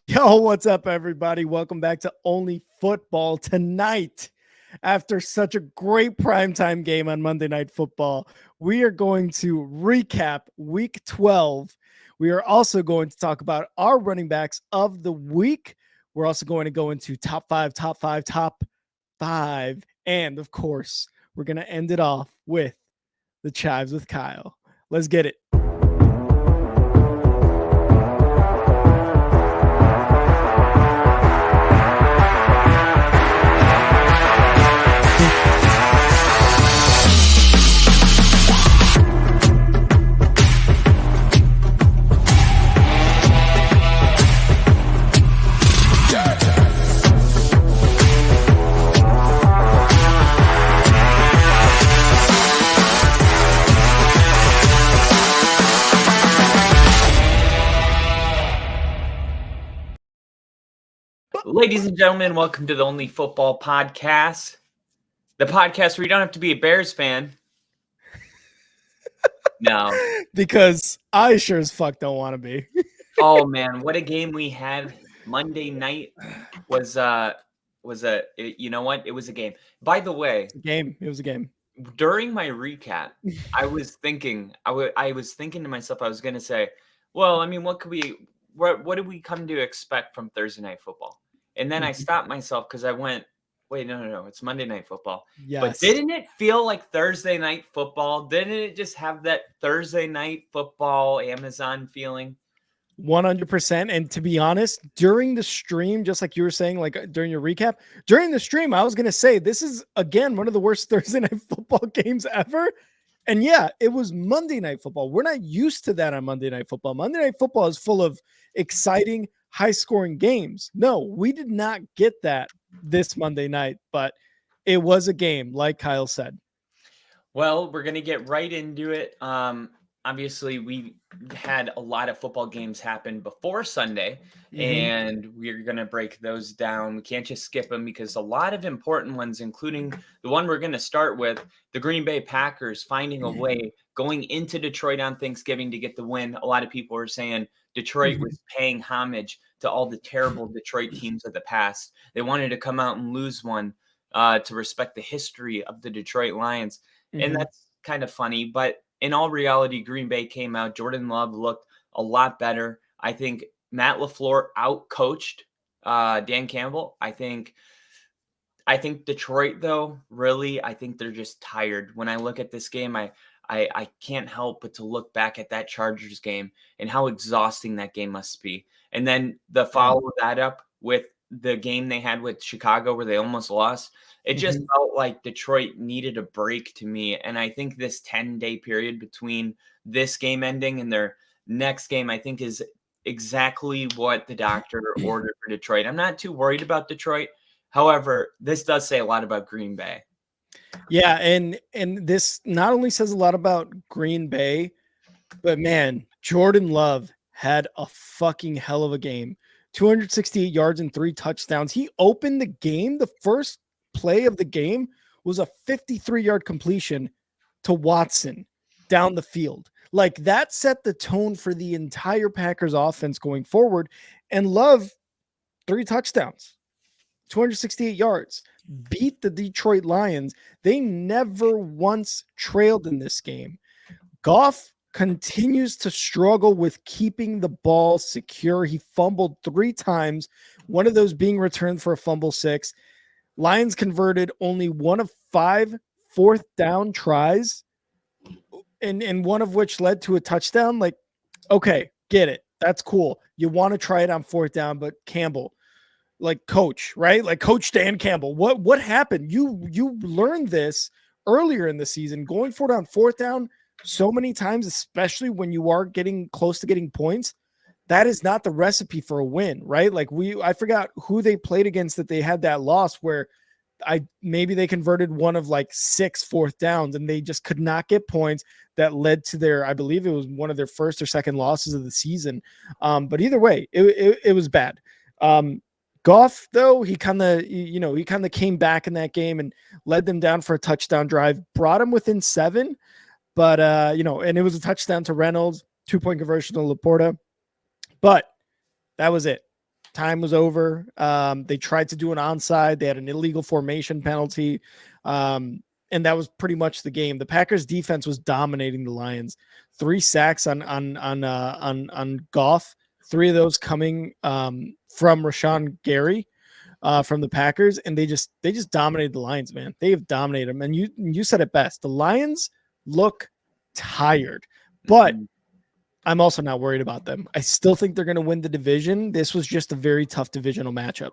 Yo, what's up, everybody? Welcome back to Only Football tonight. After such a great primetime game on Monday Night Football, we are going to recap week 12. We are also going to talk about our running backs of the week. We're also going to go into top five, top five. And of course, we're going to end it off with the Chives with Kyle. Let's get it. Ladies and gentlemen, welcome to the Only Football Podcast, the podcast where you don't have to be a Bears fan. No. Because I sure as fuck don't want to be. Oh, man, what a game we had. Monday night was you know what? It was a game. By the way, It was a game. During my recap, I was thinking to myself, I was going to say, well, I mean, what do we come to expect from Thursday Night Football? And then I stopped myself because I went, wait, no, it's Monday Night Football. Yes. But didn't it feel like Thursday Night Football? Didn't it just have that Thursday Night Football Amazon feeling? 100%. And to be honest, during the stream, just like you were saying, like during your recap, during the stream, I was going to say this is, again, one of the worst Thursday Night Football games ever. And yeah, it was Monday Night Football. We're not used to that on Monday Night Football. Monday Night Football is full of exciting, high-scoring games. No, we did not get that this Monday night, but it was a game, like Kyle said. Well, we're going to get right into it. Obviously, we had a lot of football games happen before Sunday, and we're going to break those down. We can't just skip them because a lot of important ones, including the one we're going to start with, the Green Bay Packers finding a way going into Detroit on Thanksgiving to get the win. A lot of people are saying Detroit was paying homage to all the terrible Detroit teams of the past. They wanted to come out and lose one to respect the history of the Detroit Lions. And that's kind of funny, but in all reality, Green Bay came out. Jordan Love looked a lot better. I think Matt LaFleur out-coached Dan Campbell. I think Detroit, though, really, I think they're just tired. When I look at this game, I can't help but to look back at that Chargers game and how exhausting that game must be. And then the follow that up with the game they had with Chicago where they almost lost. It just felt like Detroit needed a break to me. And I think this 10-day period between this game ending and their next game, I think is exactly what the doctor ordered for Detroit. I'm not too worried about Detroit. However, this does say a lot about Green Bay. Yeah, and this not only says a lot about Green Bay, but man, Jordan Love had a fucking hell of a game. 268 yards and 3 touchdowns. He opened the game. The first play of the game was a 53-yard completion to Watson down the field. Like that set the tone for the entire Packers offense going forward. And Love, 3 touchdowns, 268 yards, beat the Detroit Lions. They never once trailed in this game. Goff continues to struggle with keeping the ball secure. He fumbled 3 times, one of those being returned for a fumble 6. Lions converted only 1 of 5 fourth down tries, and one of which led to a touchdown. Like, okay, get it. That's cool. You want to try it on 4th down, but Campbell, like coach, right? Like Coach Dan Campbell. What happened? You learned this earlier in the season, going for it on 4th down so many times, especially when you are getting close to getting points. That is not the recipe for a win, right? Like I forgot who they played against that they had that loss where maybe they converted one of like 6 4th downs and they just could not get points that led to their, I believe it was one of their first or second losses of the season. But either way, it was bad. Goff, though, he kind of came back in that game and led them down for a touchdown drive, brought them within 7, but and it was a touchdown to Reynolds, 2-point conversion to Laporta. But that was it. time was over. They tried to do an onside. They had an illegal formation penalty. And that was pretty much the game. The Packers defense was dominating the Lions. 3 sacks on Goff. 3 of those coming from Rashawn Gary from the Packers, and they just dominated the Lions, man. They have dominated them. And you said it best. The Lions look tired, but I'm also not worried about them. I still think they're going to win the division. This was just a very tough divisional matchup.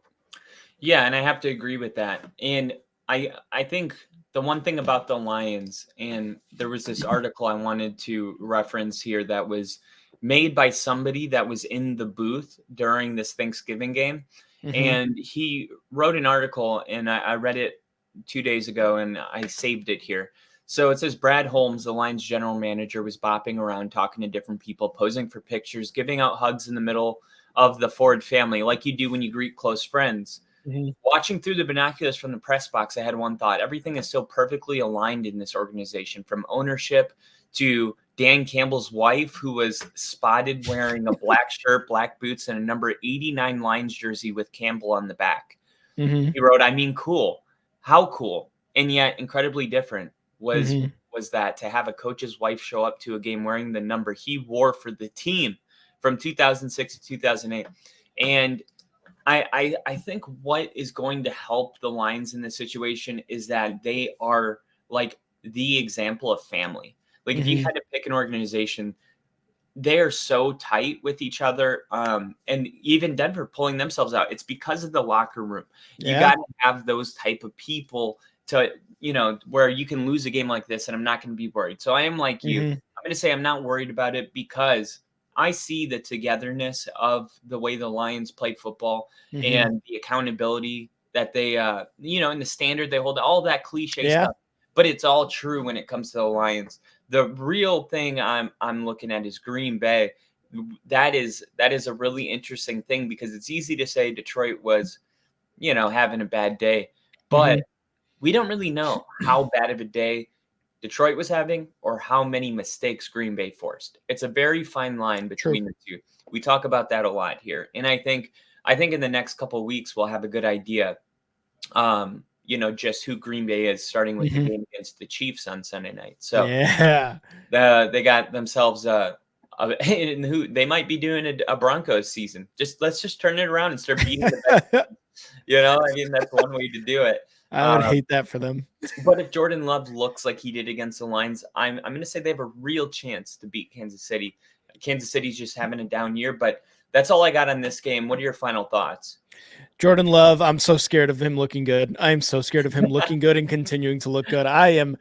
Yeah, and I have to agree with that. And I think the one thing about the Lions, and there was this article I wanted to reference here that was made by somebody that was in the booth during this Thanksgiving game. Mm-hmm. And he wrote an article, and I read it 2 days ago, and I saved it here. So it says Brad Holmes, the Lions general manager, was bopping around talking to different people, posing for pictures, giving out hugs in the middle of the Ford family, like you do when you greet close friends. Mm-hmm. Watching through the binoculars from the press box, I had one thought. Everything is so perfectly aligned in this organization, from ownership to Dan Campbell's wife, who was spotted wearing a black shirt, black boots, and a number 89 Lions jersey with Campbell on the back. Mm-hmm. He wrote, I mean, cool. How cool. And yet incredibly different was that to have a coach's wife show up to a game wearing the number he wore for the team from 2006 to 2008. And I think what is going to help the Lions in this situation is that they are like the example of family. Like if you had to pick an organization, they are so tight with each other. And even Denver pulling themselves out, it's because of the locker room. You got to have those type of people to, where you can lose a game like this and I'm not going to be worried. So I am like you. I'm going to say I'm not worried about it because I see the togetherness of the way the Lions played football and the accountability that they, and the standard they hold, all that cliche stuff. But it's all true when it comes to the Lions. The real thing I'm looking at is Green Bay. That is a really interesting thing because it's easy to say Detroit was, having a bad day, but we don't really know how bad of a day Detroit was having or how many mistakes Green Bay forced. It's a very fine line between the two. We talk about that a lot here. And I think in the next couple of weeks, we'll have a good idea, just who Green Bay is, starting with the game against the Chiefs on Sunday night. So they got themselves who they might be doing a Broncos season. Let's just turn it around and start beating the best. That's one way to do it. I would hate that for them. But if Jordan Love looks like he did against the Lions, I'm going to say they have a real chance to beat Kansas City. Kansas City's just having a down year, but that's all I got on this game. What are your final thoughts? Jordan Love, I'm so scared of him looking good. I'm so scared of him looking good and continuing to look good. I am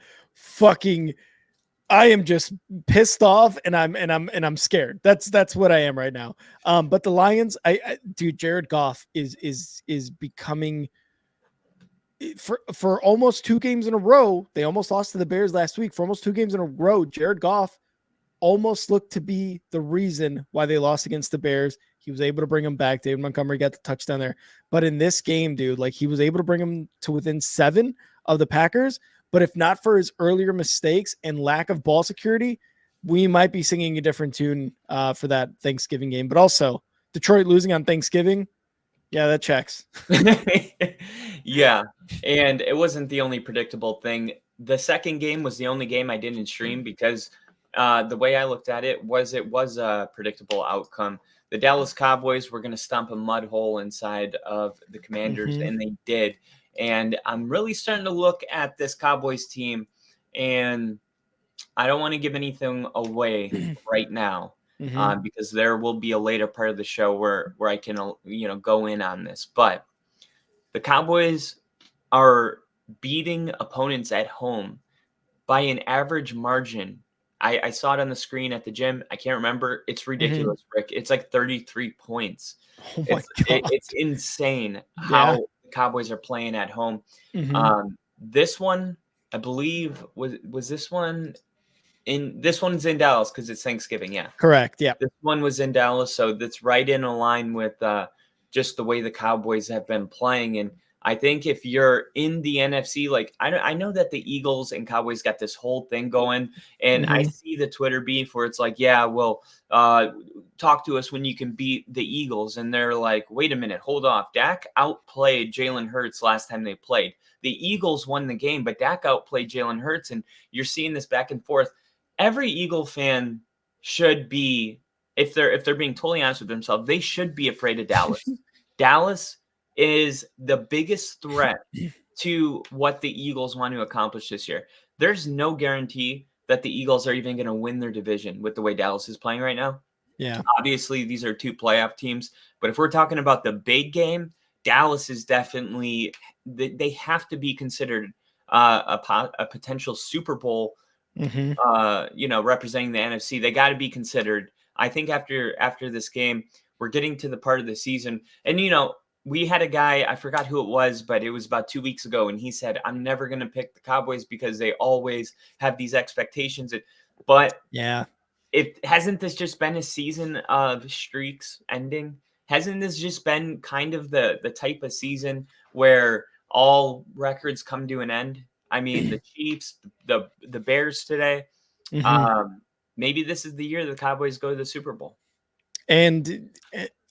just pissed off and I'm scared. That's what I am right now. But the Lions, dude, Jared Goff is becoming, for almost 2 games in a row. They almost lost to the Bears last week. For almost 2 games in a row, Jared Goff almost looked to be the reason why they lost against the Bears. He was able to bring him back. David Montgomery got the touchdown there. But in this game, dude, like he was able to bring him to within 7 of the Packers. But if not for his earlier mistakes and lack of ball security, we might be singing a different tune for that Thanksgiving game. But also, Detroit losing on Thanksgiving, yeah, that checks. Yeah, and it wasn't the only predictable thing. The second game was the only game I didn't stream because the way I looked at it was a predictable outcome. The Dallas Cowboys were going to stomp a mud hole inside of the Commanders, and they did. And I'm really starting to look at this Cowboys team, and I don't want to give anything away right now because there will be a later part of the show where I can go in on this. But the Cowboys are beating opponents at home by an average margin. I saw it on the screen at the gym. I can't remember. It's ridiculous, Rick. It's like 33 points. Oh my God. It's insane how the Cowboys are playing at home. This one, I believe, was this one this one's in Dallas because it's Thanksgiving. Yeah, correct. Yeah, this one was in Dallas, so that's right in line with just the way the Cowboys have been playing. And I think if you're in the NFC, like I know that the Eagles and Cowboys got this whole thing going, and I Mhm. see the Twitter beef where it's like, yeah, well, uh, talk to us when you can beat the Eagles, and they're like, wait a minute, hold off. Dak outplayed Jalen Hurts last time they played. The Eagles won the game, but Dak outplayed Jalen Hurts, and you're seeing this back and forth. Every Eagle fan should be, if they're being totally honest with themselves, they should be afraid of Dallas. Dallas is the biggest threat to what the Eagles want to accomplish this year. There's no guarantee that the Eagles are even going to win their division with the way Dallas is playing right now. Yeah. Obviously, these are two playoff teams, but if we're talking about the big game, Dallas is definitely, they have to be considered a potential Super Bowl, Mhm. representing the NFC. They got to be considered. I think after this game, we're getting to the part of the season, and we had a guy, I forgot who it was, but it was about 2 weeks ago, and he said, "I'm never going to pick the Cowboys because they always have these expectations." But Yeah. it hasn't this just been a season of streaks ending? Hasn't this just been kind of the type of season where all records come to an end? I mean, the Chiefs, the Bears today. Mhm. Um, Maybe this is the year the Cowboys go to the Super Bowl. And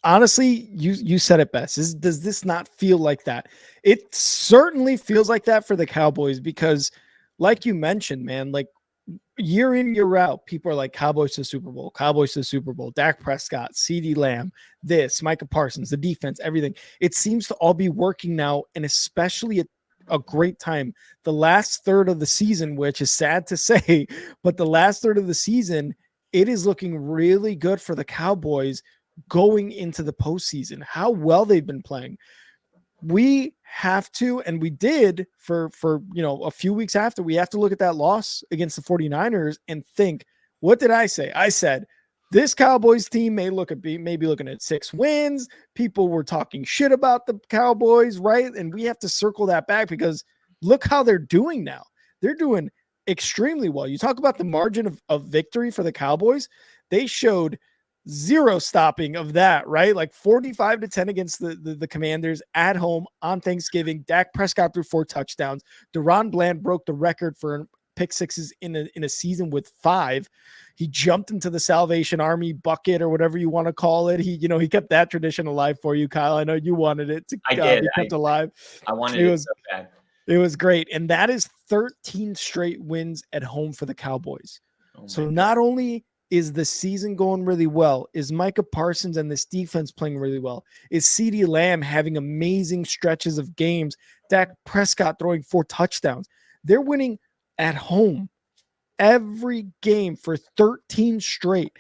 honestly, you said it best. Does this not feel like that? It certainly feels like that for the Cowboys because, like you mentioned, man, like year in, year out, people are like Cowboys to Super Bowl, Cowboys to Super Bowl, Dak Prescott, CD Lamb, this, Micah Parsons, the defense, everything. It seems to all be working now, and especially at a great time. The last third of the season, which is sad to say, but the last third of the season, it is looking really good for the Cowboys going into the postseason. How well they've been playing. We have to, and we did for a few weeks after, we have to look at that loss against the 49ers and think, what did I say? I said this Cowboys team may maybe looking at 6 wins. People were talking shit about the Cowboys, right? And we have to circle that back because look how they're doing now. They're doing extremely well. You talk about the margin of victory for the Cowboys. They showed zero stopping of that, right? Like 45-10 against the Commanders at home on Thanksgiving. Dak Prescott threw 4 touchdowns. Deron Bland broke the record for pick sixes in a season with 5. He jumped into the Salvation Army bucket or whatever you want to call it. He kept that tradition alive for you, Kyle. I know you wanted it I to did. be kept alive. I wanted It it was so bad. it was great. And that is 13 straight wins at home for the Cowboys. Oh my So god. not only is the season going really well, is Micah Parsons and this defense playing really well, is CD Lamb having amazing stretches of games, Dak Prescott throwing 4 touchdowns. They're winning at home every game for 13 straight.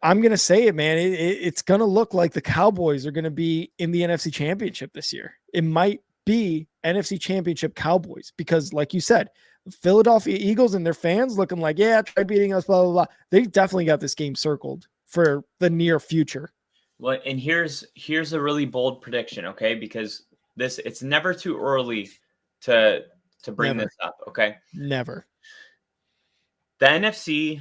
I'm going to say it, man. It's going to look like the Cowboys are going to be in the NFC Championship this year. It might be NFC Championship Cowboys because, like you said, Philadelphia Eagles and their fans looking like, yeah, try beating us, blah, blah, blah. They've definitely got this game circled for the near future. Well, and here's a really bold prediction, okay? Because it's never too early to bring Never, this up, okay? never. The NFC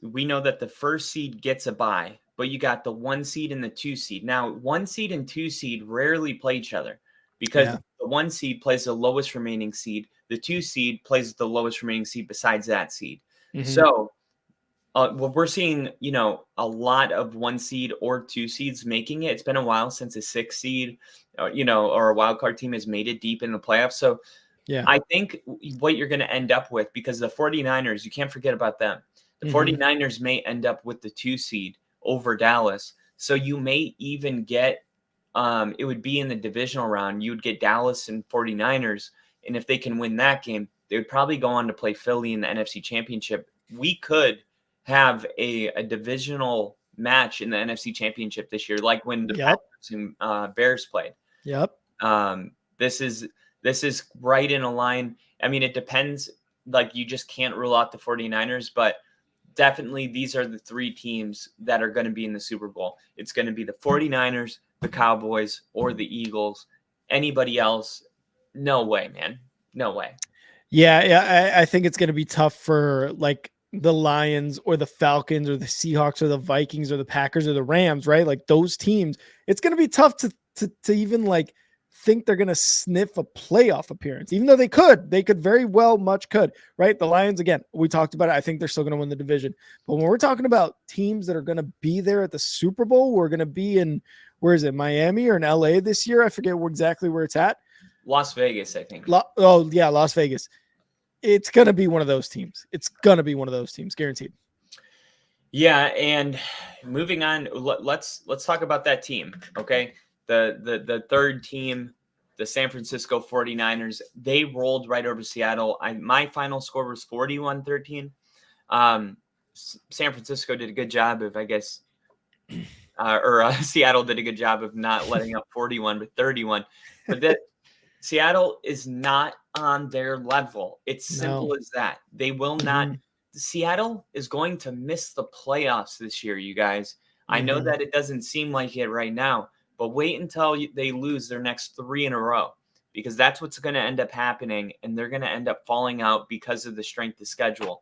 we know that the first seed gets a bye, but you got the 1 seed and the 2 seed. Now, 1 seed and 2 seed rarely play each other because Yeah. the 1 seed plays the lowest remaining seed. The 2 seed plays the lowest remaining seed besides that seed. Mm-hmm. So we're seeing, a lot of 1 seed or 2 seeds making it. It's been a while since a 6 seed, or a wild card team has made it deep in the playoffs. So Yeah. I think what you're going to end up with, because the 49ers, you can't forget about them. The Mm-hmm. 49ers may end up with the 2 seed over Dallas. So you may even get, it would be in the divisional round. You would get Dallas and 49ers. And if they can win that game, they would probably go on to play Philly in the NFC Championship. We could have a divisional match in the NFC Championship this year, like when the Yep. Packers and Bears played. Yep. This is right in a line. I mean, it depends. Like, you just can't rule out the 49ers, but definitely these are the 3 teams that are going to be in the Super Bowl. It's going to be the 49ers, the Cowboys, or the Eagles. Anybody else? No way, man. No way. Yeah, I think it's going to be tough for like the Lions or the Falcons or the Seahawks or the Vikings or the Packers or the Rams, right? Like those teams, it's going to be tough to even like think they're going to sniff a playoff appearance, even though they could very well much could, right? The Lions, again, we talked about it. I think they're still going to win the division. But when we're talking about teams that are going to be there at the Super Bowl, we're going to be in, where is it, Miami or in LA this year? I forget exactly where it's at. Las Vegas, I think. Las Vegas. It's going to be one of those teams. It's going to be one of those teams, guaranteed. Yeah, and moving on, let's talk about that team, okay? The third team, the San Francisco 49ers, they rolled right over Seattle. My final score was 41-13. San Francisco did a good job of, I guess, Seattle did a good job of not letting up 41-31. But that Seattle is not on their level. It's simple as that. They will not. Seattle is going to miss the playoffs this year, you guys. I know that it doesn't seem like it right now, but wait until they lose their next 3 in a row, because that's what's going to end up happening, and they're going to end up falling out because of the strength of schedule.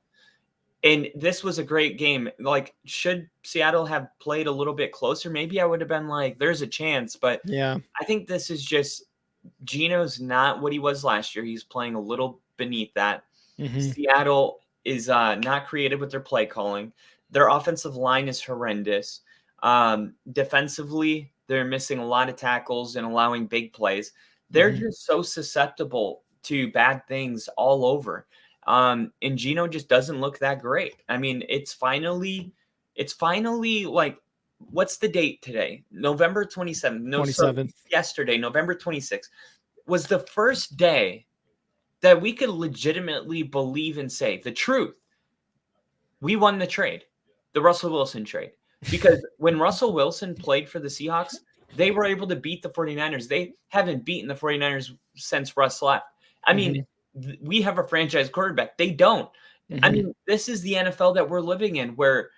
And this was a great game. Like, should Seattle have played a little bit closer? Maybe I would have been like, there's a chance, but yeah, I think this is just Geno's not what he was last year. He's playing a little beneath that. Seattle is not creative with their play calling. Their offensive line is horrendous. Defensively, they're missing a lot of tackles and allowing big plays. They're just so susceptible to bad things all over. And Geno just doesn't look that great. I mean, it's finally like, what's the date today? November 27th. No, 27th. so yesterday, November 26th, was the first day that we could legitimately believe and say the truth. We won the trade, the Russell Wilson trade. Because when Russell Wilson played for the Seahawks, they were able to beat the 49ers. They haven't beaten the 49ers since Russ left. I mean, we have a franchise quarterback. They don't. I mean, this is the NFL that we're living in, where,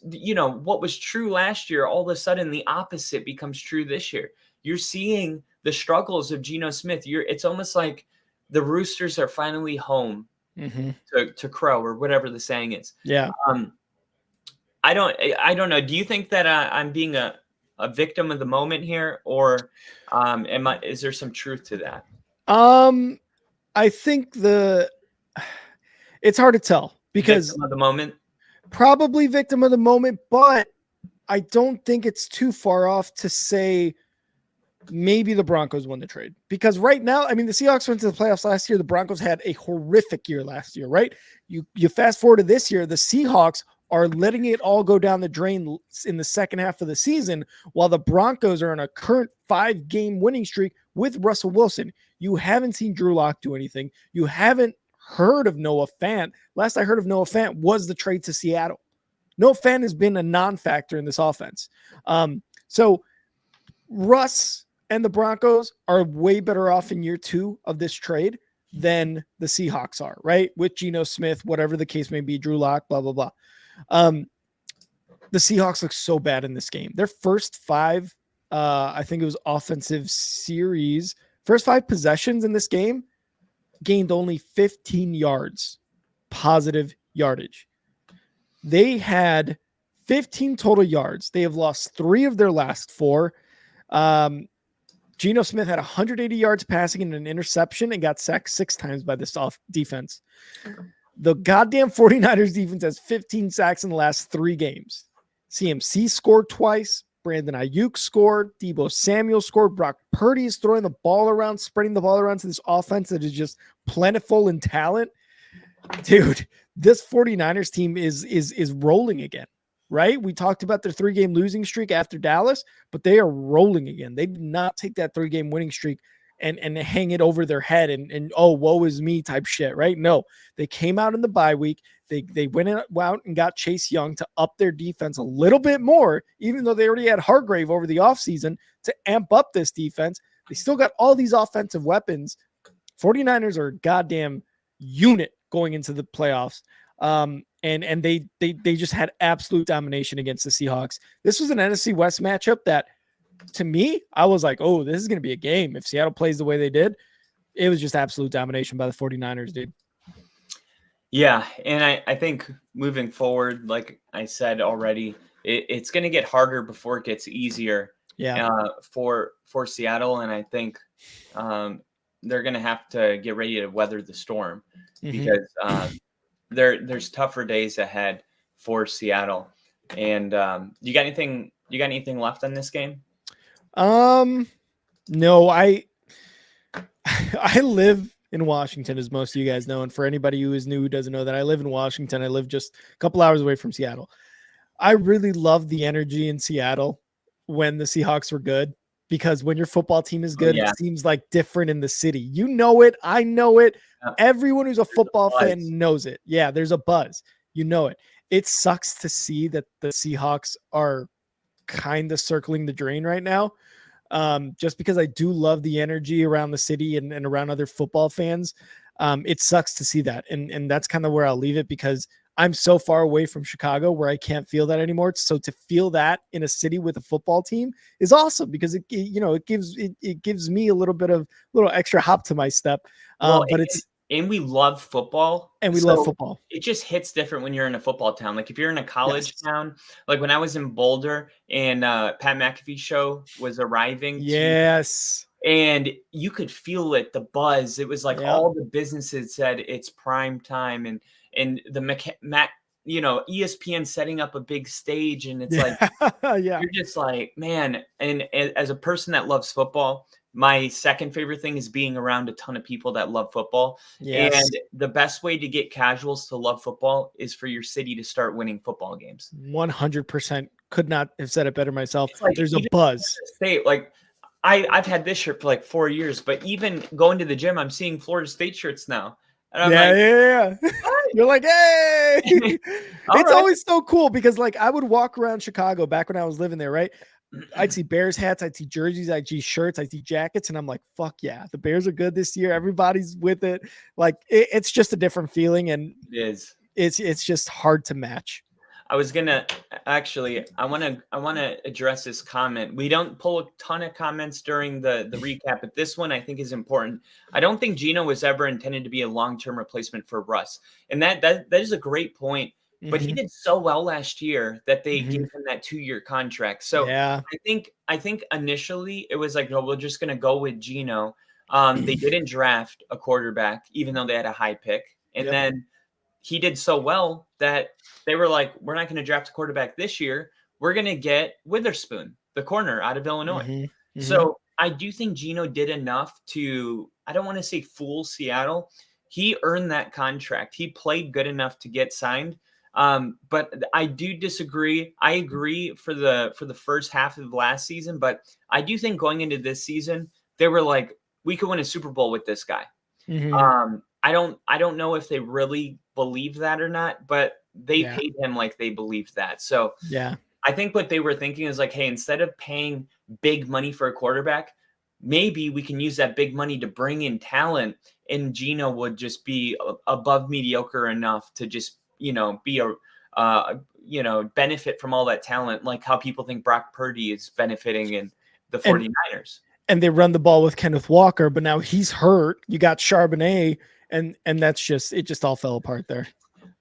you know, what was true last year, all of a sudden the opposite becomes true this year. You're seeing the struggles of Geno Smith. It's almost like the Roosters are finally home to crow, or whatever the saying is. Yeah. I don't know. Do you think that I'm being a victim of the moment here, or is there some truth to that? I think it's hard to tell, because Victim of the moment, probably victim of the moment, but I don't think it's too far off to say maybe the Broncos won the trade, because right now, I mean, the Seahawks went to the playoffs last year. The Broncos had a horrific year last year, right? You fast forward to this year, the Seahawks are letting it all go down the drain in the second half of the season, while the Broncos are on a current 5-game winning streak with Russell Wilson. You haven't seen Drew Lock do anything. You haven't heard of Noah Fant. Last I heard of Noah Fant was the trade to Seattle. Noah Fant has been a non-factor in this offense. So Russ and the Broncos are way better off in year 2 of this trade than the Seahawks are, right? With Geno Smith, whatever the case may be, Drew Lock, blah, blah, blah. The Seahawks look so bad in this game. Their first 5, I think it was offensive series, first 5 possessions in this game gained only 15 yards, positive yardage. They had 15 total yards. They have lost 3 of their last 4. Geno Smith had 180 yards passing and an interception and got sacked 6 times by this defense. The goddamn 49ers defense has 15 sacks in the last 3 games. CMC scored twice. Brandon Ayuk scored. Deebo Samuel scored. Brock Purdy is throwing the ball around, spreading the ball around to this offense that is just plentiful in talent. Dude, this 49ers team is rolling again, right? We talked about their 3-game losing streak after Dallas, but they are rolling again. They did not take that 3-game winning streak and hang it over their head and oh, woe is me type shit, right? No, they came out in the bye week. They went out and got Chase Young to up their defense a little bit more, even though they already had Hargrave over the offseason to amp up this defense. They still got all these offensive weapons. 49ers are a goddamn unit going into the playoffs. And they just had absolute domination against the Seahawks. This was an NFC West matchup that, to me, I was like, oh, this is going to be a game. If Seattle plays the way they did, it was just absolute domination by the 49ers, dude. Yeah, and I think moving forward, like I said already, it's going to get harder before it gets easier Yeah. For Seattle, and I think they're going to have to get ready to weather the storm because there's tougher days ahead for Seattle. And you got anything? You got anything left on this game? No, I live in Washington, as most of you guys know. And for anybody who is new who doesn't know that, I live in Washington. I live just a couple hours away from Seattle. I really love the energy in Seattle when the Seahawks were good, because when your football team is good, it seems like different in the city. You know it. I know it. Everyone who's a football fan knows it. Yeah, there's a buzz. You know it. It sucks to see that the Seahawks are kind of circling the drain right now. Just because I do love the energy around the city and around other football fans. It sucks to see that. And that's kind of where I'll leave it, because I'm so far away from Chicago where I can't feel that anymore. So to feel that in a city with a football team is awesome, because it gives me a little extra hop to my step. And we love football. And we love football. It just hits different when you're in a football town. Like if you're in a college town, like when I was in Boulder and Pat McAfee show was arriving. Yes. And you could feel it, the buzz. It was like all the businesses said it's prime time, and the ESPN setting up a big stage, and it's like you're just like, man. And as a person that loves football, my second favorite thing is being around a ton of people that love football. Yes. And the best way to get casuals to love football is for your city to start winning football games. 100%. Could not have said it better myself. Like, there's a buzz. State, like I've had this shirt for like 4 years, but even going to the gym, I'm seeing Florida State shirts now. And I'm yeah. You're like, hey, it's always so cool, because like I would walk around Chicago back when I was living there, right? I'd see Bears hats, I'd see jerseys, I'd see shirts, I'd see jackets, and I'm like, fuck yeah, the Bears are good this year. Everybody's with it. Like it's just a different feeling, and it's just hard to match. I was gonna actually, I want to address this comment. We don't pull a ton of comments during the recap, but this one I think is important. I don't think Geno was ever intended to be a long-term replacement for Russ, and that is a great point. But he did so well last year that they gave him that 2-year contract. So I think initially it was like, no, we're just gonna go with Geno. They didn't draft a quarterback, even though they had a high pick, and then he did so well that they were like, we're not going to draft a quarterback this year. We're going to get Witherspoon, the corner out of Illinois. So I do think Geno did enough to, I don't want to say fool Seattle. He earned that contract. He played good enough to get signed. But I do disagree. I agree for the first half of last season, but I do think going into this season, they were like, we could win a Super Bowl with this guy. I don't know if they really believe that or not, but they paid him like they believed that. So I think what they were thinking is like, hey, instead of paying big money for a quarterback, maybe we can use that big money to bring in talent, and Geno would just be above mediocre enough to just, be a, benefit from all that talent, like how people think Brock Purdy is benefiting in the 49ers. And they run the ball with Kenneth Walker, but now he's hurt. You got Charbonnet, and that's just, it just all fell apart there.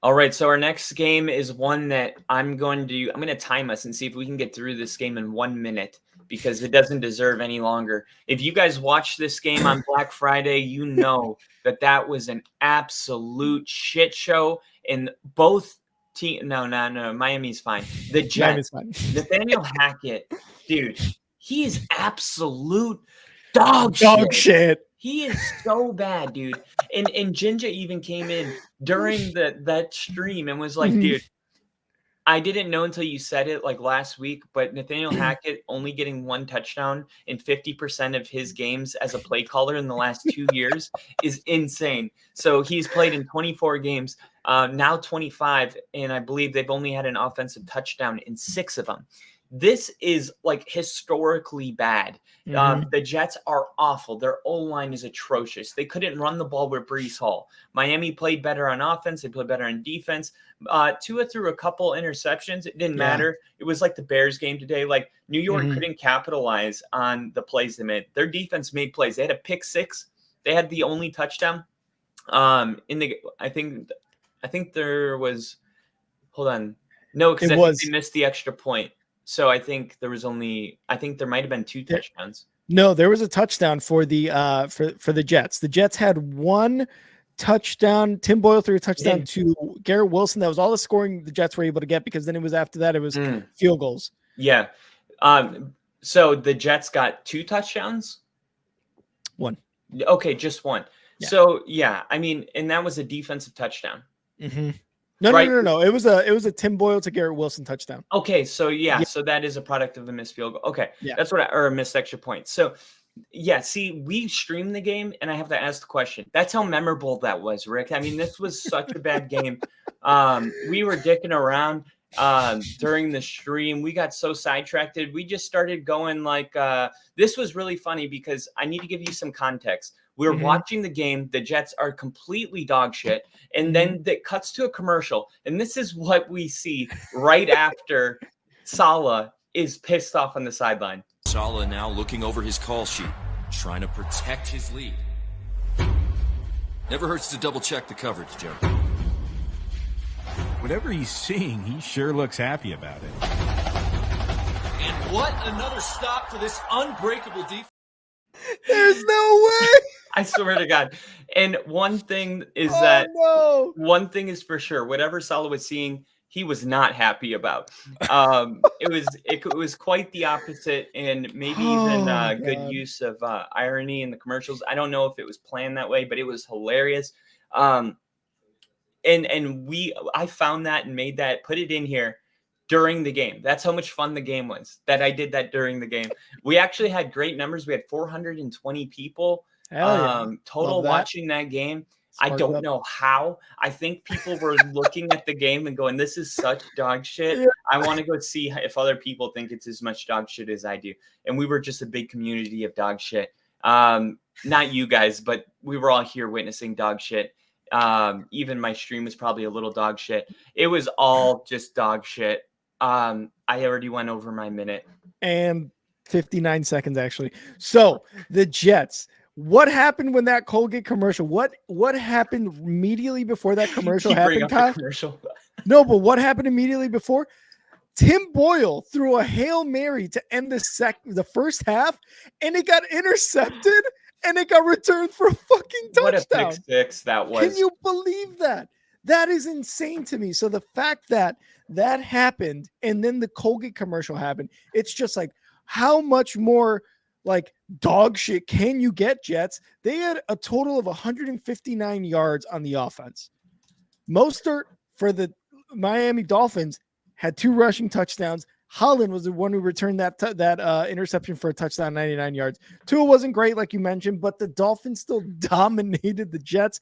All right, so our next game is one that I'm going to time us and see if we can get through this game in 1 minute, because it doesn't deserve any longer. If you guys watched this game on Black Friday, you know that was an absolute shit show. And both teams, no, Miami's fine. The Jets, Nathaniel Hackett, dude, he is absolute dog shit. He is so bad, dude. And Jinja even came in during that stream and was like, dude, I didn't know until you said it like last week, but Nathaniel Hackett only getting 1 touchdown in 50% of his games as a play caller in the last 2 years is insane. So he's played in 24 games, now 25, and I believe they've only had an offensive touchdown in 6 of them. This is like historically bad. The Jets are awful. Their O-line is atrocious. They couldn't run the ball with Breece Hall. Miami played better on offense. They played better on defense. Tua threw a couple interceptions. It didn't matter. It was like the Bears game today. Like New York couldn't capitalize on the plays they made. Their defense made plays. They had a pick 6. They had the only touchdown. I think there was. Hold on. No, because I think they missed the extra point. So I think there might have been 2 touchdowns. No, there was a touchdown for the for the Jets. The Jets had 1 touchdown. Tim Boyle threw a touchdown to Garrett Wilson. That was all the scoring the Jets were able to get, because then it was after that it was field goals. Yeah. So the Jets got 2 touchdowns? 1. Okay, just 1. Yeah. So yeah, I mean, and that was a defensive touchdown. Mm-hmm. No. It was a Tim Boyle to Garrett Wilson touchdown. Okay, so yeah, so that is a product of a missed field goal. Okay, that's or a missed extra point. So yeah, see, we streamed the game, and I have to ask the question. That's how memorable that was, Rick. I mean, this was such a bad game. We were dicking around during the stream. We got so sidetracked. We just started going like this was really funny, because I need to give you some context. We're watching the game. The Jets are completely dog shit. And then it cuts to a commercial. And this is what we see right after Saleh is pissed off on the sideline. Saleh now looking over his call sheet, trying to protect his lead. Never hurts to double check the coverage, Joe. Whatever he's seeing, he sure looks happy about it. And what another stop for this unbreakable defense. There's no way. I swear to God. And one thing is one thing is for sure, whatever Saleh was seeing, he was not happy about. It was quite the opposite, and maybe even good use of irony in the commercials. I don't know if it was planned that way, but it was hilarious. I found that and made that, put it in here during the game. That's how much fun the game was, that I did that during the game. We actually had great numbers. We had 420 people total watching that game. I don't know how. I think people were looking at the game and going, this is such dog shit. Yeah. I want to go see if other people think it's as much dog shit as I do. And we were just a big community of dog shit. Not you guys, but we were all here witnessing dog shit. Even my stream was probably a little dog shit. It was all just dog shit. I already went over my minute. And 59 seconds, actually. So the Jets, what happened when that Colgate commercial? What happened immediately before that commercial happened, Kyle? No, but what happened immediately before? Tim Boyle threw a Hail Mary to end the first half, and it got intercepted, and it got returned for a fucking touchdown. What a pick six that was. Can you believe that? That is insane to me. So the fact that that happened, and then the Colgate commercial happened, it's just like, how much more like dog shit can you get, Jets? They had a total of 159 yards on the offense. Mostert for the Miami Dolphins had 2 rushing touchdowns. Holland was the one who returned that interception for a touchdown, 99 yards. Tua wasn't great, like you mentioned, but the Dolphins still dominated the Jets.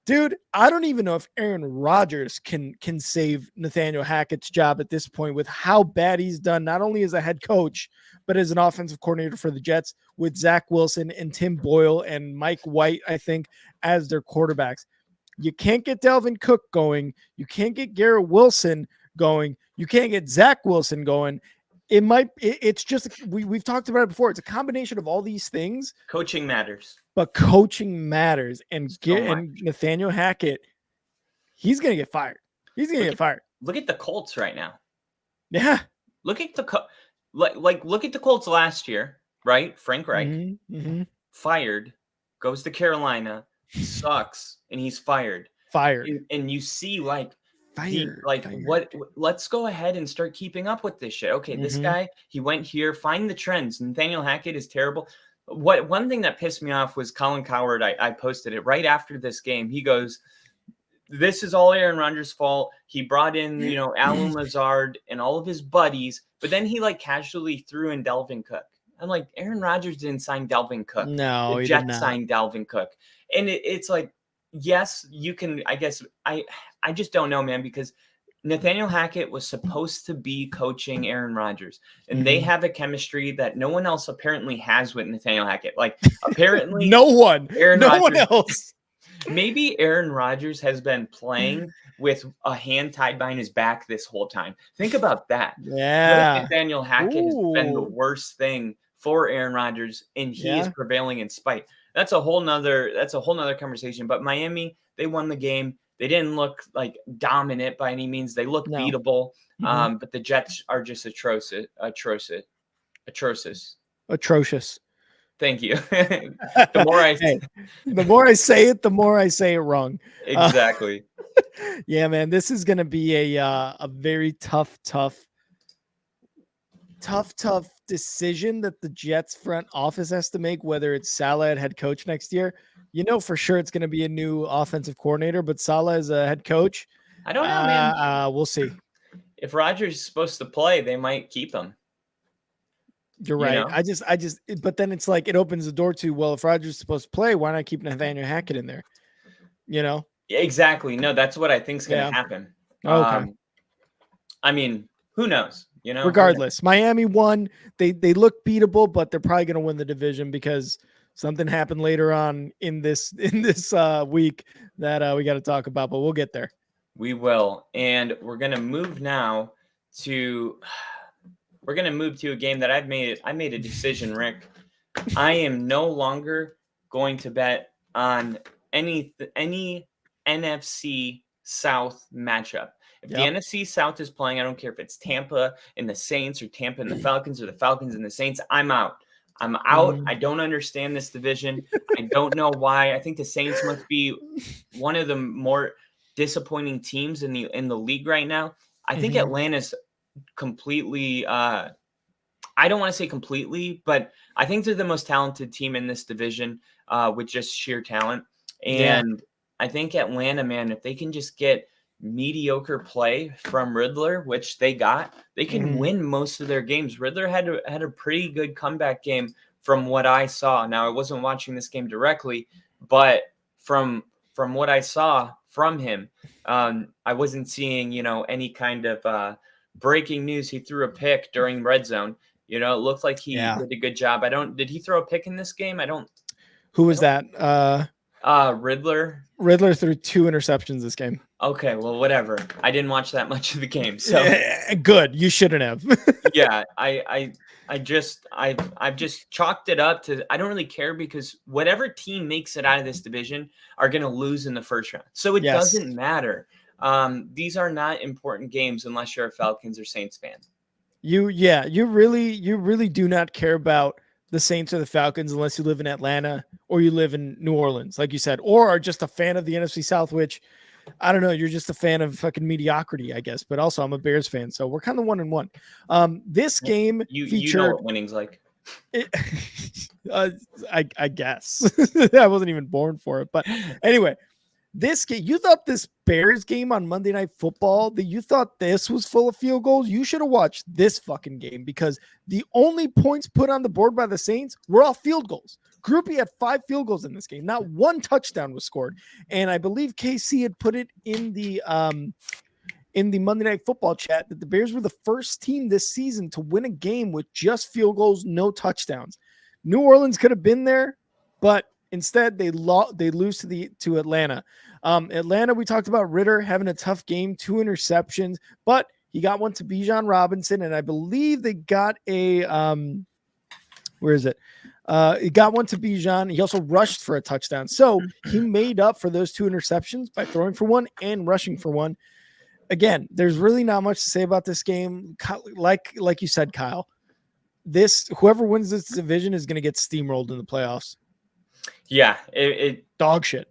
Dude, I don't even know if Aaron Rodgers can save Nathaniel Hackett's job at this point with how bad he's done, not only as a head coach, but as an offensive coordinator for the Jets, with Zach Wilson and Tim Boyle and Mike White, I think, as their quarterbacks. You can't get Dalvin Cook going. You can't get Garrett Wilson going. You can't get Zach Wilson going. It's just, we've talked about it before. It's a combination of all these things. Coaching matters. But coaching matters. And Nathaniel Hackett, he's going to get fired. He's going to get fired. Look at the Colts right now. Yeah. Look at the look at the Colts last year, right? Frank Reich fired, goes to Carolina, sucks, and he's fired. And you see let's go ahead and start keeping up with this shit. Okay, this guy, he went here, find the trends. Nathaniel Hackett is terrible. One thing that pissed me off was Colin Cowherd. I posted it right after this game. He goes, this is all Aaron Rodgers' fault. He brought in, Alan Lazard and all of his buddies, but then he casually threw in Dalvin Cook. I'm like, Aaron Rodgers didn't sign Dalvin Cook. No, the Jets signed Dalvin Cook. And it's like, yes, you can, I guess, I just don't know, man, because Nathaniel Hackett was supposed to be coaching Aaron Rodgers, and they have a chemistry that no one else apparently has with Nathaniel Hackett. Like, apparently no one else. Maybe Aaron Rodgers has been playing with a hand tied behind his back this whole time. Think about that. Yeah. What if Nathaniel Hackett has been the worst thing for Aaron Rodgers, and he is prevailing in spite? That's a whole nother conversation. But Miami, they won the game. They didn't look like dominant by any means. They look beatable. But the Jets are just atrocious. Thank you. The more I say it, the more I say it wrong. Exactly. Yeah, man, this is going to be a very tough decision that the Jets front office has to make, whether it's Saleh head coach next year. For sure it's going to be a new offensive coordinator, but Saleh is a head coach. I don't know, man. We'll see. If Rodgers is supposed to play, they might keep him. You're right. I just, but then it's like it opens the door to, well, if Rodgers is supposed to play, why not keep Nathaniel Hackett in there? Exactly. No, that's what I think is going to happen. Okay. I mean, who knows? Regardless, Miami won. They look beatable, but they're probably going to win the division because something happened later on in this week that we got to talk about. But we'll get there. We will, and we're going to move now to. We're going to move to a game that I made a decision, Rick. I am no longer going to bet on any NFC South matchup. If the NFC South is playing, I don't care if it's Tampa and the Saints or Tampa and the Falcons or the Falcons and the Saints. I'm out. I don't understand this division. I don't know why. I think the Saints must be one of the more disappointing teams in the league right now. I think Atlanta's completely I don't want to say completely, but I think they're the most talented team in this division with just sheer talent. And I think Atlanta, man, if they can just get mediocre play from Riddler, which they got, they can win most of their games. Riddler had a pretty good comeback game from what I saw. Now, I wasn't watching this game directly, but from what I saw from him, I wasn't seeing, any kind of breaking news. He threw a pick during red zone. It looked like he did a good job. Did he throw a pick in this game? Who was that? Riddler. Riddler threw 2 interceptions this game. Okay, well, whatever. I didn't watch that much of the game, so good. You shouldn't have. Yeah, I've just chalked it up to I don't really care because whatever team makes it out of this division are going to lose in the first round. So it doesn't matter. These are not important games unless you're a Falcons or Saints fan. You really do not care about the Saints or the Falcons unless you live in Atlanta or you live in New Orleans, like you said, or are just a fan of the NFC South, which I don't know. You're just a fan of fucking mediocrity, I guess. But also I'm a Bears fan. So we're kind of 1-1. This game featured. You know what winning's like. I guess. I wasn't even born for it. But anyway, this game, you thought this Bears game on Monday Night Football, that you thought this was full of field goals? You should have watched this fucking game because the only points put on the board by the Saints were all field goals. Groupie had 5 field goals in this game. Not one touchdown was scored. And I believe KC had put it in the Monday Night Football chat that the Bears were the first team this season to win a game with just field goals, no touchdowns. New Orleans could have been there, but instead they lose to Atlanta. Atlanta, we talked about Ritter having a tough game, 2 interceptions, but he got one to Bijan Robinson, and I believe they got a where is it? He got one to Bijan. He also rushed for a touchdown. So he made up for those 2 interceptions by throwing for one and rushing for one. Again, there's really not much to say about this game. Like you said, Kyle, whoever wins this division is going to get steamrolled in the playoffs. Yeah, dog shit.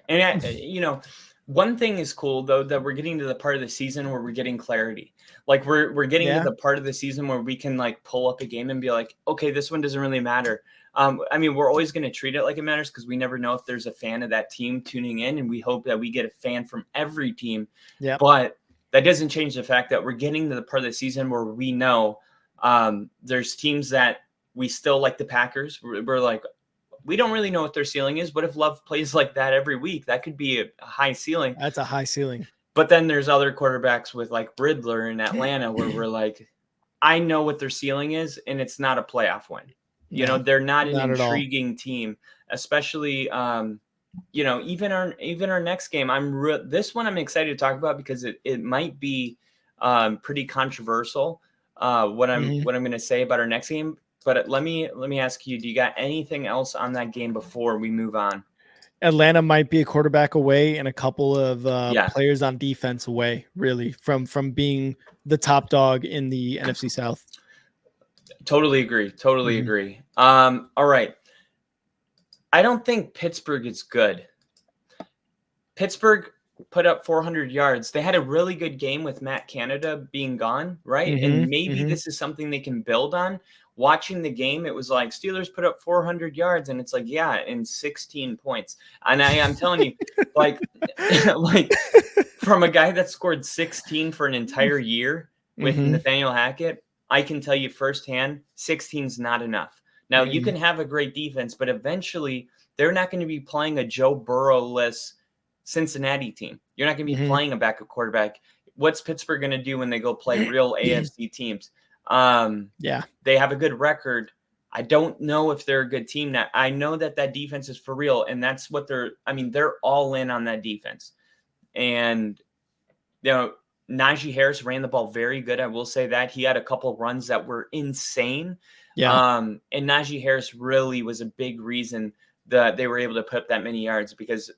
And one thing is cool though, that we're getting to the part of the season where we're getting clarity. Like we're getting to the part of the season where we can like pull up a game and be like, okay, this one doesn't really matter. I mean, we're always going to treat it like it matters because we never know if there's a fan of that team tuning in, and we hope that we get a fan from every team. Yeah. But that doesn't change the fact that we're getting to the part of the season where we know there's teams that we still like. The Packers. We're like, we don't really know what their ceiling is. But if Love plays like that every week, that could be a high ceiling. That's a high ceiling. But then there's other quarterbacks with like Riddler in Atlanta where we're like, I know what their ceiling is, and it's not a playoff win. They're not an intriguing team, especially, even our next game. This one I'm excited to talk about because it might be pretty controversial. What I'm going to say about our next game. But let me ask you, do you got anything else on that game before we move on? Atlanta might be a quarterback away and a couple of Yeah. players on defense away, really, from being the top dog in the NFC South. Totally agree. Totally Mhm. agree. All right. I don't think Pittsburgh is good. Pittsburgh put up 400 yards. They had a really good game with Matt Canada being gone, right? And maybe this is something they can build on. Watching the game, it was like Steelers put up 400 yards, and it's like, yeah, and 16 points. And I'm telling you, like, like from a guy that scored 16 for an entire year with Mhm. Nathaniel Hackett, I can tell you firsthand, 16 is not enough. Now, you can have a great defense, but eventually they're not going to be playing a Joe Burrow-less Cincinnati team. You're not going to be playing a backup quarterback. What's Pittsburgh going to do when they go play real AFC teams? Yeah. They have a good record. I don't know if they're a good team now. I know that defense is for real, and that's what they're all in on that defense. And, Najee Harris ran the ball very good. I will say that. He had a couple runs that were insane. Yeah. And Najee Harris really was a big reason that they were able to put up that many yards, because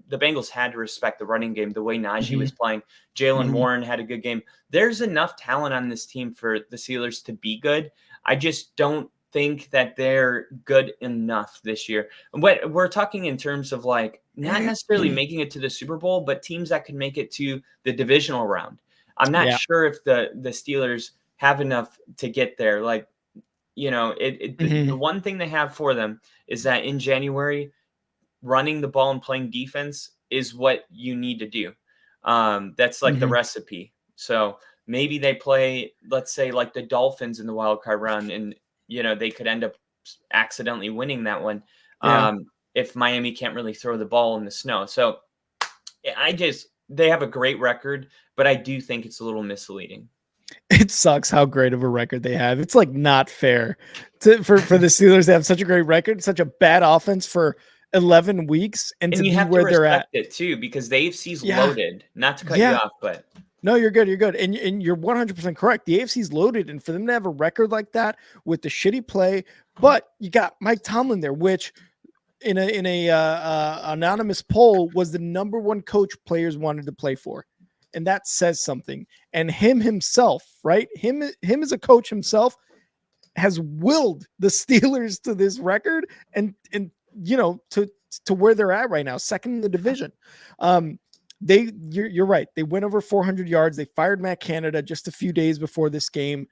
the Bengals had to respect the running game the way Najee was playing. Jalen Warren had a good game. There's enough talent on this team for the Steelers to be good. I just don't think that they're good enough this year. What we're talking in terms of, like, not necessarily making it to the Super Bowl, but teams that could make it to the divisional round. I'm not sure if the Steelers have enough to get there. Like, the one thing they have for them is that in January, running the ball and playing defense is what you need to do. That's like the recipe. So maybe they play, let's say, like the Dolphins in the wild card round, and they could end up accidentally winning that one. If Miami can't really throw the ball in the snow. So they have a great record, but I do think it's a little misleading. It sucks how great of a record they have. It's like not fair for the Steelers to have such a great record, such a bad offense for 11 weeks, and to you be have where to they're at. respect it too, because the AFC's loaded. Not to cut you off, but no, you're good. You're good. And you're 100% correct. The AFC's loaded. And for them to have a record like that with the shitty play, but you got Mike Tomlin there, which in a anonymous poll was the number one coach players wanted to play for. And that says something. And him himself, right? Him as a coach himself has willed the Steelers to this record and to where they're at right now, second in the division. You're right. They went over 400 yards. They fired Matt Canada just a few days before this game.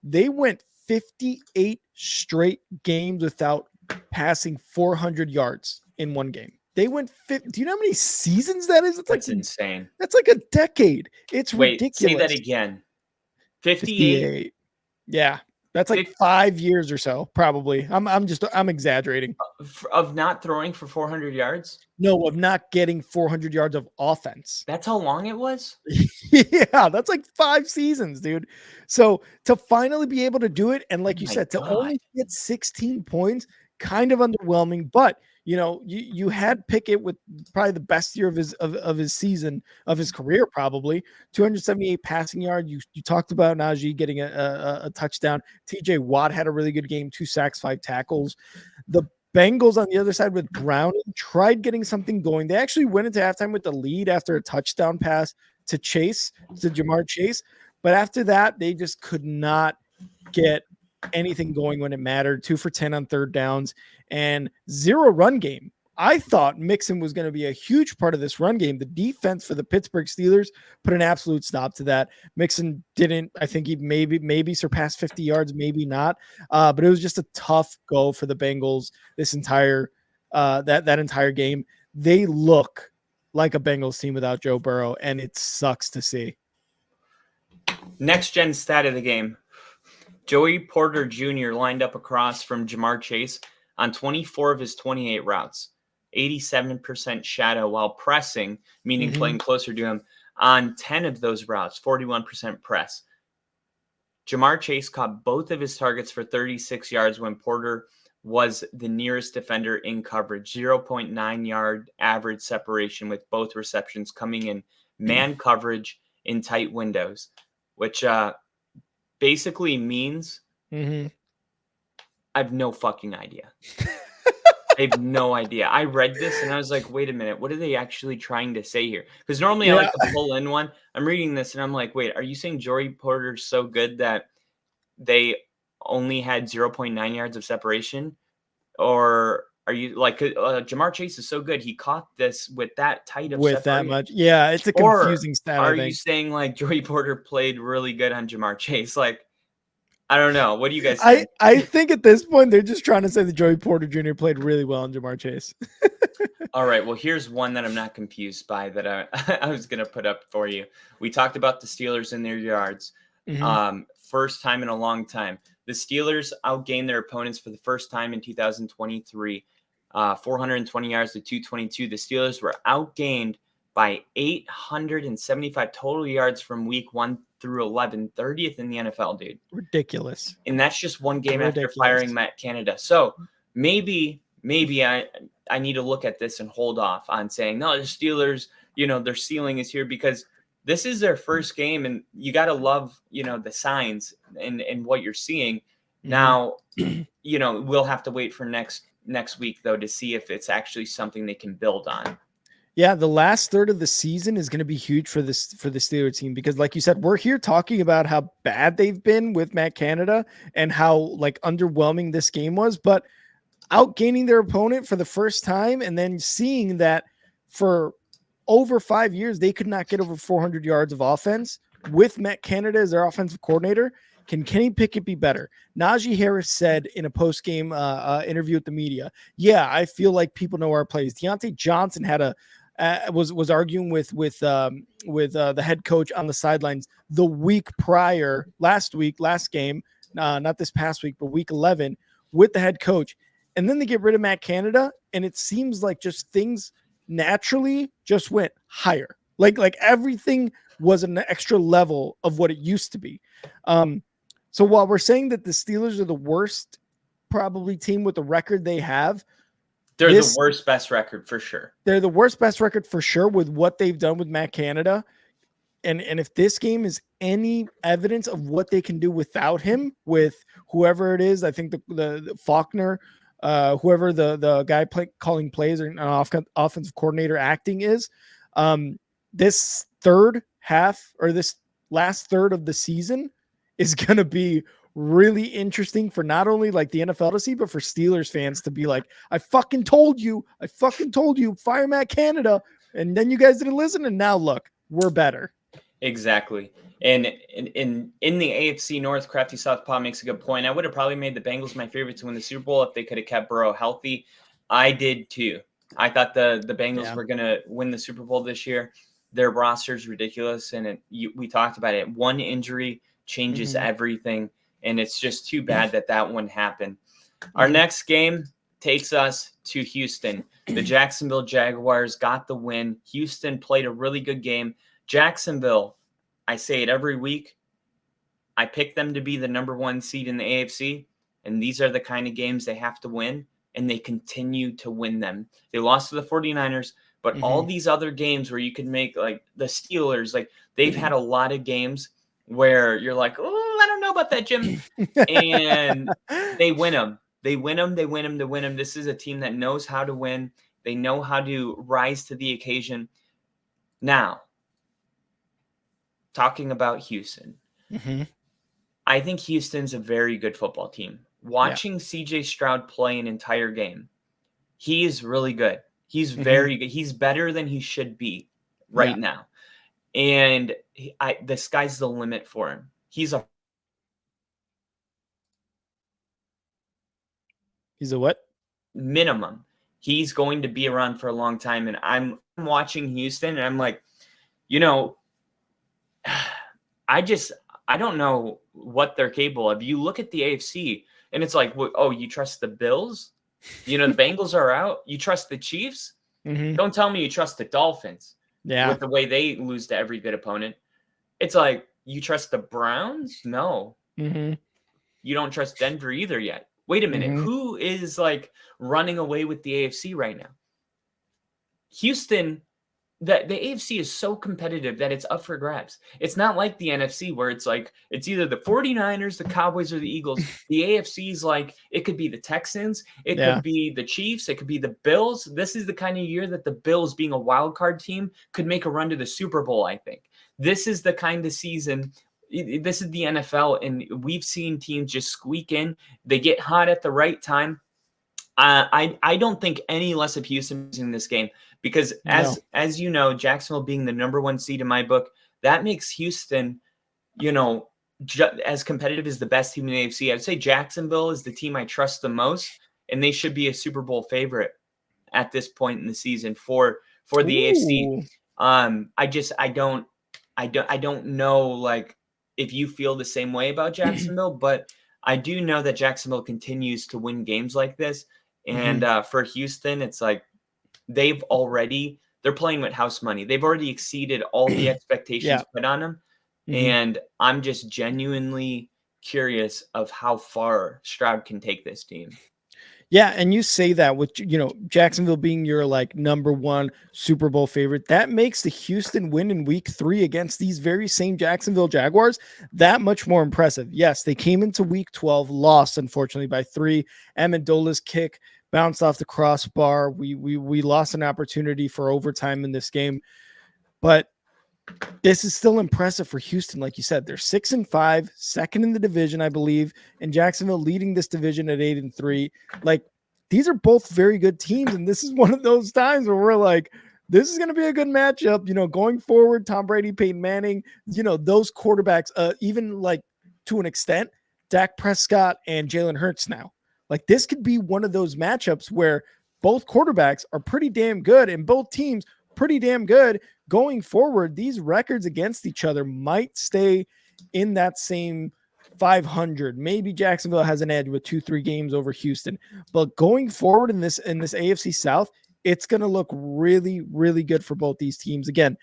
They went 58 straight games without passing 400 yards in one game. They went do you know how many seasons that is? That's insane. That's like a decade. It's ridiculous. Say that again. 58? Yeah. That's like 5 years or so, probably. I'm exaggerating. Of not throwing for 400 yards? No, of not getting 400 yards of offense. That's how long it was? Yeah, that's like 5 seasons, dude. So to finally be able to do it, and like you said, to only get 16 points, kind of underwhelming, but you had Pickett with probably the best year of his season, of his career, probably 278 passing yards. You talked about Najee getting a touchdown. TJ Watt had a really good game, 2 sacks, 5 tackles. The Bengals on the other side with Browning tried getting something going. They actually went into halftime with the lead after a touchdown pass to Jamar Chase. But after that, they just could not get anything going when it mattered. 2 for 10 on third downs and 0 run game. I thought Mixon was going to be a huge part of this run game. The defense for the Pittsburgh Steelers put an absolute stop to that. Mixon didn't. I think he maybe surpassed 50 yards, maybe not. But it was just a tough go for the Bengals this entire that entire game. They look like a Bengals team without Joe Burrow, and it sucks to see. Next gen stat of the game. Joey Porter Jr. lined up across from Jamar Chase on 24 of his 28 routes, 87% shadow while pressing, meaning playing closer to him, on 10 of those routes, 41% press. Jamar Chase caught both of his targets for 36 yards when Porter was the nearest defender in coverage, 0.9 yard average separation with both receptions coming in man coverage in tight windows, which basically means I have no fucking idea. They have no idea. I read this and I was like, wait a minute, what are they actually trying to say here? Because normally I like to pull in one. I'm reading this and I'm like, wait, are you saying Joey Porter's so good that they only had 0.9 yards of separation? Or are you like Jamar Chase is so good, he caught this with that tight of with that separation? much? Yeah, it's a confusing stat. Are I think. you saying like Joey Porter played really good on Jamar Chase? Like, I don't know. What do you guys think? I think at this point they're just trying to say that Joey Porter Jr. played really well on Jamar Chase. All right. Well, here's one that I'm not confused by that I was going to put up for you. We talked about the Steelers in their yards. First time in a long time. The Steelers outgained their opponents for the first time in 2023, 420 yards to 222. The Steelers were outgained by 875 total yards from week 1 through 11, 30th in the NFL, dude. Ridiculous. And that's just one game after firing Matt Canada. So maybe I need to look at this and hold off on saying, no, the Steelers, their ceiling is here, because this is their first game, and you got to love, the signs and what you're seeing. Now, we'll have to wait for next week, though, to see if it's actually something they can build on. Yeah, the last third of the season is going to be huge for the Steelers team, because like you said, we're here talking about how bad they've been with Matt Canada and how like underwhelming this game was, but outgaining their opponent for the first time and then seeing that for over 5 years, they could not get over 400 yards of offense with Matt Canada as their offensive coordinator. Can Kenny Pickett be better? Najee Harris said in a post-game interview with the media, yeah, I feel like people know our plays. Deontay Johnson had was arguing with the head coach on the sidelines the week prior, last game, not this past week, but week 11 with the head coach. And then they get rid of Matt Canada, and it seems like just things naturally just went higher. Like everything was an extra level of what it used to be. So while we're saying that the Steelers are the worst probably team with the record they have, they're the worst best record for sure. They're the worst best record for sure with what they've done with Matt Canada. And if this game is any evidence of what they can do without him, with whoever it is, I think the Faulkner, whoever the guy calling plays or an offensive coordinator acting is, this third half or this last third of the season is going to be really interesting for not only like the NFL to see, but for Steelers fans to be like, I fucking told you, fire Matt Canada. And then you guys didn't listen. And now look, we're better. Exactly. And in the AFC North, Crafty Southpaw makes a good point. I would have probably made the Bengals my favorite to win the Super Bowl if they could have kept Burrow healthy. I did too. I thought the Bengals were going to win the Super Bowl this year. Their roster is ridiculous. And we talked about it. One injury changes everything. And it's just too bad that one happened. Our next game takes us to Houston. The Jacksonville Jaguars got the win. Houston played a really good game. Jacksonville, I say it every week, I pick them to be the number 1 seed in the AFC, and these are the kind of games they have to win, and they continue to win them. They lost to the 49ers, but all these other games where you can make, like the Steelers, like they've had a lot of games where you're like, oh, I don't know about that, Jim. And they win them. They win them. This is a team that knows how to win. They know how to rise to the occasion. Now, talking about Houston, I think Houston's a very good football team. Watching CJ Stroud play an entire game, he is really good. He's very good. He's better than he should be right now. And the sky's the limit for him. He's a what? Minimum. He's going to be around for a long time. And I'm watching Houston, and I'm like, I don't know what they're capable of. You look at the AFC, and it's like, oh, you trust the Bills? The Bengals are out. You trust the Chiefs? Don't tell me you trust the Dolphins. Yeah. With the way they lose to every good opponent. It's like, you trust the Browns? No. You don't trust Denver either yet. Wait a minute. Who is like running away with the AFC right now? Houston, the AFC is so competitive that it's up for grabs. It's not like the NFC where it's like it's either the 49ers, the Cowboys, or the Eagles. The AFC is like it could be the Texans, it Yeah. could be the Chiefs, it could be the Bills. This is the kind of year that the Bills, being a wild card team, could make a run to the Super Bowl, I think. This is the kind of season. This is the NFL, and we've seen teams just squeak in. They get hot at the right time. I don't think any less of Houston in this game because as you know, Jacksonville being the #1 seed in my book, that makes Houston, as competitive as the best team in the AFC. I'd say Jacksonville is the team I trust the most, and they should be a Super Bowl favorite at this point in the season for the AFC. I don't know like if you feel the same way about Jacksonville, but I do know that Jacksonville continues to win games like this. And for Houston, it's like they're playing with house money. They've already exceeded all the expectations put on them. And I'm just genuinely curious of how far Stroud can take this team. Yeah, and you say that with Jacksonville being your like #1 Super Bowl favorite, that makes the Houston win in Week 3 against these very same Jacksonville Jaguars that much more impressive. Yes, they came into Week 12, lost unfortunately by 3. Amendola's kick bounced off the crossbar. We lost an opportunity for overtime in this game, but this is still impressive for Houston. Like you said, they're 6-5, second in the division, I believe, and Jacksonville leading this division at 8-3. Like, these are both very good teams, and this is one of those times where we're like, this is going to be a good matchup. Going forward, Tom Brady, Peyton Manning, those quarterbacks, even like to an extent, Dak Prescott and Jalen Hurts now. Like, this could be one of those matchups where both quarterbacks are pretty damn good and both teams pretty damn good. Going forward, these records against each other might stay in that same 500. Maybe Jacksonville has an edge with 2-3 games over Houston, but going forward in this AFC South, it's going to look really, really good for both these teams. Again,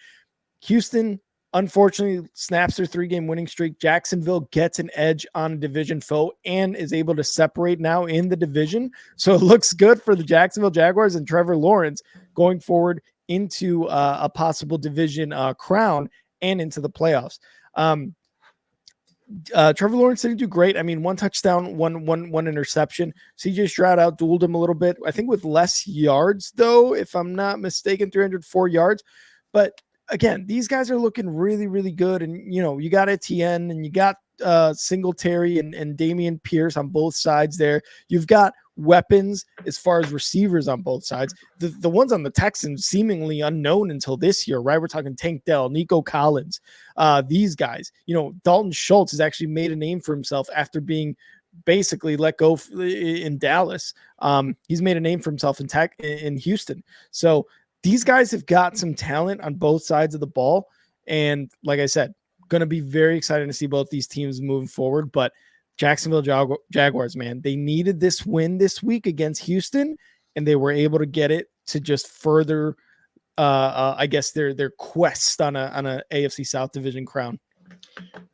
Houston unfortunately snaps their 3-game winning streak. Jacksonville gets an edge on a division foe and is able to separate now in the division. So it looks good for the Jacksonville Jaguars and Trevor Lawrence going forward into a possible division crown and into the playoffs. Trevor Lawrence didn't do great. I mean, 1 touchdown, one interception. CJ Stroud outdueled him a little bit, I think with less yards though, if I'm not mistaken, 304 yards. But again, these guys are looking really, really good. And, you got Etienne and you got Singletary and Damian Pierce on both sides there. You've got weapons as far as receivers on both sides. The ones on the Texans seemingly unknown until this year, right? We're talking Tank Dell, Nico Collins, these guys. Dalton Schultz has actually made a name for himself after being basically let go in Dallas. He's made a name for himself in Houston. So these guys have got some talent on both sides of the ball. And like I said, going to be very exciting to see both these teams moving forward. But Jacksonville Jaguars, man, they needed this win this week against Houston, and they were able to get it to just further, I guess, their quest on a AFC South division crown.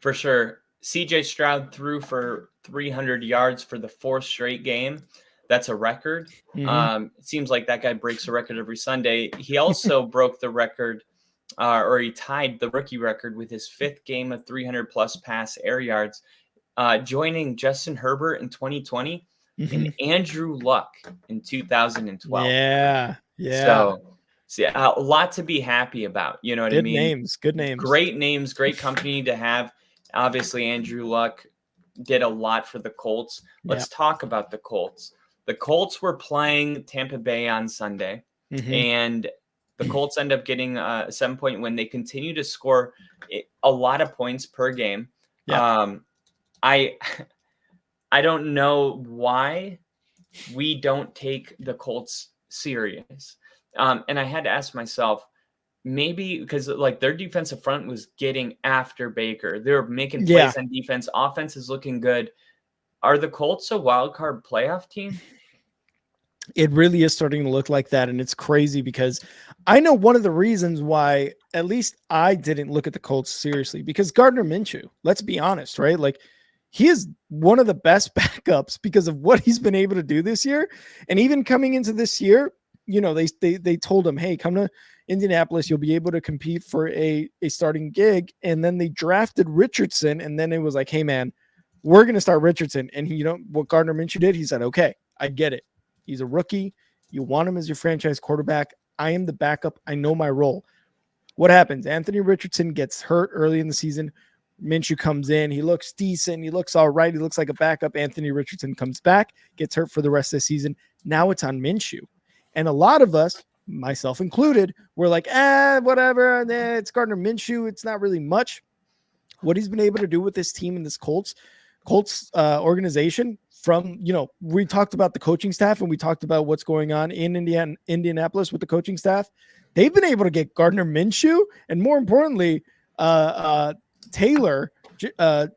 For sure. CJ Stroud threw for 300 yards for the 4th straight game. That's a record. It seems like that guy breaks a record every Sunday. He also broke the record, or he tied the rookie record with his 5th game of 300-plus pass air yards, joining Justin Herbert in 2020 and Andrew Luck in 2012. Yeah. So a lot to be happy about. You know what I mean? Good names. Great names, great company to have. Obviously, Andrew Luck did a lot for the Colts. Let's talk about the Colts. The Colts were playing Tampa Bay on Sunday, and the Colts end up getting a 7-point win. They continue to score a lot of points per game. I don't know why we don't take the Colts serious. And I had to ask myself, maybe because like their defensive front was getting after Baker. They're making plays on defense. Offense is looking good. Are the Colts a wild card playoff team? It really is starting to look like that. And it's crazy because I know one of the reasons why at least I didn't look at the Colts seriously, because Gardner Minshew, let's be honest, right? Like, he is one of the best backups because of what he's been able to do this year. And even coming into this year, they told him, hey, come to, Indianapolis, you'll be able to compete for a starting gig. And then they drafted Richardson, and then it was like, hey man, we're going to start Richardson. And he, what Gardner Minshew did, he said, okay, I get it. He's a rookie. You want him as your franchise quarterback. I am the backup. I know my role. What happens? Anthony Richardson gets hurt early in the season. Minshew comes in. He looks decent. He looks all right. He looks like a backup. Anthony Richardson comes back, gets hurt for the rest of the season. Now it's on Minshew. And a lot of us, myself included, were like, whatever. It's Gardner Minshew. It's not really much. What he's been able to do with this team and this Colts organization from, we talked about the coaching staff and we talked about what's going on in Indianapolis with the coaching staff. They've been able to get Gardner Minshew and more importantly, Taylor,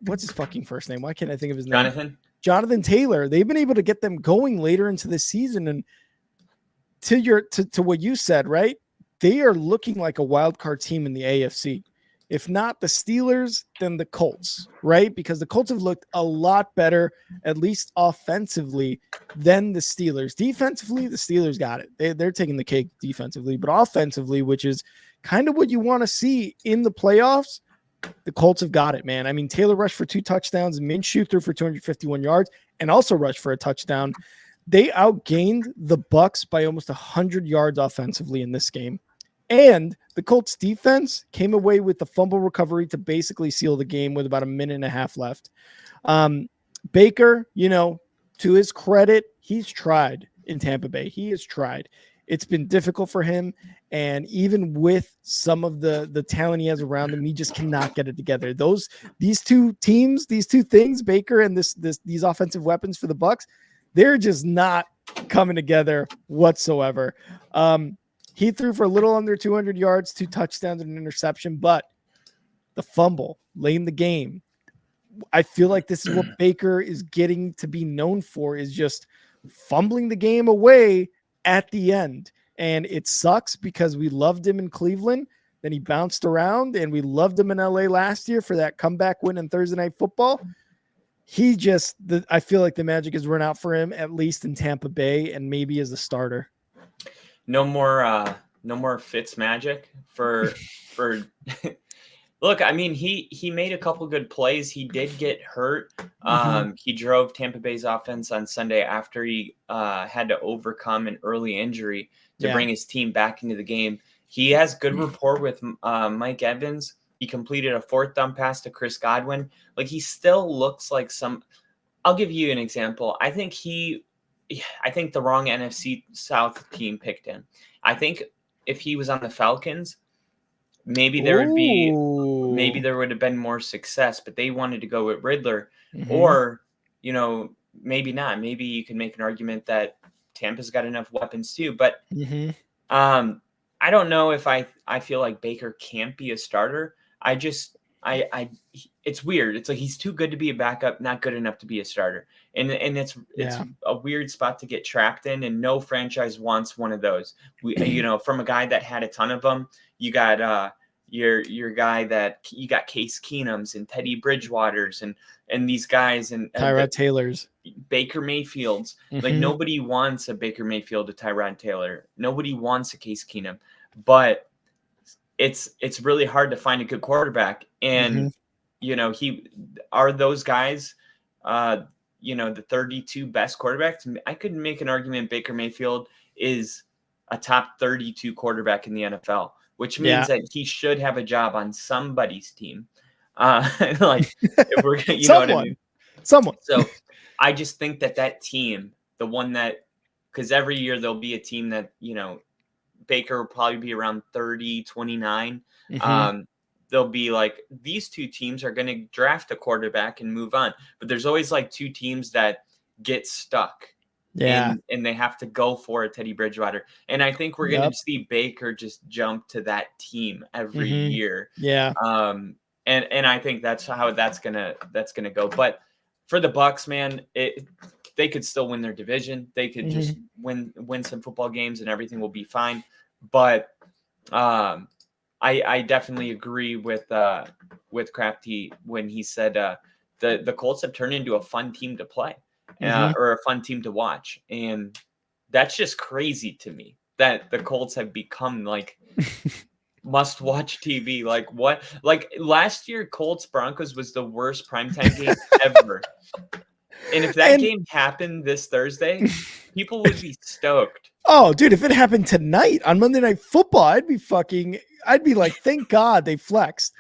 what's his fucking first name? Why can't I think of his name? Jonathan Taylor. They've been able to get them going later into this season. And to what you said, right? They are looking like a wild card team in the AFC. If not the Steelers, then the Colts, right? Because the Colts have looked a lot better, at least offensively, than the Steelers. Defensively, the Steelers got it. They're taking the cake defensively, but offensively, which is kind of what you want to see in the playoffs, the Colts have got it, man. I mean, Taylor rushed for 2 touchdowns, Minshew threw for 251 yards, and also rushed for a touchdown. They outgained the Bucs by almost 100 yards offensively in this game. And the Colts defense came away with the fumble recovery to basically seal the game with about a minute and a half left. Baker, to his credit, he's tried in Tampa Bay. He has tried. It's been difficult for him. And even with some of the talent he has around him, he just cannot get it together. These two teams, these two things, Baker and these offensive weapons for the Bucs, they're just not coming together whatsoever. He threw for a little under 200 yards, 2 touchdowns and an interception, but the fumble late in the game, I feel like this is what Baker is getting to be known for, is just fumbling the game away at the end. And it sucks because we loved him in Cleveland. Then he bounced around and we loved him in LA last year for that comeback win in Thursday Night Football. I feel like the magic has run out for him, at least in Tampa Bay and maybe as a starter. No more Fitz magic for look, I mean, he made a couple good plays. He did get hurt. He drove Tampa Bay's offense on Sunday after he had to overcome an early injury to bring his team back into the game. He has good rapport with Mike Evans. He completed a 4th down pass to Chris Godwin. Like, he still looks like I'll give you an example. I think the wrong NFC South team picked him. I think if he was on the Falcons, maybe there would have been more success, but they wanted to go with Riddler. Or, maybe not. Maybe you can make an argument that Tampa's got enough weapons too. But I don't know if I feel like Baker can't be a starter. It's weird. It's like he's too good to be a backup, not good enough to be a starter. And it's a weird spot to get trapped in, and no franchise wants one of those. From a guy that had a ton of them, you got your guy that you got Case Keenums and Teddy Bridgewaters and these guys and Tyrod Taylors, Baker Mayfields. Like, nobody wants a Baker Mayfield, a Tyrod Taylor. Nobody wants a Case Keenum, but it's really hard to find a good quarterback. And, are those guys, the 32 best quarterbacks? I could make an argument Baker Mayfield is a top 32 quarterback in the NFL, which means that he should have a job on somebody's team. If we're, know what I mean? Someone. So I just think that team, the one that, because every year there'll be a team that, Baker will probably be around 30, 29. They'll be like, these two teams are going to draft a quarterback and move on. But there's always like 2 teams that get stuck. And they have to go for a Teddy Bridgewater. And I think we're going to see Baker just jump to that team every year. Yeah. And I think that's how that's gonna go. But for the Bucs, man, they could still win their division. They could just win some football games and everything will be fine. But I definitely agree with Crafty when he said the Colts have turned into a fun team to play or a fun team to watch, and that's just crazy to me that the Colts have become like must-watch TV. Like what? Like last year, Colts Broncos was the worst primetime game ever. And if that game happened this Thursday, people would be stoked. Oh, dude, if it happened tonight on Monday Night Football, I'd be like, thank God they flexed.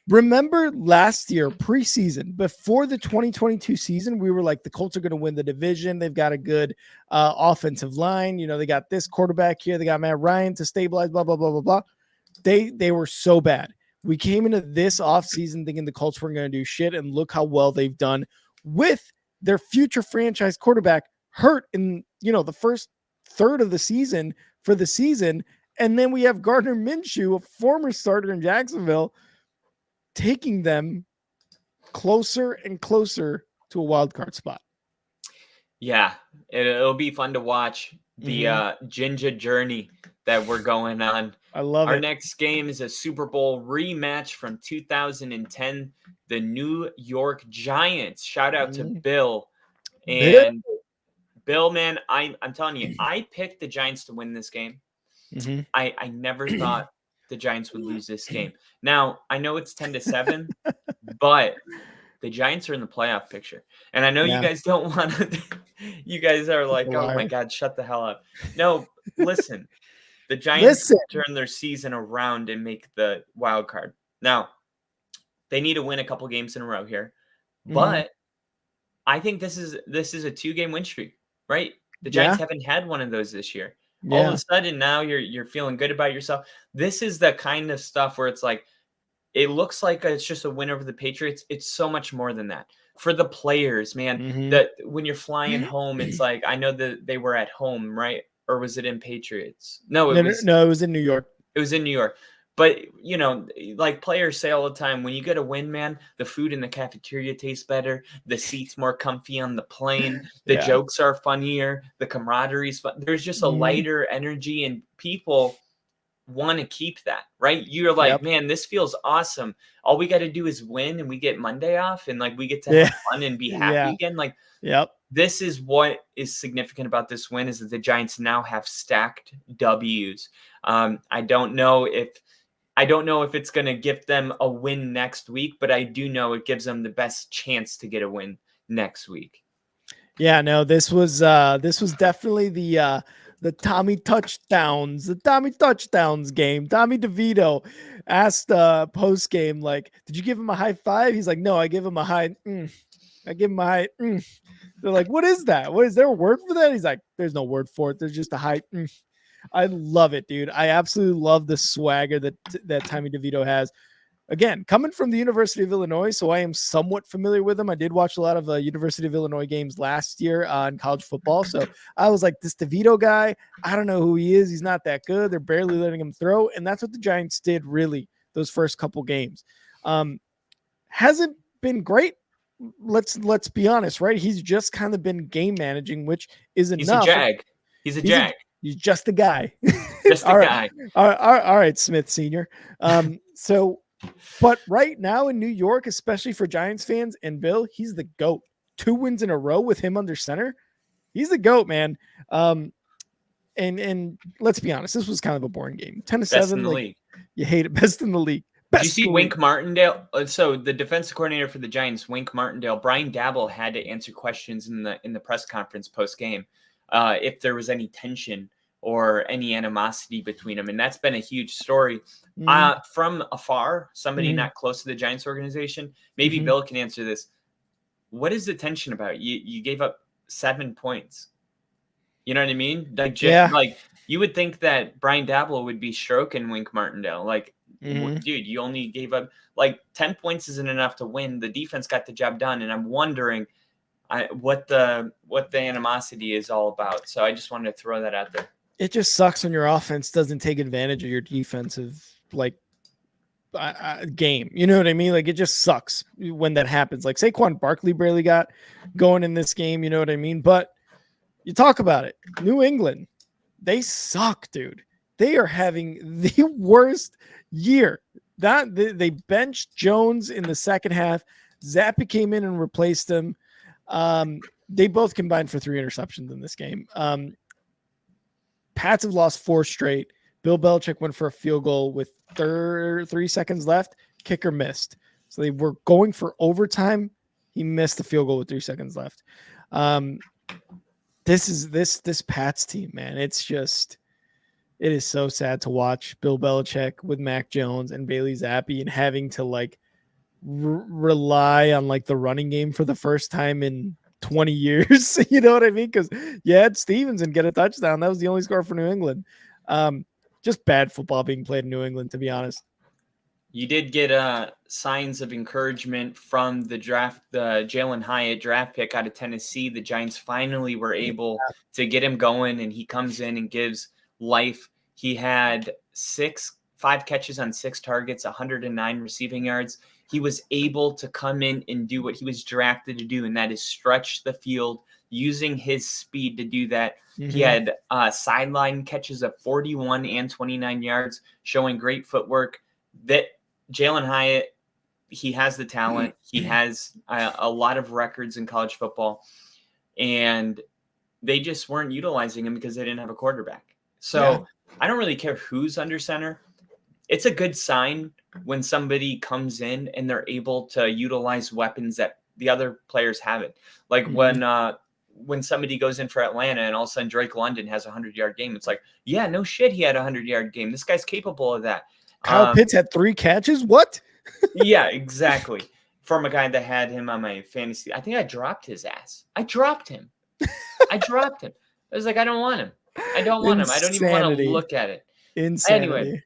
Remember last year, preseason, before the 2022 season, we were like, the Colts are going to win the division. They've got a good offensive line. You know, they got this quarterback here. They got Matt Ryan to stabilize, blah, blah, blah, blah, blah. They were so bad. We came into this offseason thinking the Colts weren't going to do shit, and look how well they've done with their future franchise quarterback hurt in, you know, the first third of the season for the season. And then we have Gardner Minshew, a former starter in Jacksonville, taking them closer and closer to a wild card spot. Yeah, it'll be fun to watch the Ginger journey that we're going on. I love Our it. next game is a Super Bowl rematch from 2010, the New York Giants. Shout out to Bill. And Bill, man, I'm telling you, I picked the Giants to win this game. I never thought the Giants would lose this game. Now, I know it's 10-7, but the Giants are in the playoff picture. And I know you guys don't want to – you guys are like, oh, my God, shut the hell up. No, listen. The Giants turn their season around and make the wild card. Now, they need to win a couple games in a row here. But I think this is a 2-game win streak, right? The Giants haven't had one of those this year. All of a sudden now you're feeling good about yourself. This is the kind of stuff where it's like it looks like it's just a win over the Patriots. It's so much more than that. For the players, man, that when you're flying home, it's like I know that they were at home, right? Or was it in Patriots? No, it was in New York. It was in New York. But, you know, like players say all the time, when you get a win, man, the food in the cafeteria tastes better. The seat's more comfy on the plane. The jokes are funnier. The camaraderie's fun. There's just a lighter energy, and people want to keep that, right? You're like, man, this feels awesome. All we got to do is win, and we get Monday off, and like we get to have fun and be happy again. Like, this is what is significant about this win is that the Giants now have stacked W's. I don't know if it's going to give them a win next week, but I do know it gives them the best chance to get a win next week. Yeah, no, this was definitely the Tommy touchdowns game. Tommy DeVito asked post game, like, did you give him a high five? He's like, no, I give him a high. I give him a high. They're like, what is that? What is there a word for that? He's like, there's no word for it. There's just a high. I love it, dude. I absolutely love the swagger that Tommy DeVito has. Again, coming from the University of Illinois, so I am somewhat familiar with him. I did watch a lot of University of Illinois games last year in college football. So I was like, this DeVito guy, I don't know who he is. He's not that good. They're barely letting him throw. And that's what the Giants did, really, those first couple games. Hasn't been great. Let's be honest, right? He's just kind of been game managing, which is enough. He's a jag. He's just a guy. Just a guy. All right, Smith Sr. But right now in New York, especially for Giants fans and Bill, he's the GOAT. 2 wins in a row with him under center. He's the GOAT, man. And let's be honest, this was kind of a boring game. 10-7. Best in the league. You hate it. Best in the league. Did you see Wink Martindale? So the defensive coordinator for the Giants, Wink Martindale, Brian Daboll had to answer questions in the press conference post game if there was any tension or any animosity between them, and that's been a huge story. From afar, somebody not close to the Giants organization, maybe Bill can answer this. What is the tension about? You gave up 7 points. You know what I mean? Like you would think that Brian Daboll would be stroking Wink Martindale, like. Dude, you only gave up like 10 points isn't enough to win. The defense got the job done, and I'm wondering what the animosity is all about. So I just wanted to throw that out there. It just sucks when your offense doesn't take advantage of your defensive game. You know what I mean? Like, it just sucks when that happens. Like, Saquon Barkley barely got going in this game. You know what I mean? But you talk about it. New England, they suck, dude. They are having the worst year. That they benched Jones in the second half. Zappi came in and replaced him. They both combined for 3 interceptions in this game. Pats have lost 4 straight. Bill Belichick went for a field goal with 3 seconds left. Kicker missed. So they were going for overtime. He missed the field goal with 3 seconds left. This Pats team, man. It is so sad to watch Bill Belichick with Mac Jones and Bailey Zappi and having to like rely on like the running game for the first time in 20 years. You know what I mean? Because you had Stevenson get a touchdown. That was the only score for New England. Just bad football being played in New England, to be honest. You did get signs of encouragement from the Jalen Hyatt draft pick out of Tennessee. The Giants finally were able to get him going, and he comes in and gives life. He had 5 catches on 6 targets, 109 receiving yards. He was able to come in and do what he was drafted to do, and that is stretch the field using his speed to do that. Mm-hmm. He had sideline catches of 41 and 29 yards, showing great footwork. That Jalen Hyatt, he has the talent. He has a lot of records in college football, and they just weren't utilizing him because they didn't have a quarterback. So I don't really care who's under center. It's a good sign when somebody comes in and they're able to utilize weapons that the other players haven't. Like when somebody goes in for Atlanta and all of a sudden Drake London has a 100-yard game, it's like, yeah, no shit, he had a 100-yard game. This guy's capable of that. Kyle Pitts had 3 catches? What? Yeah, exactly. From a guy that had him on my fantasy. I think I dropped his ass. I dropped him. I was like, I don't want him. I don't want him. I don't even want to look at it. Insanity. Anyway,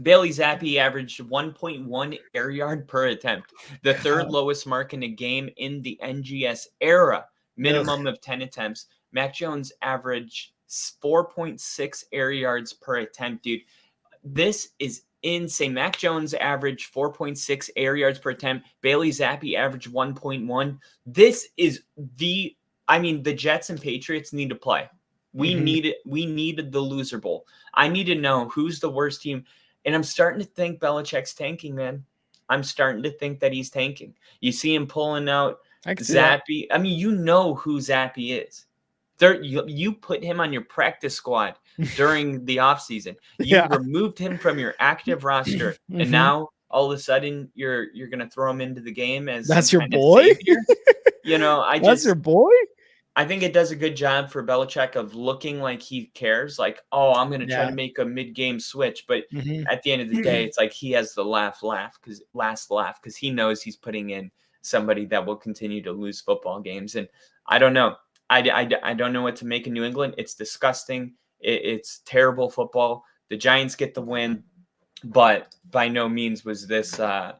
Bailey Zappi averaged 1.1 air yard per attempt, the 3rd lowest mark in a game in the NGS era, minimum of 10 attempts. Mac Jones averaged 4.6 air yards per attempt, dude. This is insane. Mac Jones averaged 4.6 air yards per attempt. Bailey Zappi averaged 1.1. This is the Jets and Patriots need to play. We needed the loser bowl. I need to know who's the worst team. And I'm starting to think Belichick's tanking, man. I'm starting to think that he's tanking. You see him pulling out Zappi. I mean, you know who Zappi is. You put him on your practice squad during the offseason. You removed him from your active roster, and now all of a sudden you're going to throw him into the game as that's your boy. You know, that's your boy. I think it does a good job for Belichick of looking like he cares, like, oh, I'm going to try to make a mid-game switch. But at the end of the day, it's like he has the last laugh because he knows he's putting in somebody that will continue to lose football games. And I don't know. I don't know what to make in New England. It's disgusting. It's terrible football. The Giants get the win, but by no means was this a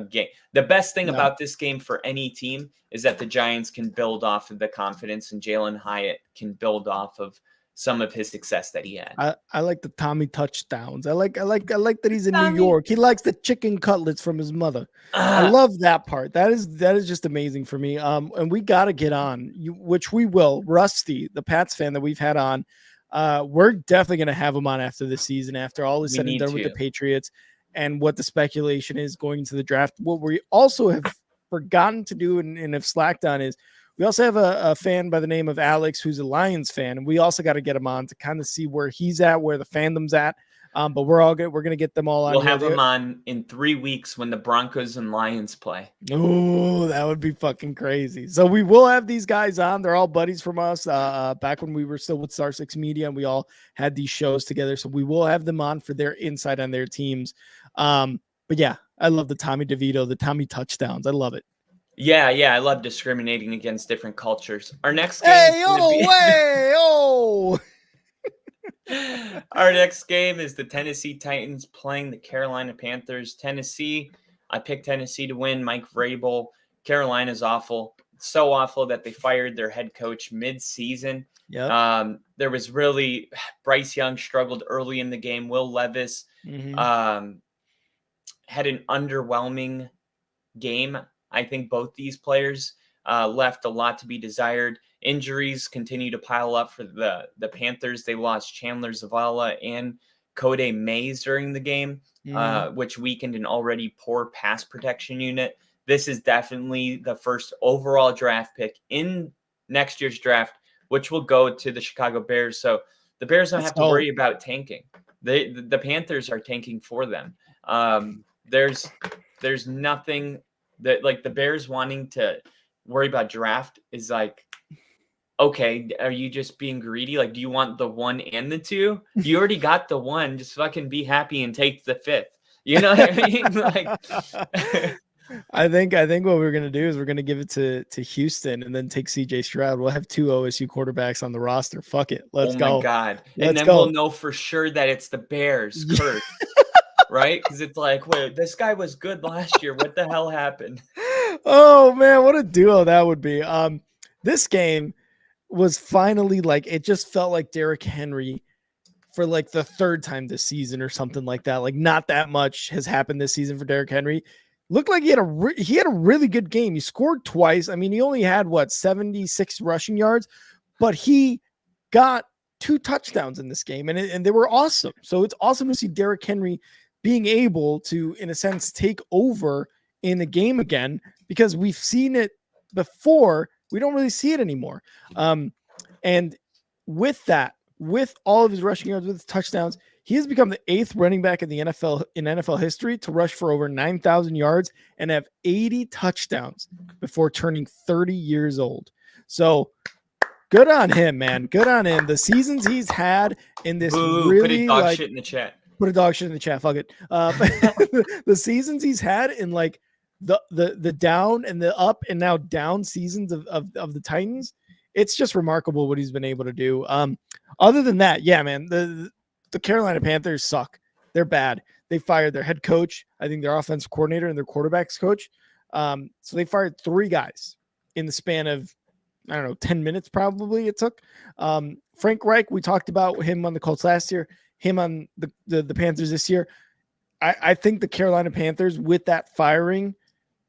game. The best thing about this game for any team is that the Giants can build off of the confidence, and Jalen Hyatt can build off of some of his success that he had. I like the Tommy touchdowns. I like that he's in New York. He likes the chicken cutlets from his mother. I love that part. That is just amazing for me. And we got to get on, which we will. Rusty, the Pats fan that we've had on, we're definitely going to have him on after the season, after all is said and done with the Patriots and what the speculation is going into the draft. What we also have forgotten to do and have slacked on is we also have a fan by the name of Alex who's a Lions fan, and we also got to get him on to kind of see where he's at, where the fandom's at. But we're all good. We're going to get them all on. We'll have them on in 3 weeks when the Broncos and Lions play. Oh, that would be fucking crazy. So we will have these guys on. They're all buddies from us back when we were still with Star 6 Media, and we all had these shows together. So we will have them on for their insight on their teams. But yeah, I love the Tommy DeVito, the Tommy touchdowns. I love it. Yeah, I love discriminating against different cultures. Our next game Our next game is the Tennessee Titans playing the Carolina Panthers. Tennessee, I picked Tennessee to win. Mike Vrabel. Carolina's awful. So awful that they fired their head coach mid-season. Yep. There was really Bryce Young struggled early in the game. Will Levis had an underwhelming game. I think both these players left a lot to be desired. Injuries continue to pile up for the Panthers. They lost Chandler Zavala and Cody Mays during the game, which weakened an already poor pass protection unit. This is definitely the first overall draft pick in next year's draft, which will go to the Chicago Bears. So The Bears don't have to So- worry about tanking. The Panthers are tanking for them. There's nothing that like the Bears wanting to worry about draft is like, okay, are you just being greedy? Like, do you want the 1 and the 2? You already got the 1. Just fucking be happy and take the 5th. You know what I mean? Like, I think what we're gonna do is we're gonna give it to Houston and then take CJ Stroud. We'll have 2 OSU quarterbacks on the roster. Fuck it, let's go. Oh my god! Let's and then go. we'll know for sure that it's the Bears curse, right? Because it's like, wait, this guy was good last year. What the hell happened? Oh man, what a duo that would be. This game was finally like it just felt like Derrick Henry for like the 3rd time this season or something like that. Like not that much has happened this season for Derrick Henry. Looked like he had a really good game. He scored twice. I mean, he only had 76 rushing yards, but he got 2 touchdowns in this game, and they were awesome. So it's awesome to see Derrick Henry being able to, in a sense, take over in the game again, because we've seen it before. We don't really see it anymore. And with that, with all of his rushing yards, with his touchdowns, he has become the 8th running back in the NFL in NFL history to rush for over 9,000 yards and have 80 touchdowns before turning 30 years old. So good on him, man. Good on him. The seasons he's had in this really put a dog shit in the chat. Put a dog shit in the chat. Fuck it. The seasons he's had in like the down and the up and now down seasons of the Titans, it's just remarkable what he's been able to do. Other than that, yeah, man, the Carolina Panthers suck. They're bad. They fired their head coach, I think their offensive coordinator and their quarterbacks coach. So they fired 3 guys in the span of, I don't know, 10 minutes probably it took. Frank Reich, we talked about him on the Colts last year, him on the Panthers this year. I think the Carolina Panthers with that firing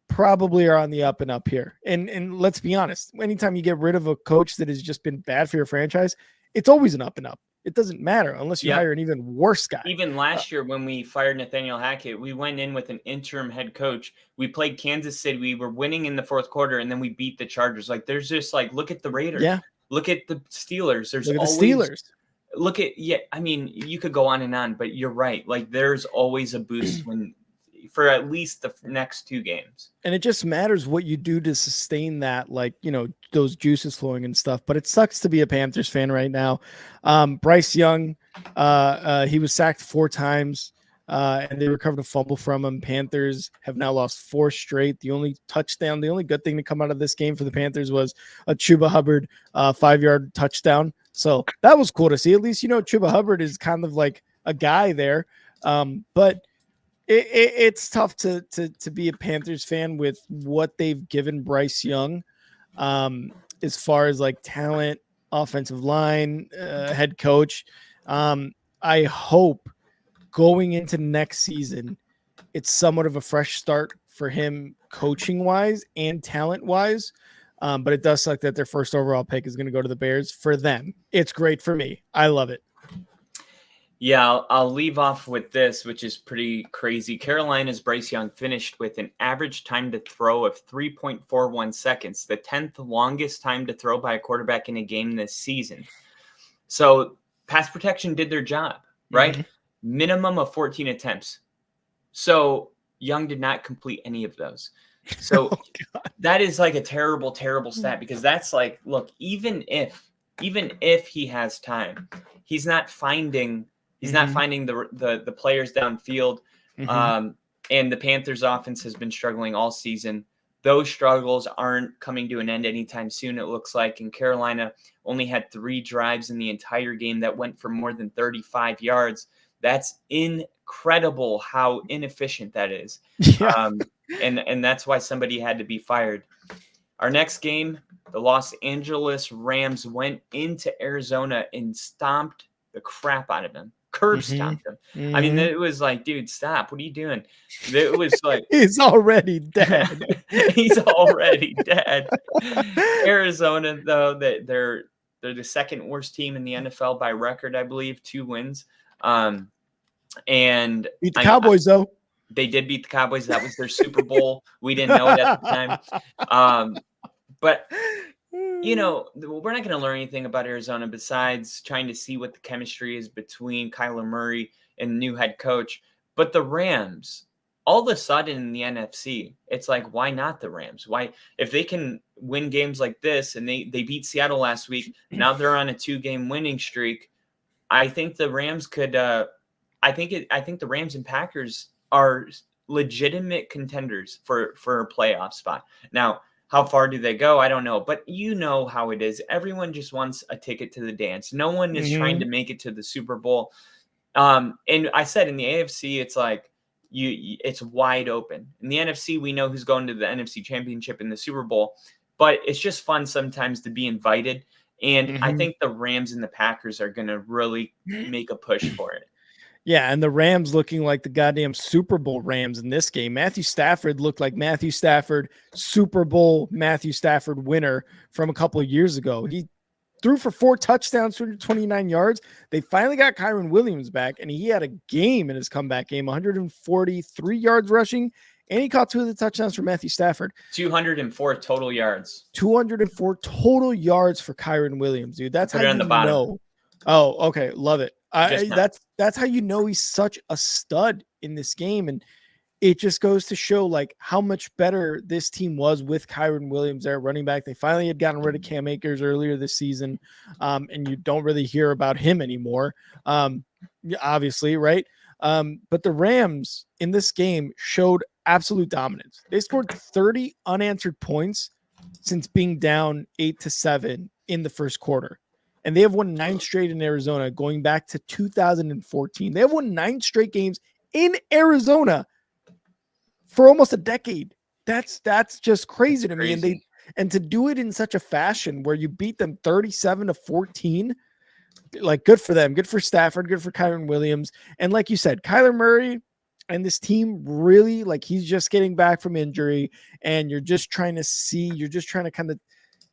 probably are on the up and up here. And let's be honest, anytime you get rid of a coach that has just been bad for your franchise, it's always an up and up. It doesn't matter unless you hire an even worse guy. Even last year when we fired Nathaniel Hackett, we went in with an interim head coach. We played Kansas City. We were winning in the 4th quarter, and then we beat the Chargers. Like, there's just like, look at the Raiders. Yeah. Look at the Steelers. There's Look at always the Steelers. Look at I mean, you could go on and on, but you're right. Like, there's always a boost when for at least the next 2 games. And it just matters what you do to sustain that, like, you know, those juices flowing and stuff. But it sucks to be a Panthers fan right now. Bryce Young, he was sacked 4 times, and they recovered a fumble from him. Panthers have now lost 4 straight. The only touchdown, the only good thing to come out of this game for the Panthers was a Chuba Hubbard 5-yard touchdown. So that was cool to see. At least, you know, Chuba Hubbard is kind of like a guy there. But it's tough to be a Panthers fan with what they've given Bryce Young, as far as like talent, offensive line, head coach. I hope going into next season, it's somewhat of a fresh start for him coaching wise and talent wise. But it does suck that their first overall pick is going to go to the Bears. For them, it's great. For me, I love it. Yeah, I'll leave off with this, which is pretty crazy. Carolina's Bryce Young finished with an average time to throw of 3.41 seconds, the 10th longest time to throw by a quarterback in a game this season. So pass protection did their job, right? Mm-hmm. Minimum of 14 attempts. So Young did not complete any of those. So that is like a terrible, terrible stat, because that's like, look, even if he has time, he's not finding the players downfield. Mm-hmm. And the Panthers offense has been struggling all season. Those struggles aren't coming to an end anytime soon, it looks like. And Carolina only had 3 drives in the entire game that went for more than 35 yards. That's incredible how inefficient that is. Yeah. And that's why somebody had to be fired. Our next game, the Los Angeles Rams went into Arizona and stomped the crap out of him. Curb stomped him. Mm-hmm. I mean, it was like, dude, stop. What are you doing? It was like he's already dead. He's already dead. Arizona, though, they're the 2nd worst team in the NFL by record, I believe, 2 wins. And beat the Cowboys, though. They did beat the Cowboys. That was their Super Bowl. We didn't know it at the time. But you know, we're not going to learn anything about Arizona besides trying to see what the chemistry is between Kyler Murray and the new head coach. But the Rams, all of a sudden in the NFC, it's like, why not the Rams? Why, if they can win games like this and they beat Seattle last week, now they're on a 2-game winning streak. I think the Rams could. I think the Rams and Packers are legitimate contenders for a playoff spot. Now, how far do they go? I don't know, but you know how it is. Everyone just wants a ticket to the dance. No one is trying to make it to the Super Bowl. And I said in the AFC, it's like it's wide open. In the NFC, we know who's going to the NFC Championship in the Super Bowl, but it's just fun sometimes to be invited. And I think the Rams and the Packers are going to really make a push for it. Yeah, and the Rams looking like the goddamn Super Bowl Rams in this game. Matthew Stafford looked like Matthew Stafford, Super Bowl Matthew Stafford winner from a couple of years ago. He threw for 4 touchdowns, 229 yards. They finally got Kyren Williams back, and he had a game in his comeback game, 143 yards rushing, and he caught 2 of the touchdowns for Matthew Stafford. 204 total yards. 204 total yards for Kyren Williams, dude. That's how you know. Oh, okay. Love it. That's how you know he's such a stud in this game. And it just goes to show like how much better this team was with Kyren Williams there running back. They finally had gotten rid of Cam Akers earlier this season. And you don't really hear about him anymore. Obviously, right? But the Rams in this game showed absolute dominance. They scored 30 unanswered points since being down 8-7 in the first quarter. And they have won 9 straight in Arizona going back to 2014. They have won 9 straight games in Arizona for almost a decade. That's just crazy to me. And to do it in such a fashion where you beat them 37-14, like good for them, good for Stafford, good for Kyren Williams. And like you said, Kyler Murray and this team really, like, he's just getting back from injury, and you're just trying to kind of,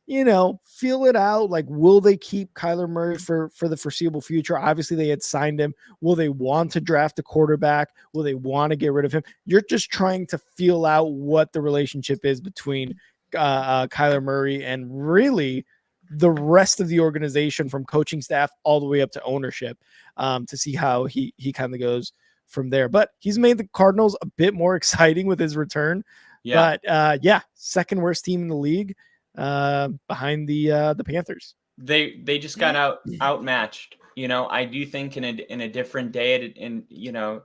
you know, feel it out. Like, will they keep Kyler Murray for the foreseeable future? Obviously, they had signed him. Will they want to draft a quarterback? Will they want to get rid of him? You're just trying to feel out what the relationship is between Kyler Murray and really the rest of the organization, from coaching staff all the way up to ownership, to see how he kind of goes from there. But he's made the Cardinals a bit more exciting with his return. Yeah. But second worst team in the league, behind the Panthers. They just got outmatched. You know, I do think in a different day, in, you know,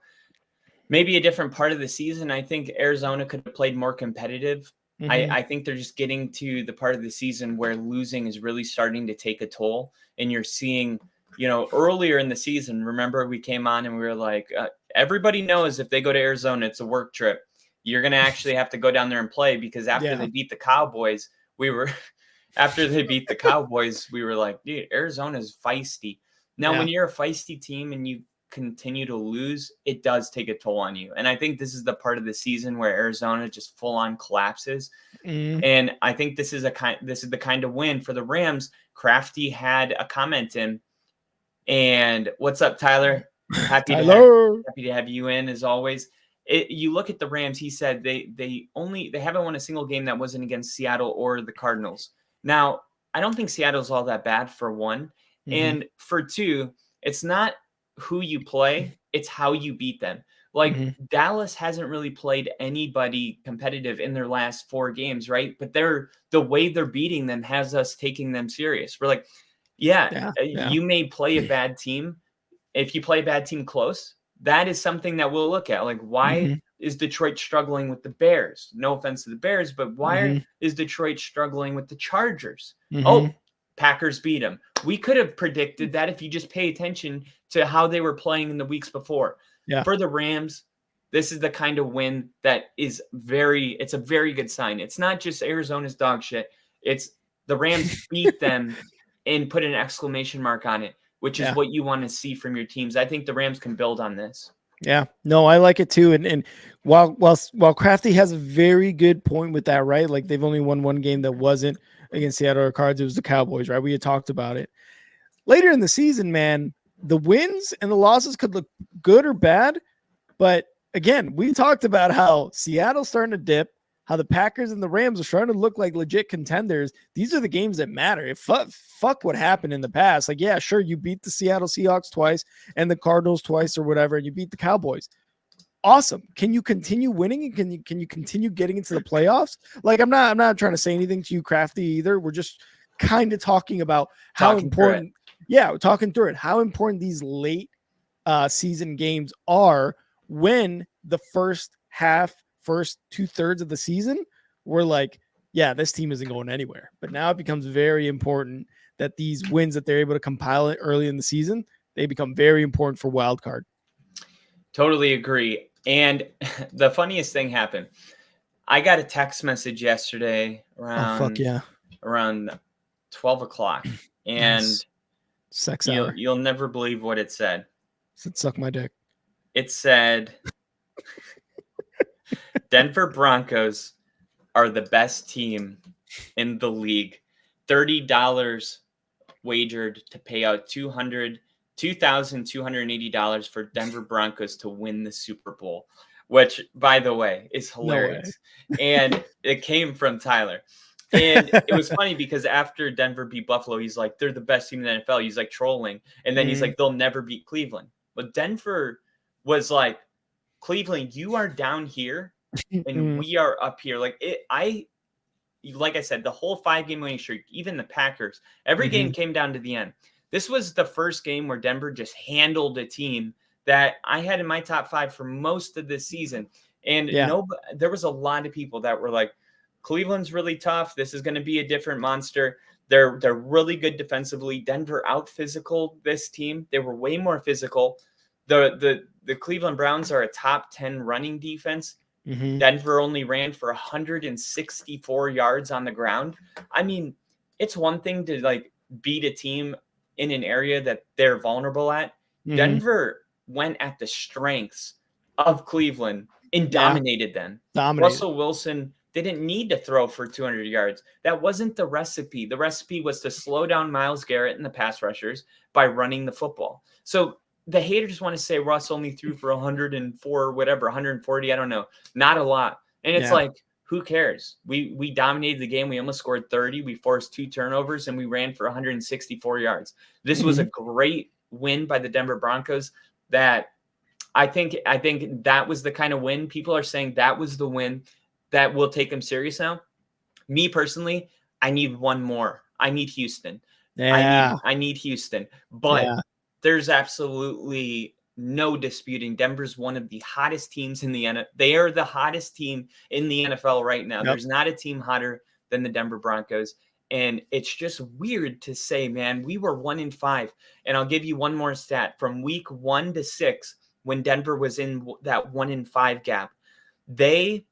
maybe a different part of the season, I think Arizona could have played more competitive. I think they're just getting to the part of the season where losing is really starting to take a toll. And you're seeing, you know, earlier in the season, remember we came on and we were like, everybody knows if they go to Arizona, it's a work trip. You're going to actually have to go down there and play, because after they beat the Cowboys, we were like, dude, Arizona's feisty. Now, when you're a feisty team and you continue to lose, it does take a toll on you. And I think this is the part of the season where Arizona just full on collapses. And I think this is the kind of win for the Rams. Crafty had a comment in, and what's up, Tyler? Happy to have you in as always. You look at the Rams, he said they haven't won a single game that wasn't against Seattle or the Cardinals. Now, I don't think Seattle's all that bad, for one. And for two, it's not who you play, it's how you beat them. Like, Dallas hasn't really played anybody competitive in their last 4 games, right? But the way they're beating them has us taking them serious. We're like, you may play a bad team. If you play a bad team close, that is something that we'll look at. Like, why is Detroit struggling with the Bears? No offense to the Bears, but why is Detroit struggling with the Chargers? Oh, Packers beat them. We could have predicted that if you just pay attention to how they were playing in the weeks before. Yeah. For the Rams, this is the kind of win that is it's a very good sign. It's not just Arizona's dog shit. It's the Rams beat them and put an exclamation mark on it, which is what you want to see from your teams. I think the Rams can build on this. Yeah, no, I like it too. And while Crafty has a very good point with that, right? Like, they've only won 1 game that wasn't against Seattle or Cards. It was the Cowboys, right? We had talked about it. Later in the season, man, the wins and the losses could look good or bad. But again, we talked about how Seattle's starting to dip, how the Packers and the Rams are starting to look like legit contenders. These are the games that matter. Fuck what happened in the past. Like, yeah, sure, you beat the Seattle Seahawks twice and the Cardinals twice or whatever, and you beat the Cowboys. Awesome. Can you continue winning, and can you continue getting into the playoffs? Like, I'm not trying to say anything to you, Crafty, either. We're just kind of talking about how important. Yeah, we're talking through it. How important these late season games are when the first 2/3 of the season we're like, yeah, this team isn't going anywhere. But now it becomes very important that these wins that they're able to compile it early in the season, they become very important for wild card. Totally agree. And the funniest thing happened. I got a text message yesterday around 12 o'clock. And Nice. Sex hour. You'll never believe what it said. It suck my dick. It said, Denver Broncos are the best team in the league. $30 wagered to pay out $2,280 for Denver Broncos to win the Super Bowl, which, by the way, is hilarious. And it came from Tyler. And it was funny because after Denver beat Buffalo, he's like, they're the best team in the NFL. He's like trolling. And then he's like, they'll never beat Cleveland. But Denver was like, Cleveland, you are down here and we are up here. Like I said, the whole 5-game winning streak, even the Packers, every game came down to the end. This was the first game where Denver just handled a team that I had in my top 5 for most of this season. And there was a lot of people that were like, Cleveland's really tough. This is going to be a different monster. They're really good defensively. Denver out physical this team. They were way more physical. The Cleveland Browns are a top 10 running defense. Denver only ran for 164 yards on the ground. I mean, it's one thing to like beat a team in an area that they're vulnerable at. Denver went at the strengths of Cleveland and dominated them. Russell Wilson didn't need to throw for 200 yards. That wasn't the recipe. The recipe was to slow down Myles Garrett and the pass rushers by running the football. So the haters want to say Russ only threw for 104, whatever, 140, I don't know. Not a lot. And it's like, who cares? We dominated the game. We almost scored 30. We forced 2 turnovers, and we ran for 164 yards. This was a great win by the Denver Broncos that I think that was the kind of win. People are saying that was the win that will take them serious now. Me personally, I need one more. I need Houston. I need Houston. But there's absolutely no disputing Denver's one of the hottest teams in the NFL. They are the hottest team in the NFL right now. There's not a team hotter than the Denver Broncos. And it's just weird to say, man, we were 1-5. And I'll give you one more stat. From week 1 to 6, when Denver was in that 1-5 gap, they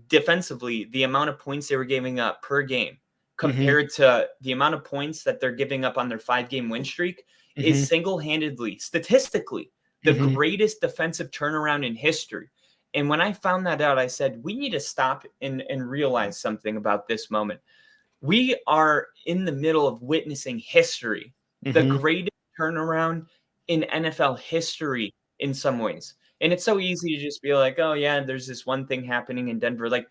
defensively, the amount of points they were giving up per game compared to the amount of points that they're giving up on their 5-game win streak is single-handedly, statistically, the greatest defensive turnaround in history. And when I found that out, I said, we need to stop and realize something about this moment. We are in the middle of witnessing history, the greatest turnaround in NFL history in some ways. And it's so easy to just be like, oh, yeah, there's this one thing happening in Denver. Like,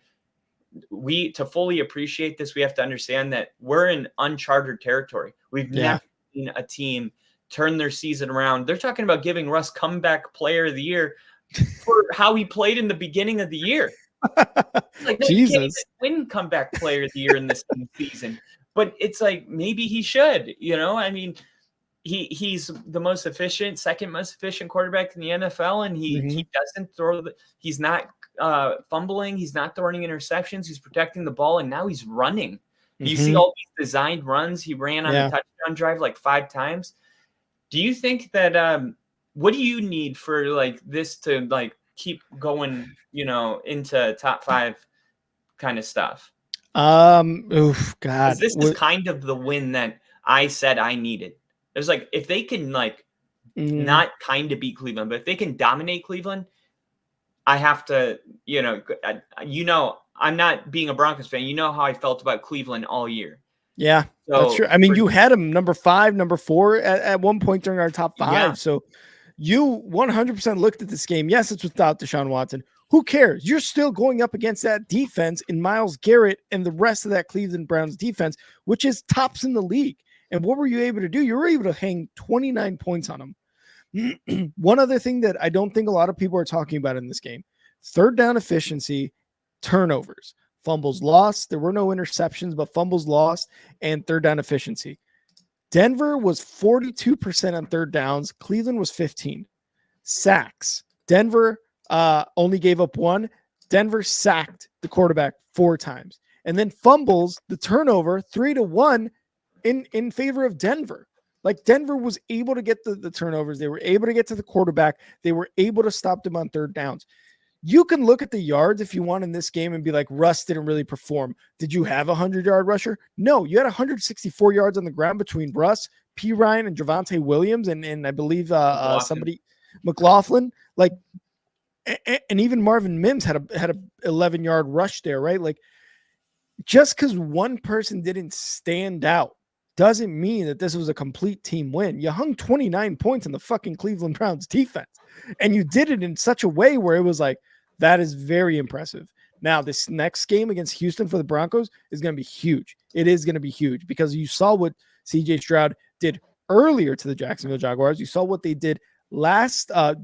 to fully appreciate this, we have to understand that we're in uncharted territory. We've never seen a team turn their season around. They're talking about giving Russ comeback player of the year for how he played in the beginning of the year. Like, no, Jesus. He can't even win comeback player of the year in this season. But it's like, maybe he should, I mean, he's the most efficient, second most efficient quarterback in the NFL, and he doesn't throw he's not fumbling, he's not throwing interceptions, he's protecting the ball, and now he's running. You see all these designed runs. He ran on a touchdown drive like 5 times. Do you think that what do you need for like this to like keep going, into top 5 kind of stuff? God. This is kind of the win that I said I needed. It's like, if they can like not kind of beat Cleveland, but if they can dominate Cleveland, I have to, I'm not being a Broncos fan. You know how I felt about Cleveland all year. Yeah, so, that's true. I mean, you had him number 5, number 4 at one point during our top 5. Yeah. So you 100% looked at this game. Yes, it's without Deshaun Watson, Who cares? You're still going up against that defense in Myles Garrett and the rest of that Cleveland Browns defense, which is tops in the league. And what were you able to do? You were able to hang 29 points on them. One other thing that I don't think a lot of people are talking about in this game, third down efficiency, turnovers, fumbles lost. There were no interceptions, but fumbles lost, and third down efficiency. Denver was 42% on third downs. Cleveland was 15. Sacks. Denver only gave up 1. Denver sacked the quarterback 4 times. And then fumbles, the turnover, 3-1 in favor of Denver. Like Denver was able to get the turnovers. They were able to get to the quarterback. They were able to stop them on third downs. You can look at the yards if you want in this game and be like, Russ didn't really perform. Did you have a 100-yard rusher? No, you had 164 yards on the ground between Russ, P. Ryan, and Javonte Williams, and I believe McLaughlin. Like, and even Marvin Mims had a 11-yard rush there, right? Like, just because one person didn't stand out doesn't mean that this was a complete team win. You hung 29 points on the fucking Cleveland Browns defense, and you did it in such a way where it was like, that is very impressive. Now, this next game against Houston for the Broncos is going to be huge. It is going to be huge because you saw what CJ Stroud did earlier to the Jacksonville Jaguars. You saw what they did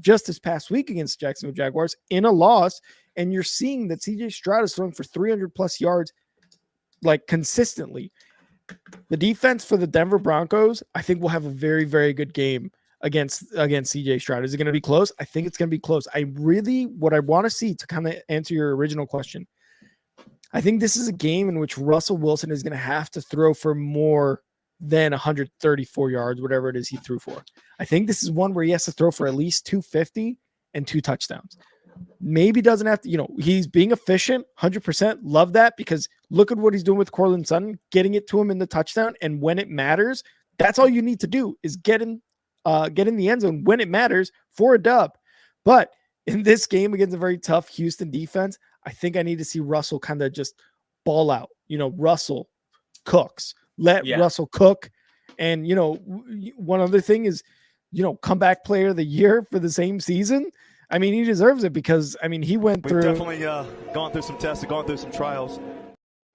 just this past week against Jacksonville Jaguars in a loss, and you're seeing that CJ Stroud is throwing for 300 plus yards like consistently. The defense for the Denver Broncos, I think, will have a very, very good game against CJ Stroud. Is it going to be close? I think it's going to be close. What I want to see, to kind of answer your original question, I think this is a game in which Russell Wilson is going to have to throw for more than 134 yards, whatever it is he threw for. I think this is one where he has to throw for at least 250 and 2 touchdowns. Maybe doesn't have to, he's being efficient, 100%. Love that, because look at what he's doing with Courtland Sutton, getting it to him in the touchdown. And when it matters, that's all you need to do is get in the end zone when it matters for a dub. But in this game against a very tough Houston defense, I think I need to see Russell kind of just ball out. Russell cooks. Let Russell cook. And, one other thing is, comeback player of the year for the same season. I mean, he deserves it because, he went through. We've definitely gone through some tests, gone through some trials.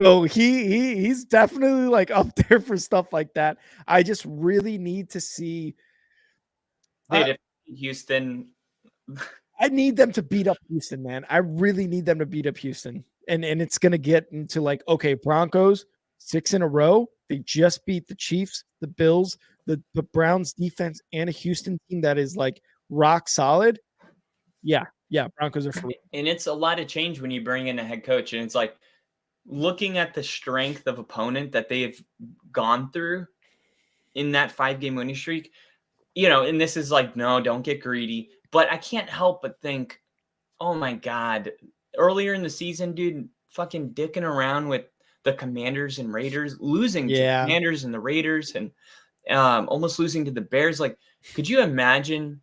So he's definitely like up there for stuff like that. I just really need to see. Houston. I need them to beat up Houston, man. I really need them to beat up Houston. And it's going to get into like, okay, Broncos, 6 in a row. They just beat the Chiefs, the Bills, the Browns defense, and a Houston team that is like rock solid. Yeah, Broncos are free. And it's a lot of change when you bring in a head coach. And it's like looking at the strength of opponent that they have gone through in that 5-game winning streak, and this is like, no, don't get greedy. But I can't help but think, oh my God, earlier in the season, dude, fucking dicking around with the Commanders and Raiders, losing to the Commanders and the Raiders, and almost losing to the Bears. Like, could you imagine,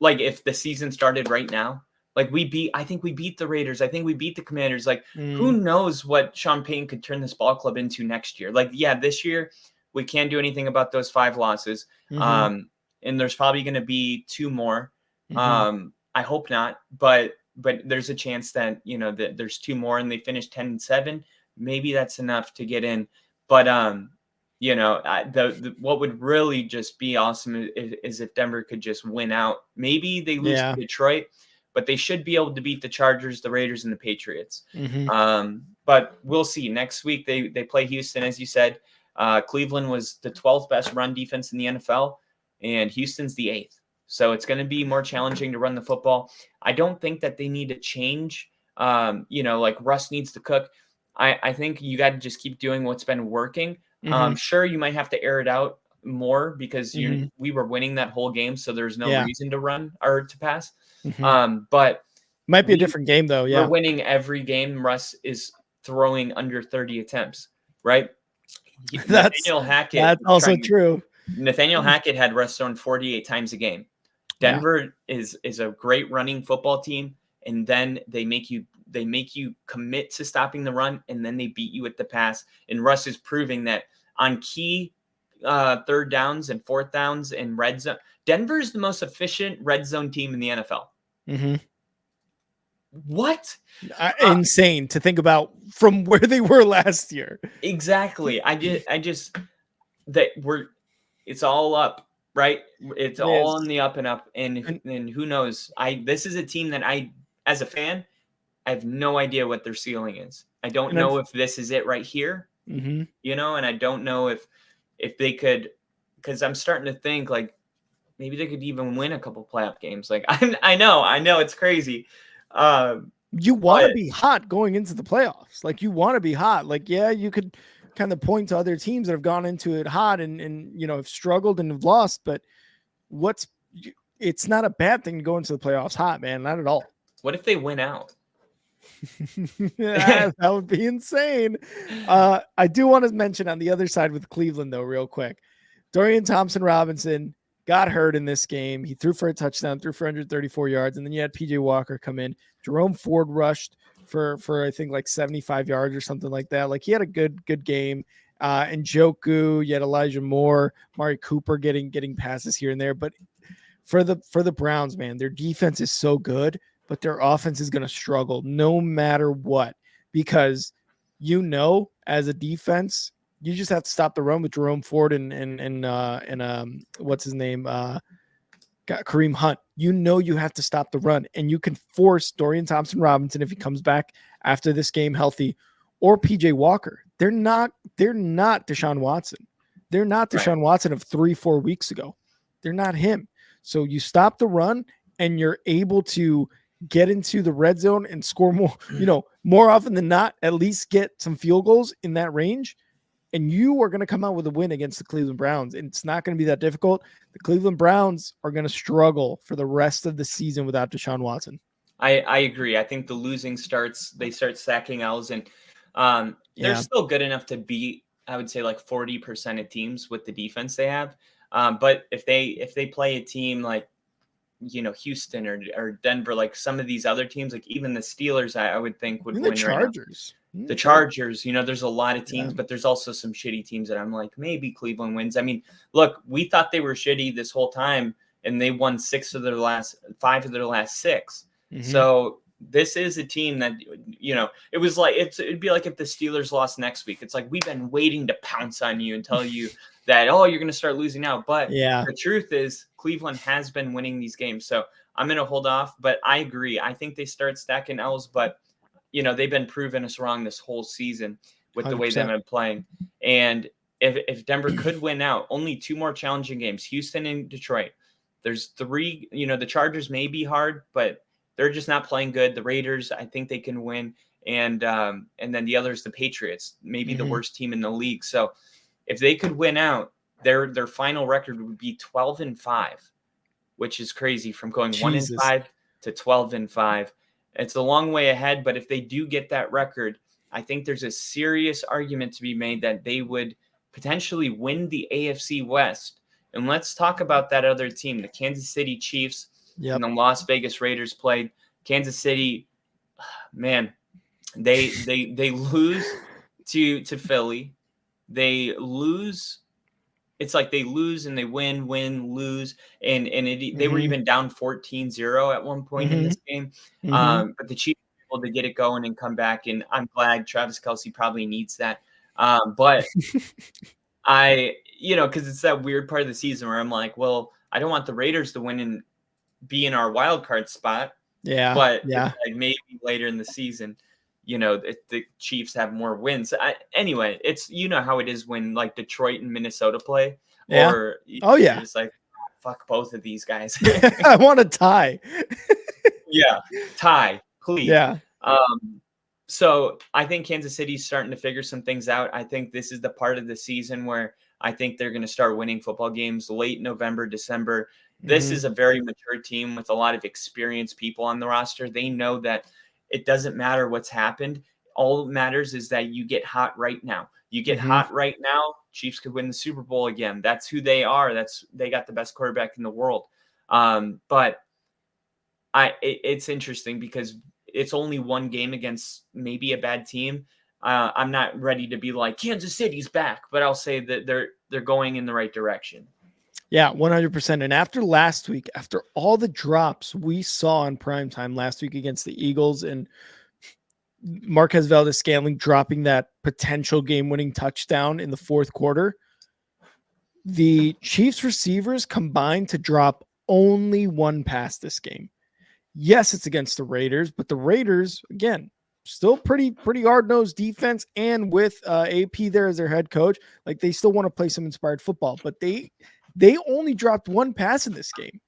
like, if the season started right now? Like, I think we beat the Raiders. I think we beat the Commanders. Like, who knows what Sean Payton could turn this ball club into next year? Like, this year we can't do anything about those 5 losses. And there's probably going to be 2 more. I hope not, but there's a chance that, that there's 2 more and they finish 10-7. Maybe that's enough to get in. But, what would really just be awesome is if Denver could just win out. Maybe they lose to Detroit, but they should be able to beat the Chargers, the Raiders, and the Patriots. But we'll see. Next week they play Houston, as you said. Cleveland was the 12th best run defense in the NFL, and Houston's the 8th. So it's going to be more challenging to run the football. I don't think that they need to change. Like Russ needs to cook. I think you got to just keep doing what's been working. Sure, you might have to air it out more because we were winning that whole game, so there's no reason to run or to pass. But might be a different game though. Yeah, we're winning every game. Russ is throwing under 30 attempts, right? That's also true. Nathaniel Hackett had Russ thrown 48 times a game. Denver is a great running football team, and then they make you commit to stopping the run, and then they beat you at the pass. And Russ is proving that on key third downs and fourth downs and red zone. Denver's the most efficient red zone team in the NFL. What? Insane to think about from where they were last year. Exactly. I just that it's all up, right? It's It all is. on the up and up, and who knows? This is a team that as a fan, I have no idea what their ceiling is. I don't know if this is it right here, Mm-hmm. and I don't know if they could, because I'm starting to think like maybe they could even win a couple playoff games. Like I know it's crazy. You want to But be hot going into the playoffs. Like you want to be hot. Like, yeah, you could kind of point to other teams that have gone into it hot and have struggled and have lost, but it's not a bad thing to go into the playoffs hot, man. Not at all. what if they win out? That would be insane. I do want to mention on the other side with Cleveland, though, real quick. Dorian Thompson-Robinson got hurt in this game. He threw for a touchdown, threw for 134 yards, and then you had PJ Walker come in. Jerome Ford rushed for I think like 75 yards or something like that. Like he had a good game. And Njoku, you had Elijah Moore, Mari Cooper getting passes here and there. But for the Browns, man, their defense is so good, but their offense is going to struggle no matter what, because as a defense, you just have to stop the run with Jerome Ford and what's his name? Kareem Hunt. You have to stop the run, and you can force Dorian Thompson-Robinson, if he comes back after this game healthy, or PJ Walker. They're not Deshaun Watson. They're not Deshaun Watson of 3-4 weeks ago. They're not him. So you stop the run and you're able to get into the red zone and score more often than not, at least get some field goals in that range. And you are going to come out with a win against the Cleveland Browns. And it's not going to be that difficult. The Cleveland Browns are going to struggle for the rest of the season without Deshaun Watson. I agree. I think the losing they start sacking L's, and they're still good enough to beat, I would say, like 40% of teams with the defense they have. But if they play a team like, Houston or Denver, like some of these other teams, like even the Steelers, I would think would win. The Chargers. Right now. The Chargers, there's a lot of teams, but there's also some shitty teams that I'm like, maybe Cleveland wins. I mean, look, we thought they were shitty this whole time, and they won 5 of their last 6. Mm-hmm. So this is a team that, it was like, it'd be like if the Steelers lost next week. It's like, we've been waiting to pounce on you and tell you that, you're going to start losing now. But the truth is Cleveland has been winning these games. So I'm going to hold off, but I agree. I think they start stacking L's, but they've been proving us wrong this whole season with 100%. The way they've been playing. And if Denver could win out, only 2 more challenging games, Houston and Detroit. There's 3, the Chargers may be hard, but they're just not playing good. The Raiders, I think they can win. And then the others, the Patriots, maybe the worst team in the league. So if they could win out, their final record would be 12-5, which is crazy, from going 1-5 to 12-5. It's a long way ahead, but if they do get that record, I think there's a serious argument to be made that they would potentially win the AFC West. And let's talk about that other team, the Kansas City Chiefs and the Las Vegas Raiders played. Kansas City, man, they lose to Philly. They lose. It's like they lose and they win, lose. And they were even down 14-0 at one point in this game. But the Chiefs were able to get it going and come back. And I'm glad Travis Kelce probably needs that. But because it's that weird part of the season where I'm like, well, I don't want the Raiders to win and be in our wild card spot. But like maybe later in the season, if the Chiefs have more wins. Anyway, it's how it is when like Detroit and Minnesota play. Or it's like, fuck both of these guys. I want a tie. Tie, please. Yeah. So I think Kansas City's starting to figure some things out. I think this is the part of the season where I think they're going to start winning football games late November, December. This is a very mature team with a lot of experienced people on the roster. They know that it doesn't matter what's happened. All that matters is that you get hot right now. You get hot right now, Chiefs could win the Super Bowl again. That's who they are. They got the best quarterback in the world. But it's interesting because it's only one game against maybe a bad team. I'm not ready to be like Kansas City's back, but I'll say that they're going in the right direction. Yeah, 100%. And after last week, after all the drops we saw in primetime last week against the Eagles and Marquez Valdez-Scantling dropping that potential game-winning touchdown in the fourth quarter, the Chiefs receivers combined to drop only one pass this game. Yes, it's against the Raiders, but the Raiders, again, still pretty hard-nosed defense, and with AP there as their head coach, like they still want to play some inspired football, but they only dropped one pass in this game.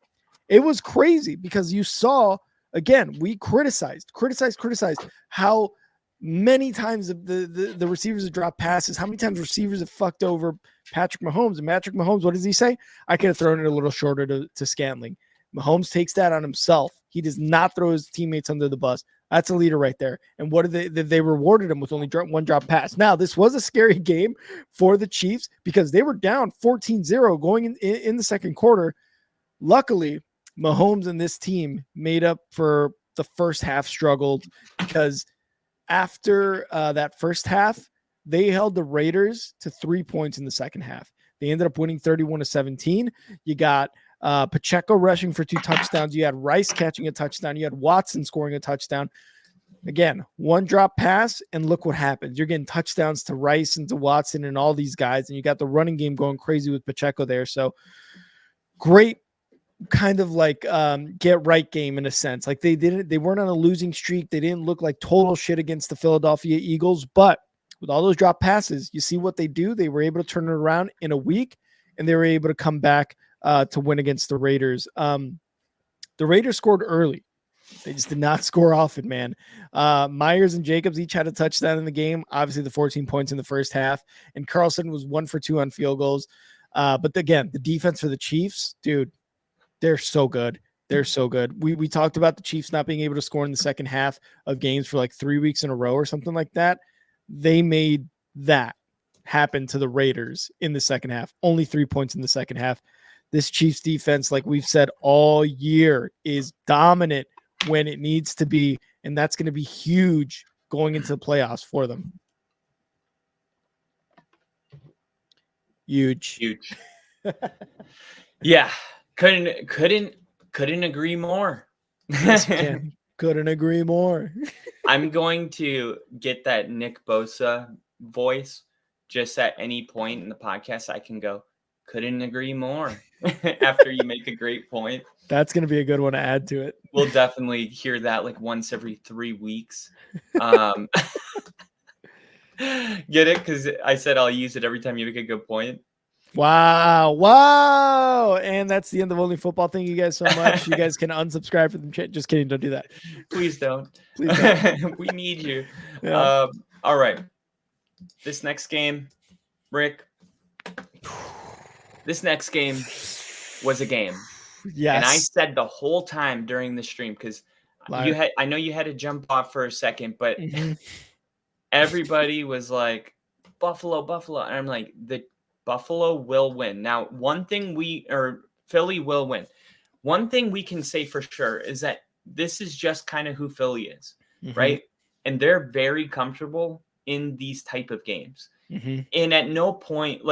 It was crazy because you saw, again, we criticized how many times the receivers have dropped passes, how many times receivers have fucked over Patrick Mahomes. And Patrick Mahomes, what does he say? I could have thrown it a little shorter to Scantling. Mahomes takes that on himself. He does not throw his teammates under the bus. That's a leader right there. And what did they rewarded him with only one drop pass. Now, this was a scary game for the Chiefs because they were down 14-0 going in the second quarter. Luckily, Mahomes and this team made up for the first half struggled because after that first half, they held the Raiders to 3 points in the second half. They ended up winning 31-17. You got Pacheco rushing for 2 touchdowns. You had Rice catching a touchdown. You had Watson scoring a touchdown. Again, one drop pass, and look what happens. You're getting touchdowns to Rice and to Watson and all these guys, and you got the running game going crazy with Pacheco there. So great kind of like get right game in a sense. Like they weren't on a losing streak. They didn't look like total shit against the Philadelphia Eagles, but with all those drop passes, you see what they do. They were able to turn it around in a week, and they were able to come back to win against the Raiders. The Raiders scored early. They just did not score often, man. Myers and Jacobs each had a touchdown in the game. Obviously, the 14 points in the first half, and Carlson was 1 for 2 on field goals. But again, the defense for the Chiefs, dude, they're so good. They're so good. We talked about the Chiefs not being able to score in the second half of games for like 3 weeks in a row or something like that. They made that happen to the Raiders in the second half. Only 3 points in the second half. This Chiefs defense, like we've said all year, is dominant when it needs to be, and that's going to be huge going into the playoffs for them. Huge. Yeah, couldn't agree more. Yes, couldn't agree more. I'm going to get that Nick Bosa voice just at any point in the podcast. I can go, couldn't agree more after you make a great point. That's going to be a good one to add to it. We'll definitely hear that like once every 3 weeks. Get it? Because I said I'll use it every time you make a good point. Wow. And that's the end of Only Football. Thank you guys so much. You guys can unsubscribe from the chat. Just kidding. Don't do that. Please don't. Please don't. We need you. Yeah. All right. This next game, Rick, this next game was a game. Yes. And I said the whole time during the stream, because I know you had to jump off for a second, but everybody was like, Buffalo. And I'm like, the Buffalo will win. Now, Philly will win. One thing we can say for sure is that this is just kind of who Philly is, right? And they're very comfortable in these type of games. And at no point,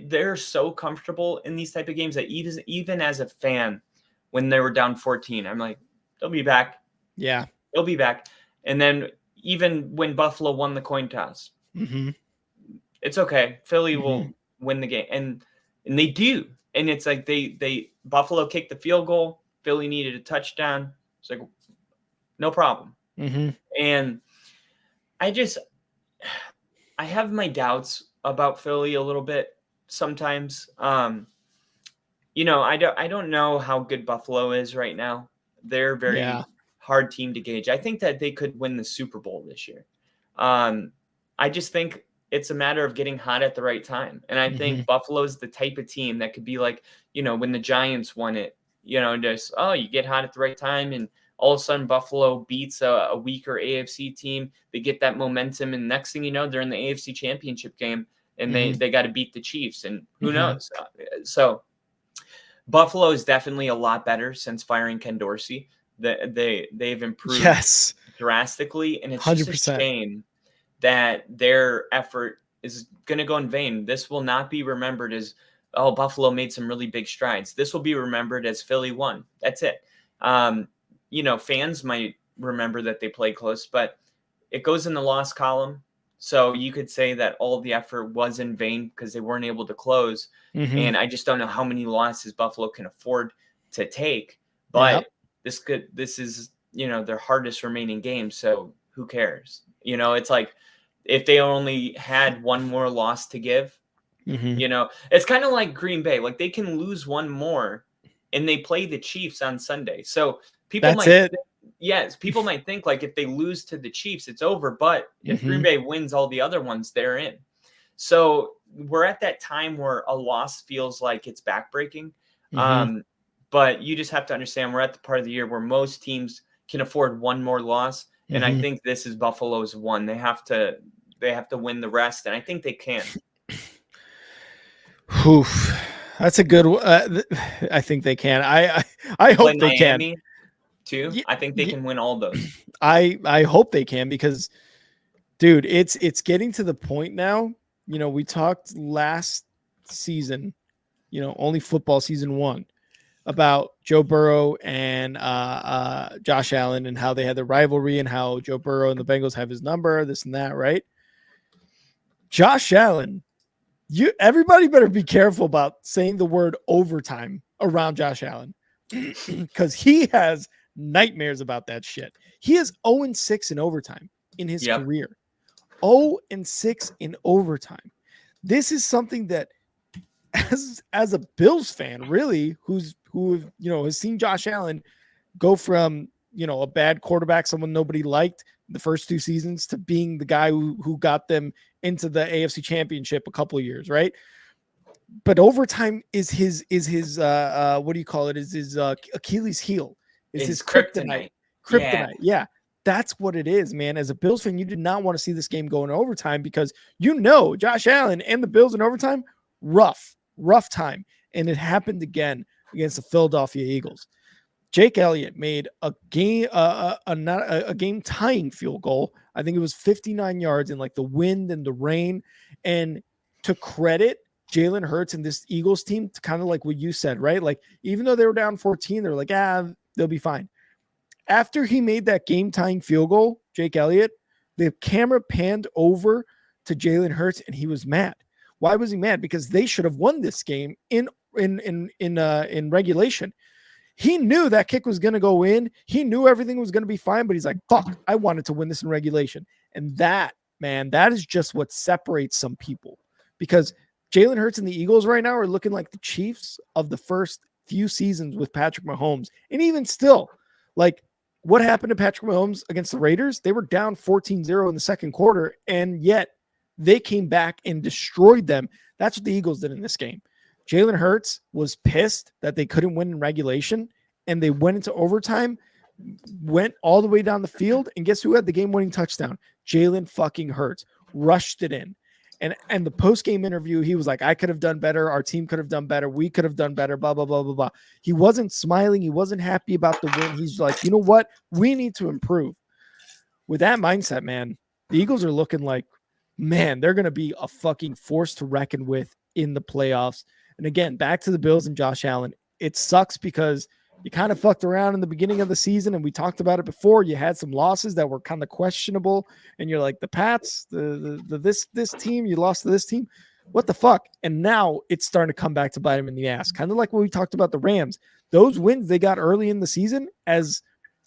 they're so comfortable in these type of games that even as a fan, when they were down 14, I'm like, they'll be back. Yeah. They'll be back. And then even when Buffalo won the coin toss, it's okay. Philly will win the game. And they do. And it's like they Buffalo kicked the field goal. Philly needed a touchdown. It's like, no problem. And I have my doubts about Philly a little bit sometimes. I don't know how good Buffalo is right now. They're a very hard team to gauge. I think that they could win the Super Bowl this year. I just think it's a matter of getting hot at the right time. And I think Buffalo's the type of team that could be like, when the Giants won it, you get hot at the right time, and all of a sudden Buffalo beats a weaker AFC team. They get that momentum, and next thing you know, they're in the AFC Championship game, and they got to beat the Chiefs, and who knows? So Buffalo is definitely a lot better since firing Ken Dorsey. They've improved drastically, and it's 100%. Just a shame that their effort is going to go in vain. This will not be remembered as oh, Buffalo made some really big strides. This will be remembered as Philly won. That's it. Fans might remember that they played close, but it goes in the loss column. So you could say that all the effort was in vain because they weren't able to close. Mhm. And I just don't know how many losses Buffalo can afford to take. But this is, their hardest remaining game. So who cares? It's like if they only had one more loss to give, Mhm. it's kind of like Green Bay. Like they can lose one more and they play the Chiefs on Sunday. So people That's it. people might think like if they lose to the Chiefs, it's over. But if Green Bay wins all the other ones, they're in. So we're at that time where a loss feels like it's backbreaking. But you just have to understand we're at the part of the year where most teams can afford one more loss. And I think this is Buffalo's one. They have to win the rest. And I think they can. Oof. That's a good I think they can. I hope Play they Miami can too. Yeah, I think they can win all those. I hope they can because dude, it's getting to the point now. We talked last season, only football season 1 about Joe Burrow and Josh Allen and how they had the rivalry and how Joe Burrow and the Bengals have his number, this and that, right? Josh Allen, everybody better be careful about saying the word overtime around Josh Allen because he has nightmares about that shit. He is 0-6 in overtime in his career. 0-6 in overtime. This is something that as a Bills fan, really, who has seen Josh Allen go from a bad quarterback, someone nobody liked the first 2 seasons, to being the guy who got them into the AFC Championship a couple of years, right? But overtime is his what do you call it? Is his Achilles heel? Is his kryptonite? Kryptonite, yeah. That's what it is, man. As a Bills fan, you did not want to see this game go in overtime because Josh Allen and the Bills in overtime, rough time. And it happened again against the Philadelphia Eagles. Jake Elliott made a game tying field goal. I think it was 59 yards in like the wind and the rain. And to credit Jalen Hurts and this Eagles team, to kind of like what you said, right? Like even though they were down 14, they're like, they'll be fine. After he made that game-tying field goal, Jake Elliott, the camera panned over to Jalen Hurts, and he was mad. Why was he mad? Because they should have won this game in regulation. He knew that kick was going to go in. He knew everything was going to be fine, but he's like, fuck, I wanted to win this in regulation. And that is just what separates some people. Because Jalen Hurts and the Eagles right now are looking like the Chiefs of the first few seasons with Patrick Mahomes. And even still, like, what happened to Patrick Mahomes against the Raiders? They were down 14-0 in the second quarter, and yet they came back and destroyed them. That's what the Eagles did in this game. Jalen Hurts was pissed that they couldn't win in regulation, and they went into overtime, went all the way down the field, and guess who had the game-winning touchdown? Jalen fucking Hurts. Rushed it in. And the post-game interview, he was like, I could have done better. Our team could have done better. We could have done better, blah, blah, blah, blah, blah. He wasn't smiling. He wasn't happy about the win. He's like, you know what? We need to improve. With that mindset, man, the Eagles are looking like, man, they're going to be a fucking force to reckon with in the playoffs. And again, back to the Bills and Josh Allen. It sucks because you kind of fucked around in the beginning of the season, and we talked about it before. You had some losses that were kind of questionable, and you're like, the Pats, this team, you lost to this team. What the fuck? And now it's starting to come back to bite them in the ass. Kind of like what we talked about the Rams. Those wins they got early in the season, as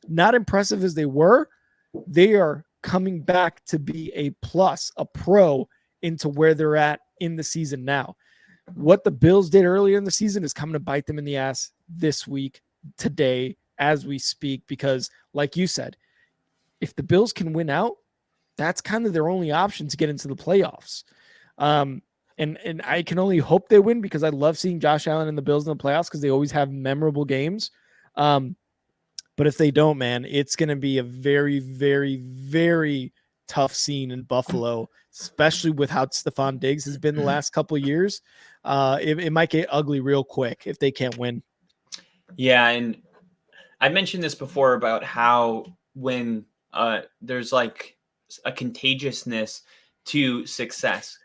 not impressive as they were, they are coming back to be a plus, a pro into where they're at in the season now. What the Bills did earlier in the season is coming to bite them in the ass this week, today, as we speak, because like you said, if the Bills can win out, that's kind of their only option to get into the playoffs. And I can only hope they win because I love seeing Josh Allen and the Bills in the playoffs because they always have memorable games. But if they don't, man, it's going to be a very, very, very tough scene in Buffalo, especially with how Stephon Diggs has been the last couple of years. It might get ugly real quick if they can't win. Yeah, and I mentioned this before about how when there's like a contagiousness to success,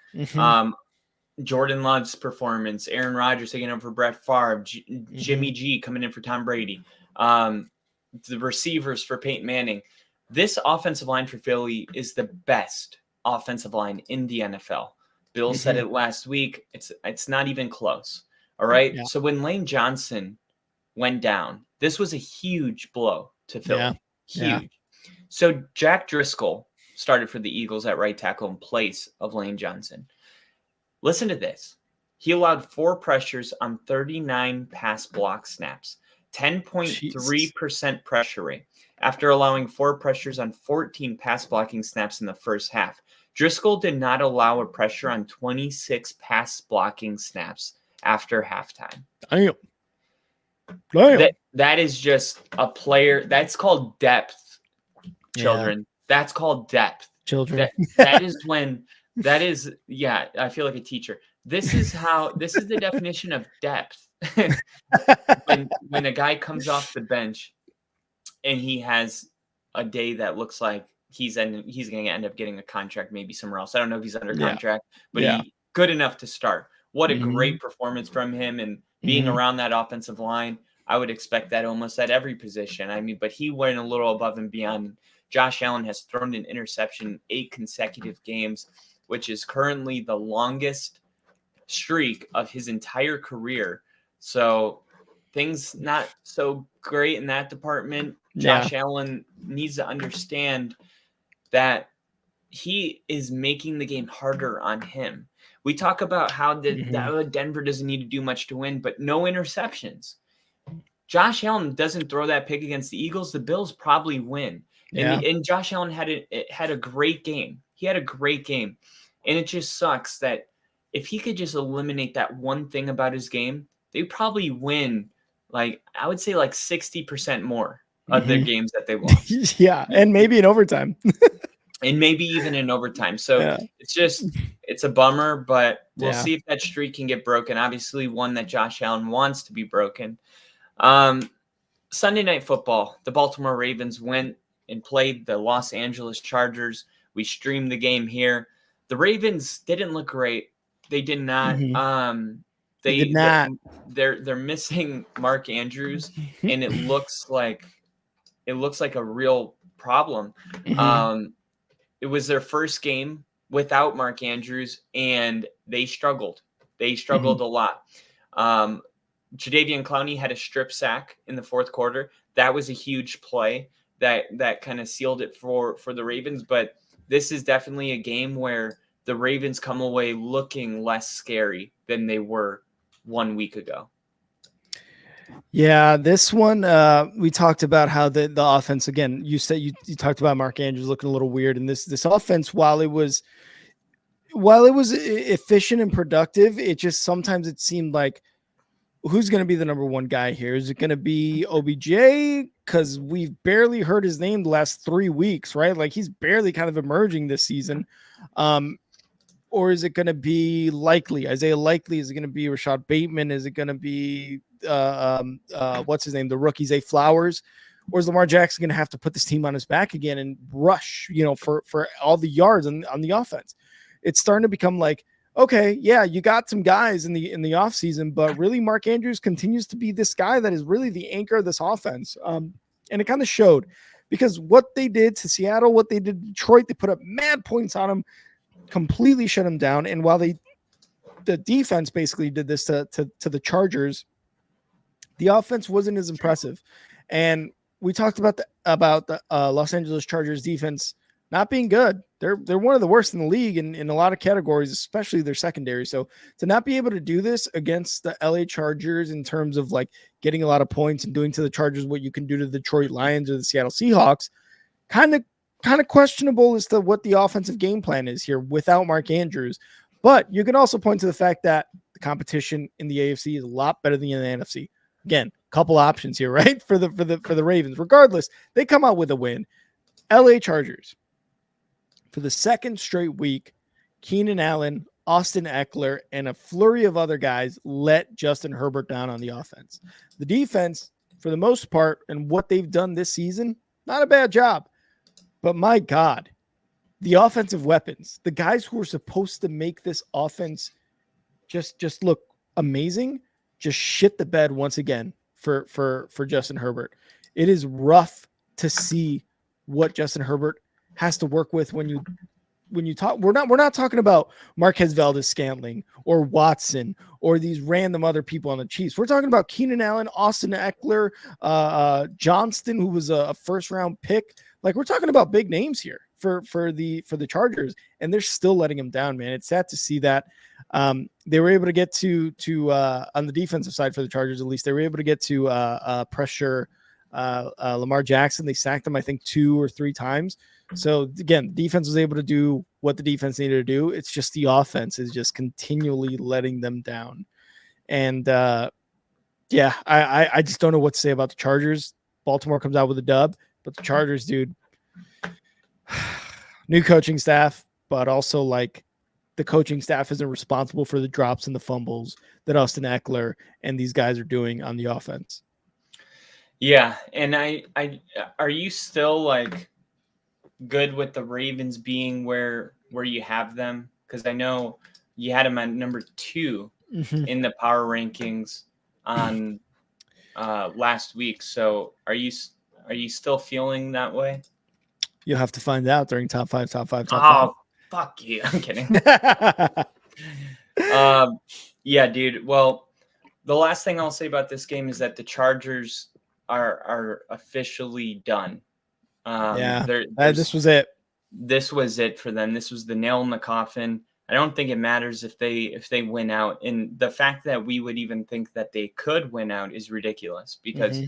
Jordan Love's performance, Aaron Rodgers taking over for Brett Favre, Jimmy G coming in for Tom Brady, the receivers for Peyton Manning. This offensive line for Philly is the best offensive line in the NFL. Bill said it last week. It's not even close. All right. Yeah. So when Lane Johnson went down, this was a huge blow to Philly. Yeah. Huge. Yeah. So Jack Driscoll started for the Eagles at right tackle in place of Lane Johnson. Listen to this. He allowed 4 pressures on 39 pass block snaps, 10.3% pressure rate, after allowing 4 pressures on 14 pass blocking snaps in the first half. Driscoll did not allow a pressure on 26 pass blocking snaps after halftime. That is just a player. That's called depth, children. Yeah. That's called depth. Children. That is, I feel like a teacher. This is the definition of depth. when a guy comes off the bench and he has a day that looks like he's going to end up getting a contract maybe somewhere else. I don't know if he's under contract, but he good enough to start. What a great performance from him, and being around that offensive line. I would expect that almost at every position. I mean, but he went a little above and beyond. Josh Allen has thrown an interception 8 consecutive games, which is currently the longest streak of his entire career. So things not so great in that department. Josh Allen needs to understand that he is making the game harder on him. We talk about how Denver doesn't need to do much to win, but no interceptions. Josh Allen doesn't throw that pick against the Eagles, the Bills probably win. And Josh Allen had a great game. He had a great game. And it just sucks that if he could just eliminate that one thing about his game, they'd probably win, I would say 60% more of their games that they lost. And maybe in overtime. And maybe even in overtime. So it's a bummer, but we'll see if that streak can get broken. Obviously, one that Josh Allen wants to be broken. Sunday Night Football, the Baltimore Ravens went and played the Los Angeles Chargers. We streamed the game here. The Ravens didn't look great. They did not. They did not. They're missing Mark Andrews, and it looks like a real problem. It was their first game without Mark Andrews, and they struggled. They struggled a lot. Jadeveon Clowney had a strip sack in the fourth quarter. That was a huge play that kind of sealed it for the Ravens. But this is definitely a game where the Ravens come away looking less scary than they were 1 week ago. Yeah, this one, we talked about how the offense, again, you said you talked about Mark Andrews looking a little weird, and this offense, while it was efficient and productive, it just sometimes it seemed like, who's going to be the number one guy here? Is it going to be OBJ? Because we've barely heard his name the last 3 weeks, right? He's barely kind of emerging this season. Or is it going to be Isaiah Likely? Is it going to be Rashad Bateman? Is it going to be what's his name? The rookie Zay Flowers? Or is Lamar Jackson going to have to put this team on his back again and rush, for all the yards on the offense? It's starting to become okay, you got some guys in the offseason, but really Mark Andrews continues to be this guy that is really the anchor of this offense. And it kind of showed, because what they did to Seattle, what they did to Detroit, they put up mad points on him, completely shut him down. And while the defense basically did this to the Chargers, the offense wasn't as impressive. And we talked about the Los Angeles Chargers defense not being good. They're one of the worst in the league in a lot of categories, especially their secondary. So to not be able to do this against the LA Chargers in terms of getting a lot of points and doing to the Chargers what you can do to the Detroit Lions or the Seattle Seahawks, kind of questionable as to what the offensive game plan is here without Mark Andrews. But you can also point to the fact that the competition in the AFC is a lot better than in the NFC. Again, couple options here, right? For the Ravens. Regardless, they come out with a win. LA Chargers. For the second straight week, Keenan Allen, Austin Eckler, and a flurry of other guys let Justin Herbert down on the offense. The defense, for the most part, and what they've done this season, not a bad job. But my God, the offensive weapons, the guys who are supposed to make this offense just look amazing, just shit the bed once again for Justin Herbert. It is rough to see what Justin Herbert has to work with when you talk. We're not talking about Marquez Valdez-Scantling or Watson or these random other people on the Chiefs. We're talking about Keenan Allen, Austin Eckler, Johnston, who was a first round pick. Like, we're talking about big names here for the Chargers, and they're still letting him down, man. It's sad to see that. They were able to get to on the defensive side for the Chargers, at least they were able to get to pressure Lamar Jackson. They sacked him, I think, 2 or 3 times. So again, the defense was able to do what the defense needed to do. It's just the offense is just continually letting them down. And I just don't know what to say about the Chargers. Baltimore comes out with a dub, but the Chargers, dude, new coaching staff, but also like the coaching staff isn't responsible for the drops and the fumbles that Austin Eckler and these guys are doing on the offense. Yeah. And I are you still like good with the Ravens being where you have them? Because I know you had them at number 2 in the power rankings on last week. So are you still feeling that way? You'll have to find out during top five. Oh, fuck you. I'm kidding. Yeah, dude. Well, the last thing I'll say about this game is that the Chargers are officially done. This was it. This was it for them. This was the nail in the coffin. I don't think it matters if they win out. And the fact that we would even think that they could win out is ridiculous because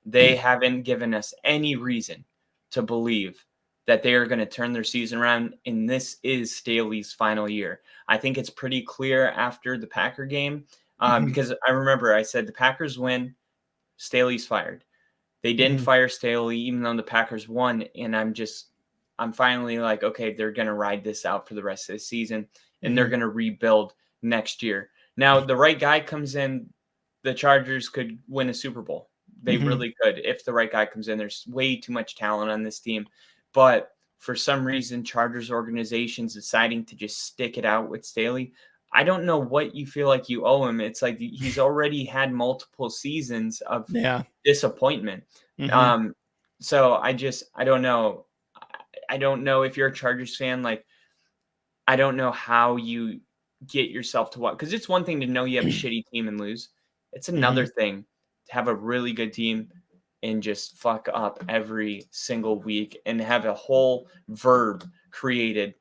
they haven't given us any reason to believe that they are going to turn their season around. And this is Staley's final year. I think it's pretty clear after the Packer game because I remember I said the Packers win, Staley's fired. They didn't fire Staley even though the Packers won. And I'm finally like, okay, they're going to ride this out for the rest of the season and they're going to rebuild next year. Now, the right guy comes in, the Chargers could win a Super Bowl. They really could. If the right guy comes in, there's way too much talent on this team. But for some reason, Chargers organization's deciding to just stick it out with Staley. I don't know what you feel like you owe him. It's like he's already had multiple seasons of disappointment. So I don't know. I don't know if you're a Chargers fan. Like, I don't know how you get yourself to what, because it's one thing to know you have a shitty team and lose. It's another thing to have a really good team and just fuck up every single week and have a whole verb created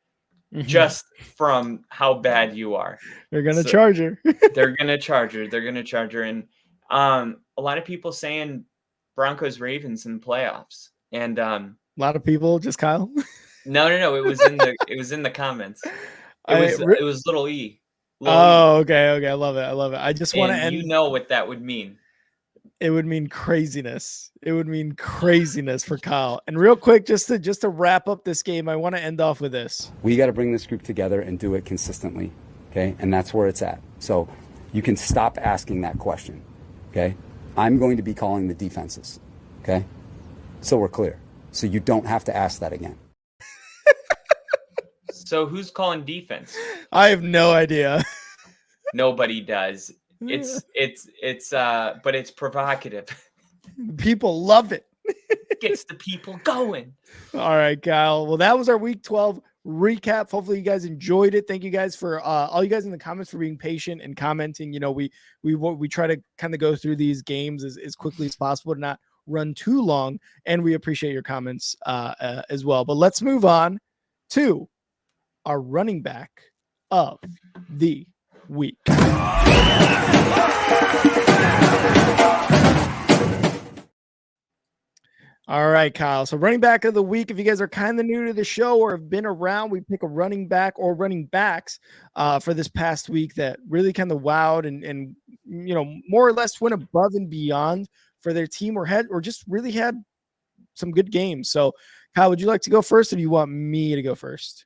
just from how bad you are. They're going to charge her. They're going to charge her. They're going to charge her. And a lot of people saying Broncos Ravens in the playoffs. And a lot of people, just Kyle. No. It was in the comments. It was little E. Okay. I love it. I just want to end. You know what that would mean. It would mean craziness. It would mean craziness for Kyle. And real quick, just to wrap up this game, I want to end off with this. We got to bring this group together and do it consistently, okay? And that's where it's at. So you can stop asking that question, okay? I'm going to be calling the defenses, okay? So we're clear. So you don't have to ask that again. So who's calling defense? I have no idea. Nobody does. But it's provocative. People love it. Gets the people going. All right, Kyle. Well, that was our week 12 recap. Hopefully you guys enjoyed it. Thank you guys for all you guys in the comments for being patient and commenting. You know, we try to kind of go through these games as quickly as possible to not run too long. And we appreciate your comments as well. But let's move on to our running back of the week. All right, Kyle. So running back of the week, if you guys are kind of new to the show or have been around, we pick a running back or running backs for this past week that really kind of wowed and you know, more or less went above and beyond for their team or just really had some good games. So Kyle, would you like to go first or do you want me to go first?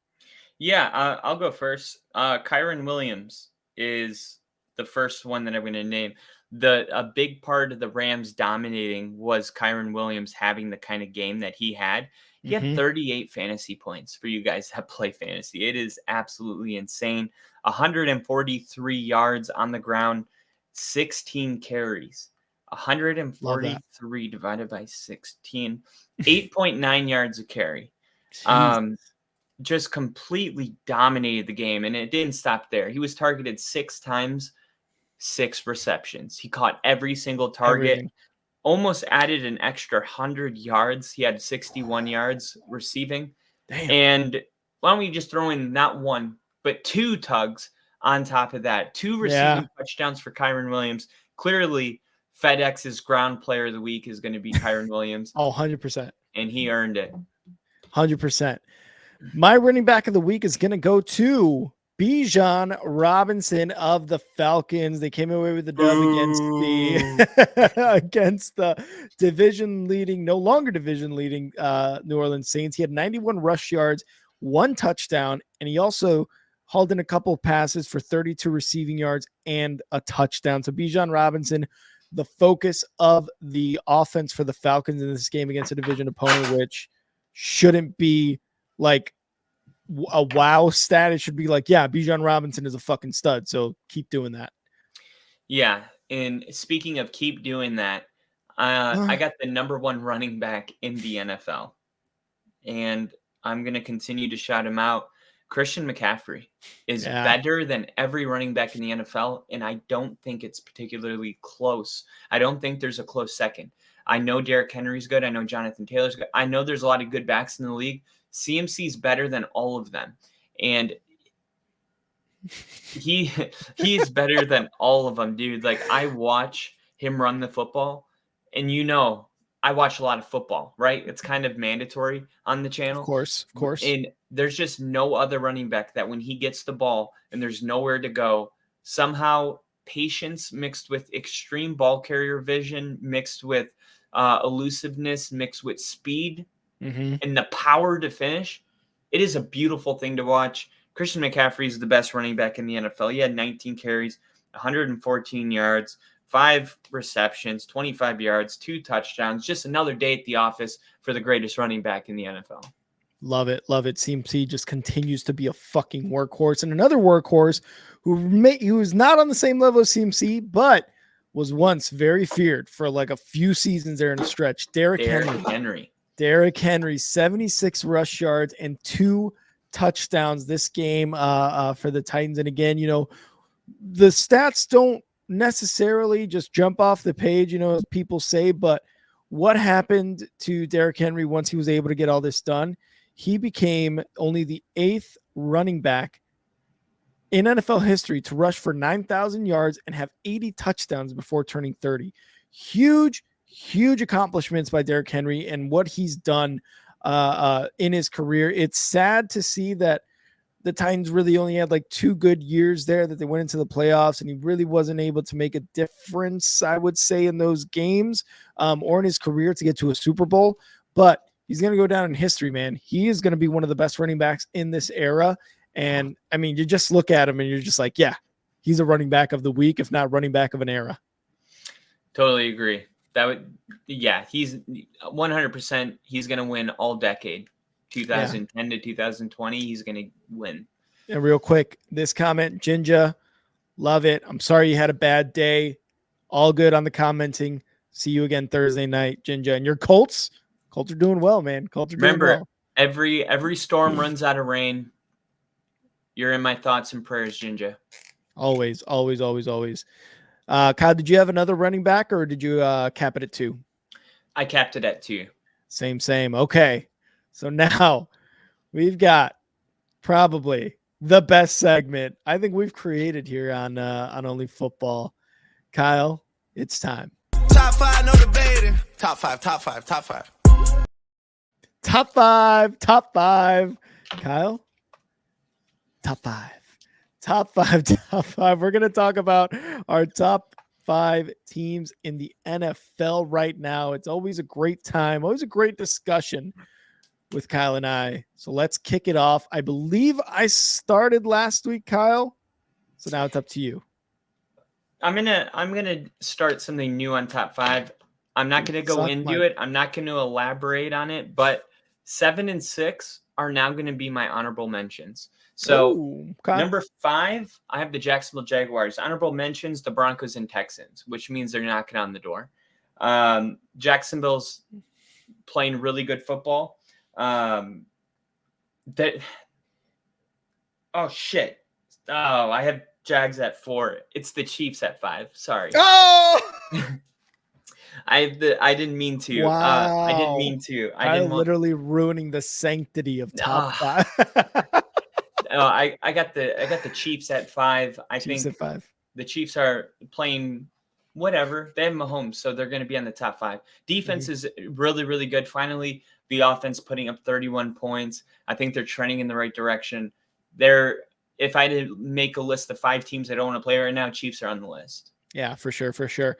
Yeah, I'll go first. Kyron Williams is the first one that I'm going to name. A big part of the Rams dominating was Kyren Williams having the kind of game that he had. He had 38 fantasy points for you guys that play fantasy. It is absolutely insane. 143 yards on the ground, 16 carries. 143 divided by 16, 8.9 yards a carry. Just completely dominated the game, and it didn't stop there. He was targeted 6 times, 6 receptions. He caught every single target. Almost added an extra 100 yards. He had 61 yards receiving. Damn. And why don't we just throw in not 1, but 2 tugs on top of that? 2 receiving touchdowns for Kyren Williams. Clearly, FedEx's ground player of the week is going to be Kyren Williams. 100%. And he earned it. 100%. My running back of the week is going to go to Bijan Robinson of the Falcons. They came away with the dub against the no longer division leading New Orleans Saints. He had 91 rush yards, 1 touchdown, and he also hauled in a couple of passes for 32 receiving yards and a touchdown. So Bijan Robinson, the focus of the offense for the Falcons in this game against a division opponent, which shouldn't be like a wow stat. It should be like, yeah, Bijan Robinson is a fucking stud. So keep doing that. Yeah. And speaking of keep doing that, I got the number 1 running back in the NFL, and I'm going to continue to shout him out. Christian McCaffrey is better than every running back in the NFL, and I don't think it's particularly close. I don't think there's a close second. I know Derrick Henry's good. I know Jonathan Taylor's good. I know there's a lot of good backs in the league. CMC's better than all of them, and he's better than all of them, dude. Like, I watch him run the football, and I watch a lot of football, right? It's kind of mandatory on the channel. Of course. And there's just no other running back that when he gets the ball and there's nowhere to go, somehow patience mixed with extreme ball carrier vision, mixed with elusiveness, mixed with speed, and the power to finish. It is a beautiful thing to watch. Christian McCaffrey is the best running back in the NFL. He had 19 carries, 114 yards, 5 receptions, 25 yards, 2 touchdowns. Just another day at the office for the greatest running back in the NFL. Love it. Love it. CMC just continues to be a fucking workhorse. And another workhorse who is not on the same level as CMC, but was once very feared for like a few seasons there in a stretch. Derrick Henry. Derrick Henry, 76 rush yards and 2 touchdowns this game for the Titans. And again, the stats don't necessarily just jump off the page, as people say, but what happened to Derrick Henry once he was able to get all this done? He became only the 8th running back in NFL history to rush for 9,000 yards and have 80 touchdowns before turning 30. Huge accomplishments by Derrick Henry and what he's done in his career. It's sad to see that the Titans really only had like 2 good years there, that they went into the playoffs, and he really wasn't able to make a difference, I would say, in those games or in his career to get to a Super Bowl. But he's going to go down in history, man. He is going to be one of the best running backs in this era. And I mean, you just look at him and you're just like, yeah, he's a running back of the week, if not running back of an era. Totally agree. He's 100%. He's going to win all decade. 2010 to 2020, he's going to win. And real quick, this comment, Jinja, love it. I'm sorry you had a bad day. All good on the commenting. See you again Thursday night, Jinja. And your Colts are doing well, man. Colts are doing well. Every storm runs out of rain. You're in my thoughts and prayers, Jinja. Always. Kyle, did you have another running back, or did you cap it at 2? I capped it at 2. Same. Okay. So now we've got probably the best segment I think we've created here on Only Football. Kyle, it's time. Top 5, no debating. Top 5. Top 5. Kyle, top 5. We're going to talk about our top 5 teams in the NFL right now. It's always a great time, always a great discussion with Kyle and I. So let's kick it off. I believe I started last week, Kyle. So now it's up to you. gonna start something new on top 5. I'm not gonna go into it. I'm not gonna elaborate on it, but 7 and 6 are now gonna be my honorable mentions. So number 5, I have the Jacksonville Jaguars. Honorable mentions, the Broncos and Texans, which means they're knocking on the door. Jacksonville's playing really good football. Oh shit. Oh, I have Jags at 4. It's the Chiefs at 5. Sorry. Oh, I didn't mean to. wow. I didn't mean to. I'm literally ruining the sanctity of top 5. I got the Chiefs at 5. I think at 5. The Chiefs are playing whatever. They have Mahomes, so they're going to be on the top 5. Defense is really, really good. Finally, the offense putting up 31 points. I think they're trending in the right direction. If I had to make a list of 5 teams I don't want to play right now, Chiefs are on the list. Yeah, for sure, for sure.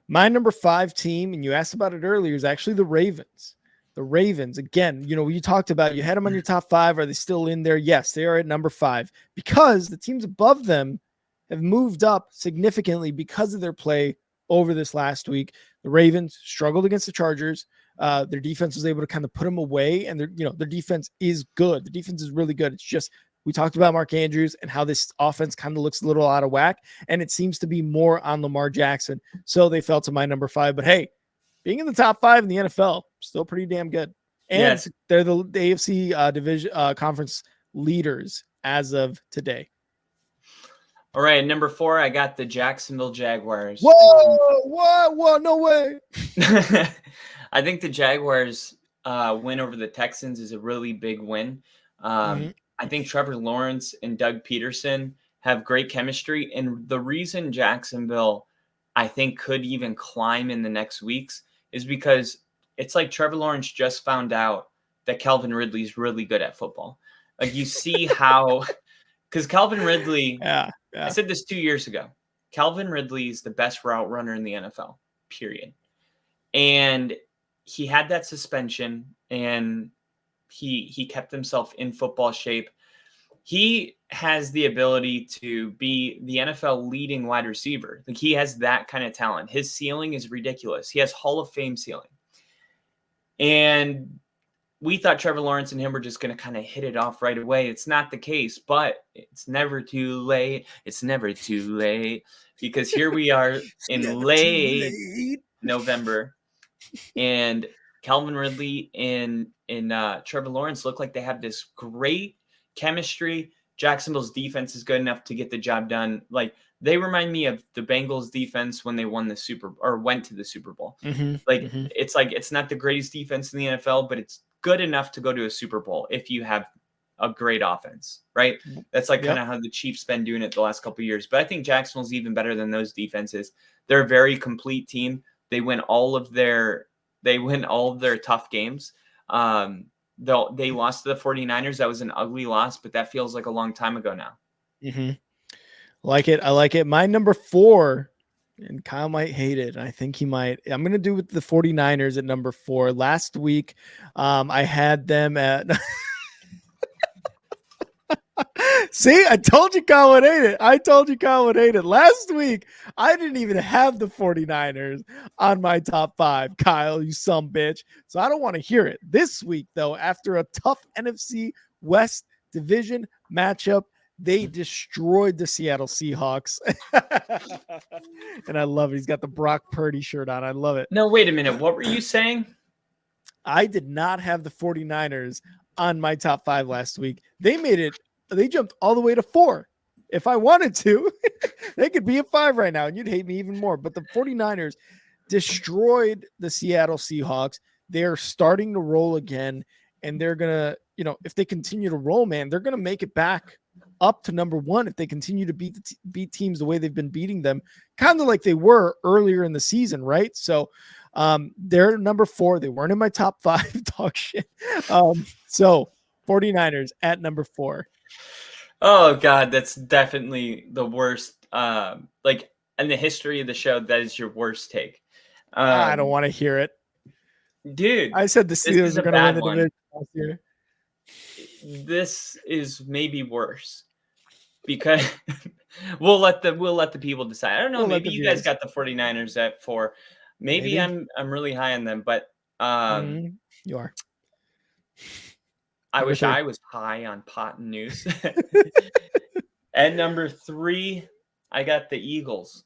My number 5 team, and you asked about it earlier, is actually the Ravens. The Ravens, again, you talked about, you had them on your top 5. Are they still in there? Yes, they are at number 5 because the teams above them have moved up significantly because of their play over this last week. The Ravens struggled against the Chargers. Their defense was able to kind of put them away, and their defense is good. The defense is really good. It's just, we talked about Mark Andrews and how this offense kind of looks a little out of whack, and it seems to be more on Lamar Jackson. So they fell to my number 5. But hey, being in the top 5 in the NFL, still pretty damn good. And they're the AFC division conference leaders as of today. All right, number 4, I got the Jacksonville Jaguars. Whoa, no way. I think the Jaguars win over the Texans is a really big win. I think Trevor Lawrence and Doug Peterson have great chemistry. And the reason Jacksonville, I think, could even climb in the next weeks is because it's like Trevor Lawrence just found out that Calvin Ridley is really good at football. Like, you see how – because Calvin Ridley I said this 2 years ago. Calvin Ridley is the best route runner in the NFL, period. And he had that suspension, and he kept himself in football shape. He has the ability to be the NFL leading wide receiver. Like, he has that kind of talent. His ceiling is ridiculous. He has Hall of Fame ceiling. And we thought Trevor Lawrence and him were just going to kind of hit it off right away. It's not the case, but it's never too late. It's never too late, because here we are in late November, and Calvin Ridley and Trevor Lawrence look like they have this great chemistry. Jacksonville's defense is good enough to get the job done. Like, they remind me of the Bengals defense when they went to the Super Bowl. It's like, it's not the greatest defense in the NFL, but it's good enough to go to a Super Bowl if you have a great offense, right? That's like kind of how the Chiefs been doing it the last couple of years. But I think Jacksonville's even better than those defenses. They're a very complete team. They win all of their tough games. They lost to the 49ers. That was an ugly loss, but that feels like a long time ago now. I like it. My number 4, and Kyle might hate it. I think he might. I'm going to do with the 49ers at number 4. Last week, I had them at See, I told you Kyle would hate it. Last week, I didn't even have the 49ers on my top 5. Kyle, you some bitch. So I don't want to hear it. This week, though, after a tough NFC West division matchup, they destroyed the Seattle Seahawks. And I love it. He's got the Brock Purdy shirt on. I love it. No, wait a minute. What were you saying? I did not have the 49ers on my top 5 last week. They jumped all the way to 4. If I wanted to, they could be at 5 right now, and you'd hate me even more. But the 49ers destroyed the Seattle Seahawks. They're starting to roll again, and they're going to, if they continue to roll, man, they're going to make it back up to number 1 if they continue to beat teams the way they've been beating them, kind of like they were earlier in the season, right? So they're number 4. They weren't in my top 5. Dog shit. So 49ers at number 4. Oh God, that's definitely the worst. Like, in the history of the show, that is your worst take. I don't want to hear it, dude. I said the Steelers are going to win the division last year. This is maybe worse. because we'll let the people decide. I don't know. We'll let Maybe the you guys viewers. got the 49ers at 4. Maybe I'm really high on them, but You are. I Number wish 3. I was high on pot and news. At number 3, I got the Eagles.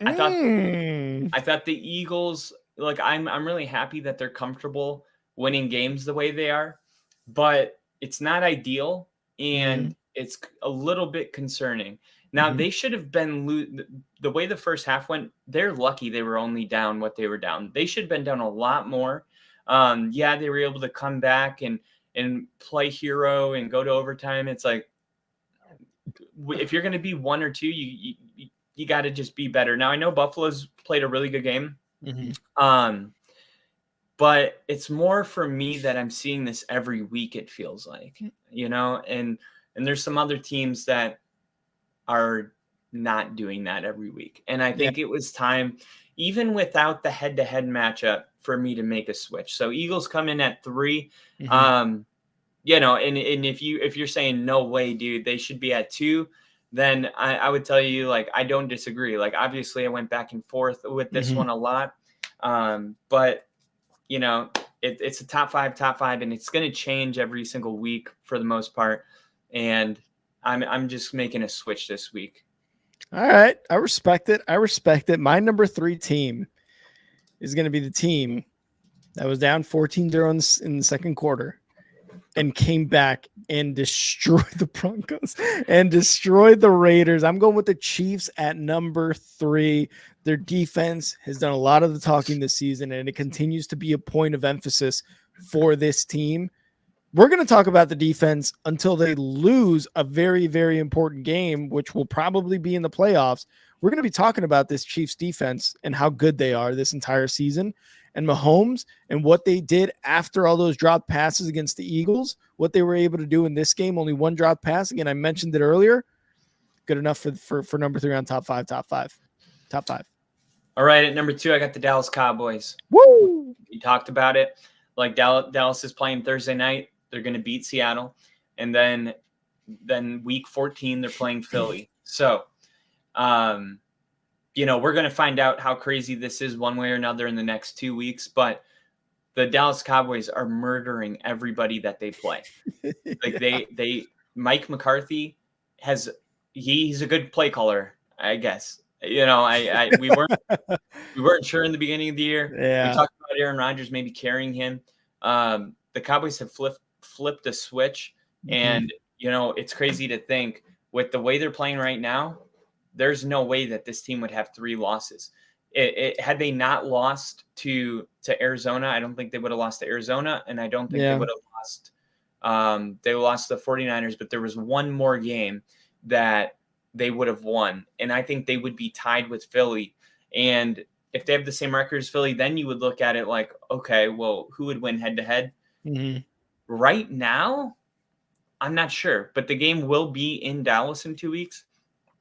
I thought the Eagles, like I'm really happy that they're comfortable winning games the way they are, but it's not ideal and it's a little bit concerning. Now they should have been the way the first half went. They're lucky they were only down what they were down. They should have been down a lot more. Yeah, they were able to come back and play hero and go to overtime. It's like, if you're going to be 1 or 2, you got to just be better. Now I know Buffalo's played a really good game. But it's more for me that I'm seeing this every week. It feels like, and there's some other teams that are not doing that every week. And I think it was time, even without the head-to-head matchup, for me to make a switch. So Eagles come in at 3. And if you're saying no way, dude, they should be at 2, then I would tell you, like, I don't disagree. Like, obviously I went back and forth with this one a lot. But it's a top five, and it's going to change every single week for the most part. And I'm just making a switch this week. All right. I respect it. My number 3 team is going to be the team that was down 14-0 in the second quarter and came back and destroyed the Broncos and destroyed the Raiders. I'm going with the Chiefs at number 3. Their defense has done a lot of the talking this season, and it continues to be a point of emphasis for this team. We're going to talk about the defense until they lose a very, very important game, which will probably be in the playoffs. We're going to be talking about this Chiefs defense and how good they are this entire season, and Mahomes and what they did after all those dropped passes against the Eagles, what they were able to do in this game. Only 1 dropped pass. Again, I mentioned it earlier. Good enough for number 3 on top 5. All right. At number 2, I got the Dallas Cowboys. Woo! You talked about it. Like, Dallas is playing Thursday night. They're going to beat Seattle. And then week 14, they're playing Philly. So, we're going to find out how crazy this is one way or another in the next 2 weeks. But the Dallas Cowboys are murdering everybody that they play. Like, Mike McCarthy he's a good play caller, I guess. We weren't sure in the beginning of the year. Yeah. We talked about Aaron Rodgers maybe carrying him. The Cowboys have flipped a switch, and it's crazy to think, with the way they're playing right now, there's no way that this team would have 3 losses. Had they not lost to Arizona, I don't think they would have lost to Arizona, and I don't think they would have lost. They lost the 49ers, but there was one more game that they would have won, and I think they would be tied with Philly. And if they have the same record as Philly, then you would look at it like, okay, well, who would win head-to-head? Right now, I'm not sure, but the game will be in Dallas in 2 weeks,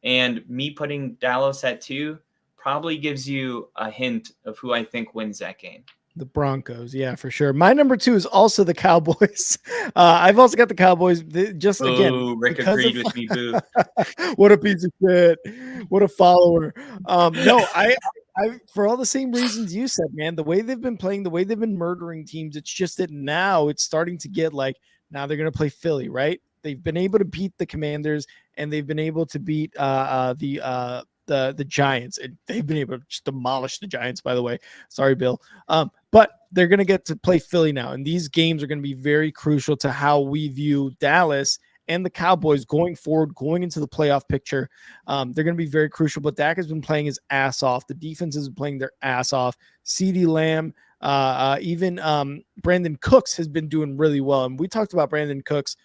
and me putting Dallas at 2 probably gives you a hint of who I think wins that game. The Broncos, yeah, for sure. My number 2 is also the Cowboys. I've also got the Cowboys. Again, Rick agreed with me. Boo! What a piece of shit! What a follower. No, I for all the same reasons you said, man. The way they've been playing, the way they've been murdering teams. It's just that now it's starting to get like, now they're going to play Philly, right? They've been able to beat the Commanders, and they've been able to beat the Giants. They've been able to just demolish the Giants, by the way. Sorry, Bill. But they're going to get to play Philly now. And these games are going to be very crucial to how we view Dallas and the Cowboys going forward, going into the playoff picture. They're going to be very crucial. But Dak has been playing his ass off. The defense is playing their ass off. CeeDee Lamb, even Brandon Cooks has been doing really well. And we talked about Brandon Cooks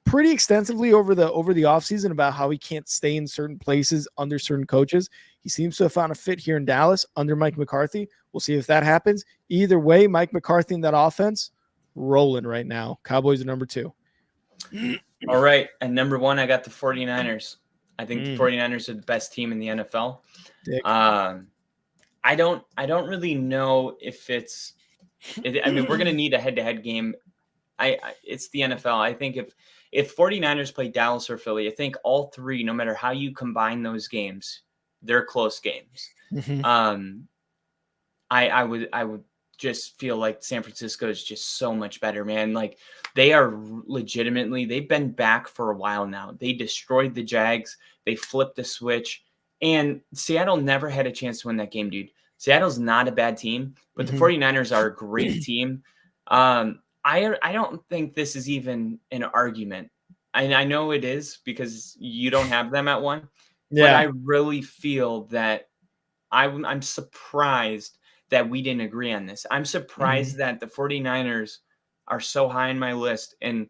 pretty extensively over the offseason about how he can't stay in certain places under certain coaches. He seems to have found a fit here in Dallas under Mike McCarthy. We'll see if that happens. Either way, Mike McCarthy and that offense rolling right now. Cowboys are number 2. All right. And number 1, I got the 49ers. I think the 49ers are the best team in the NFL. I don't really know if we're going to need a head-to-head game It's the NFL. I think if 49ers play Dallas or Philly, I think all three, no matter how you combine those games, they're close games. I would just feel like San Francisco is just so much better, man. Like they are legitimately, they've been back for a while now. They destroyed the Jags. They flipped the switch, and Seattle never had a chance to win that game, dude. Seattle's not a bad team, but the 49ers are a great team. I don't think this is even an argument. I know it is because you don't have them at 1, but I really feel that I'm surprised that we didn't agree on this. I'm surprised that the 49ers are so high on my list. And,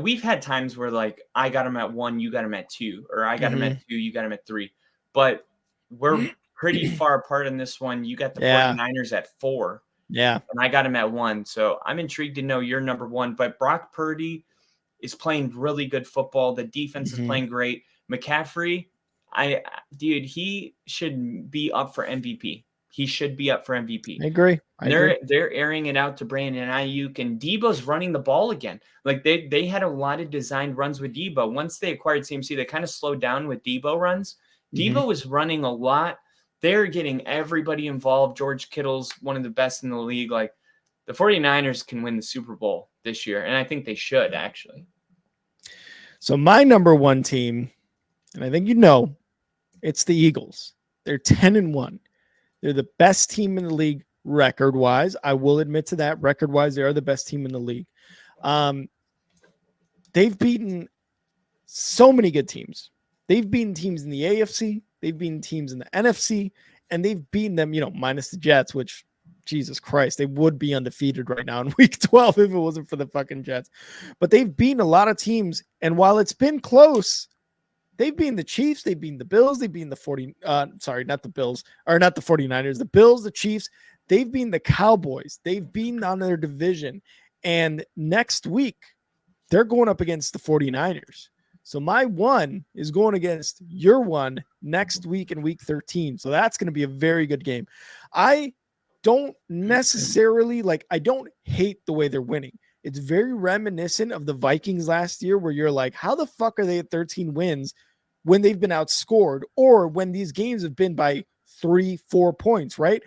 we've had times where like I got them at 1, you got them at 2, or I got them at 2, you got them at 3. But we're pretty far apart in this one. You got the 49ers at 4. Yeah. And I got him at 1. So I'm intrigued to know you're number 1. But Brock Purdy is playing really good football. The defense is playing great. McCaffrey, he should be up for MVP. He should be up for MVP. I agree. They're airing it out to Brandon Ayuk, and Debo's running the ball again. Like they had a lot of designed runs with Debo. Once they acquired CMC, they kind of slowed down with Debo runs. Debo was running a lot. They're getting everybody involved. George Kittle's one of the best in the league. Like the 49ers can win the Super Bowl this year, and I think they should actually. So my number 1 team, and I think it's the Eagles. They're 10-1. They're the best team in the league record-wise. I will admit to that. Record-wise, they are the best team in the league. They've beaten so many good teams. They've beaten teams in the AFC. They've beaten teams in the NFC. And they've beaten them, minus the Jets, which, Jesus Christ, they would be undefeated right now in week 12 if it wasn't for the fucking Jets. But they've beaten a lot of teams. And while it's been close, they've beaten the Chiefs, they've beaten the Bills, they've beaten not the Bills, or not the 49ers, the Bills, the Chiefs, they've beaten the Cowboys, they've beaten on their division. And next week, they're going up against the 49ers. So my 1 is going against your 1 next week in week 13. So that's going to be a very good game. I don't necessarily I don't hate the way they're winning. It's very reminiscent of the Vikings last year where you're like, how the fuck are they at 13 wins when they've been outscored or when these games have been by 3-4 points, right?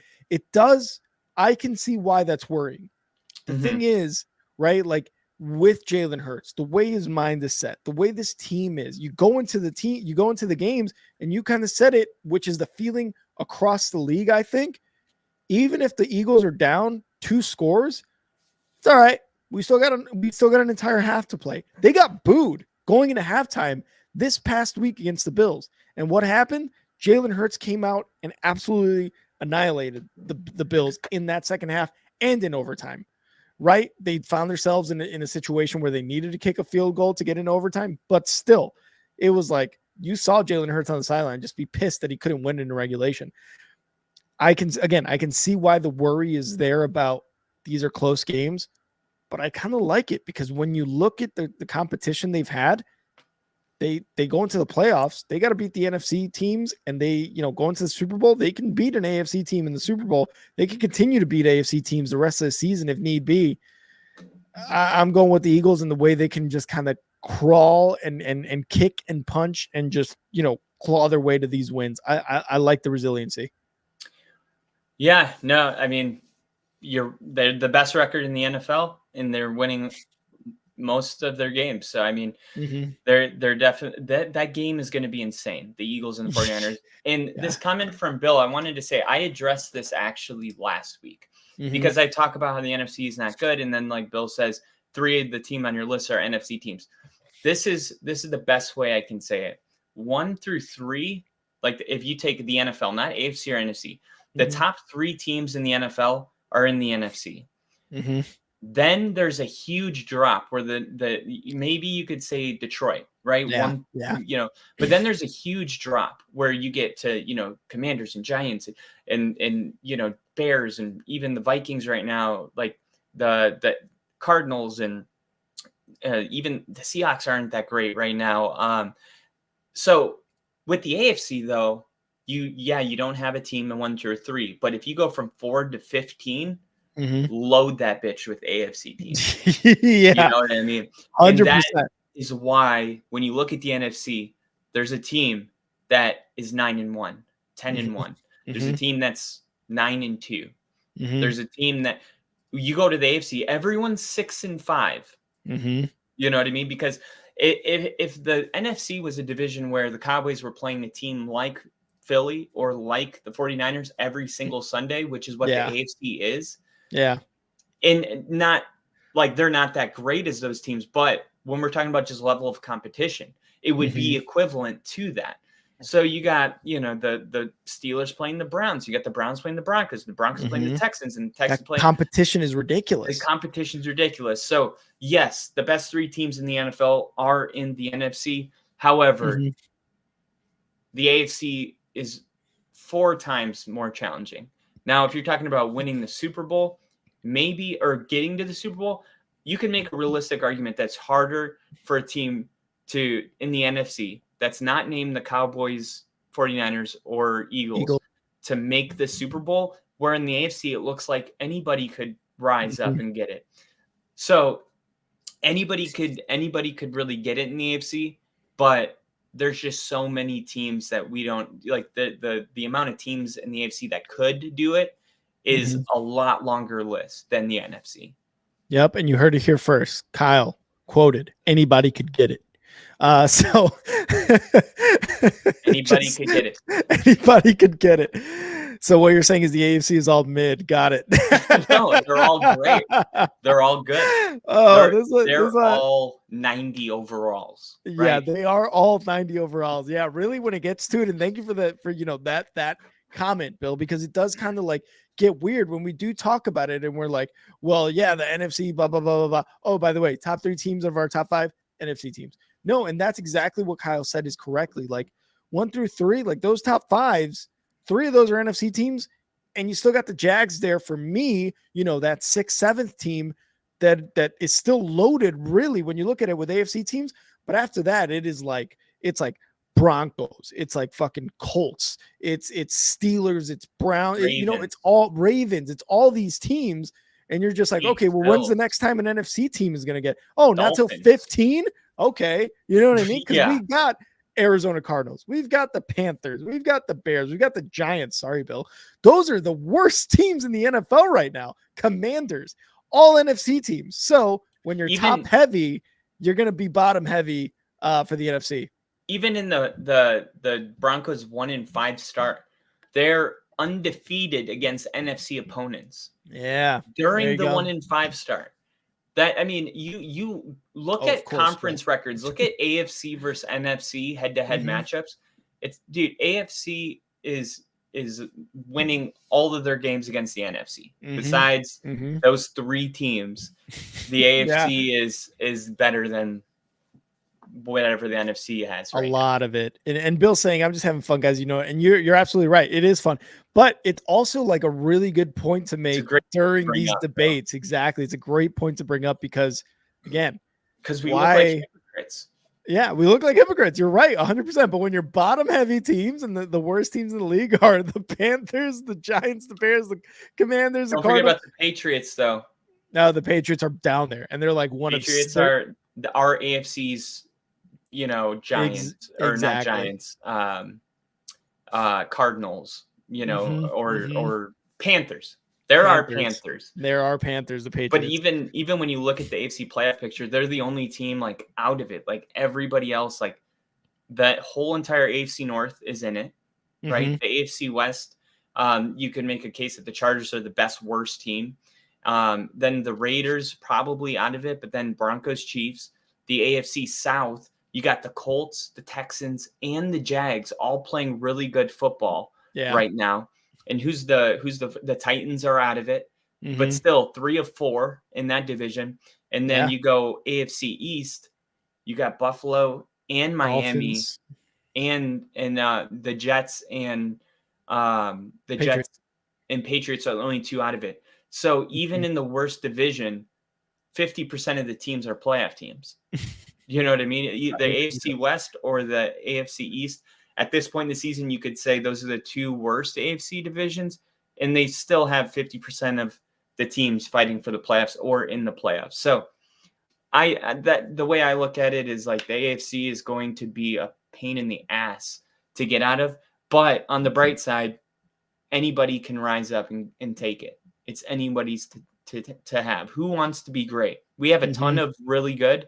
I can see why that's worrying. The thing is, right, like with Jalen Hurts, the way his mind is set, the way this team is, you go into the games and you kind of said it, which is the feeling across the league, I think. Even if the Eagles are down 2 scores, it's all right. We still got an entire half to play. They got booed going into halftime this past week against the Bills. And what happened? Jalen Hurts came out and absolutely annihilated the Bills in that second half and in overtime, right? They found themselves in a situation where they needed to kick a field goal to get in overtime. But still, it was like you saw Jalen Hurts on the sideline just be pissed that he couldn't win in regulation. I can see why the worry is there about these are close games. But I kind of like it because when you look at the competition they've had, they go into the playoffs. They got to beat the NFC teams, and they go into the Super Bowl. They can beat an AFC team in the Super Bowl. They can continue to beat AFC teams the rest of the season if need be. I'm going with the Eagles and the way they can just kind of crawl and kick and punch and just claw their way to these wins. I like the resiliency. Yeah, no, I mean they're the best record in the NFL. And they're winning most of their games. So, I mean, they're definitely that game is going to be insane. The Eagles and the 49ers. And this comment from Bill, I wanted to say, I addressed this actually last week because I talk about how the NFC is not good. And then like Bill says, 3 of the team on your list are NFC teams. This is the best way I can say it. 1 through 3, like if you take the NFL, not AFC or NFC, the top 3 teams in the NFL are in the NFC. Then there's a huge drop where the maybe you could say Detroit, right? But then there's a huge drop where you get to, Commanders and Giants and Bears and even the Vikings right now, like the Cardinals and even the Seahawks aren't that great right now. So with the AFC though, you don't have a team in 1 through 3, but if you go from 4 to 15, load that bitch with AFC teams. Yeah. You know what I mean? 100%. And that is why when you look at the NFC, there's a team that is 9-1, 10-1. There's a team that's 9-2. There's a team that you go to the AFC, everyone's 6-5. You know what I mean? Because if the NFC was a division where the Cowboys were playing a team like Philly or like the 49ers every single Sunday, which is what the AFC is. Yeah. And not like they're not that great as those teams, but when we're talking about just level of competition, it would be equivalent to that. So you got, the Steelers playing the Browns. You got the Browns playing the Broncos. The Broncos playing the Texans, and the Texans playing. Competition is ridiculous. The competition's ridiculous. So yes, the best 3 teams in the NFL are in the NFC. However, the AFC is 4 times more challenging. Now, if you're talking about winning the Super Bowl, maybe, or getting to the Super Bowl, you can make a realistic argument that's harder for a team in the NFC that's not named the Cowboys, 49ers, or Eagles to make the Super Bowl, where in the AFC it looks like anybody could rise up and get it. So anybody could really get it in the AFC, but there's just so many teams that we don't like. The amount of teams in the AFC that could do it is a lot longer list than the NFC. Yep, and you heard it here first. Kyle quoted, "Anybody could get it." So anybody could get it. Anybody could get it. So what you're saying is the AFC is all mid. Got it. No, they're all great. They're all good. They're all 90 overalls. Right? Yeah, they are all 90 overalls. Yeah, really, when it gets to it, and thank you for that comment, Bill, because it does kind of like get weird when we do talk about it, and we're like, well, yeah, the NFC, blah blah blah blah blah. Oh, by the way, top 3 teams of our top 5 NFC teams. No, and that's exactly what Kyle said is correctly. Like 1 through 3, like those top 5s, 3 of those are NFC teams, and you still got the Jags there for me. That 6th, 7th team that is still loaded, really, when you look at it with AFC teams. But after that, it's like Broncos, it's like fucking Colts, it's Steelers, it's Brown, it's all Ravens, it's all these teams, and you're just like, okay, well, when's the next time an NFC team is gonna get? Oh, not till 15. Okay, you know what I mean? Because we got Arizona Cardinals, we've got the Panthers, we've got the Bears, we've got the Giants. Sorry, Bill. Those are the worst teams in the NFL right now. Commanders, all NFC teams. So when you're top heavy, you're going to be bottom heavy for the NFC. Even in the Broncos 1-5 start, they're undefeated against NFC opponents. Yeah. During the 1-5 start. That, I mean, you look at conference records, look at AFC versus NFC head-to-head matchups. AFC is winning all of their games against the NFC. Besides those 3 teams, the AFC is better than whatever the NFC has. Right, a lot of it. And Bill's saying, I'm just having fun, guys. And you're absolutely right. It is fun, but it's also like a really good point to make during these debates. Though. Exactly. It's a great point to bring up because, again, we look like hypocrites. Yeah, we look like hypocrites. You're right, 100%. But when your bottom heavy teams and the worst teams in the league are the Panthers, the Giants, the Bears, the Commanders, Don't forget about the Patriots, though. No, the Patriots are down there, and they're like Patriots are our AFC's. Giants or not Giants, Cardinals, or Panthers. There are Panthers. There are Panthers, the Patriots. But even when you look at the AFC playoff picture, they're the only team like out of it. Like everybody else, like that whole entire AFC North is in it, right? The AFC West, you could make a case that the Chargers are the worst team. Then the Raiders probably out of it, but then Broncos, Chiefs, the AFC South. You got the Colts, the Texans, and the Jags all playing really good football right now. And who's the Titans are out of it, but still 3 of 4 in that division. And then you go AFC East, you got Buffalo and Miami, and the Jets and Jets and Patriots are the only 2 out of it. So even in the worst division, 50% of the teams are playoff teams. You know what I mean? The AFC West or the AFC East. At this point in the season, you could say those are the 2 worst AFC divisions, and they still have 50% of the teams fighting for the playoffs or in the playoffs. So the way I look at it is like the AFC is going to be a pain in the ass to get out of. But on the bright side, anybody can rise up and take it. It's anybody's to have. Who wants to be great? We have a ton of really good.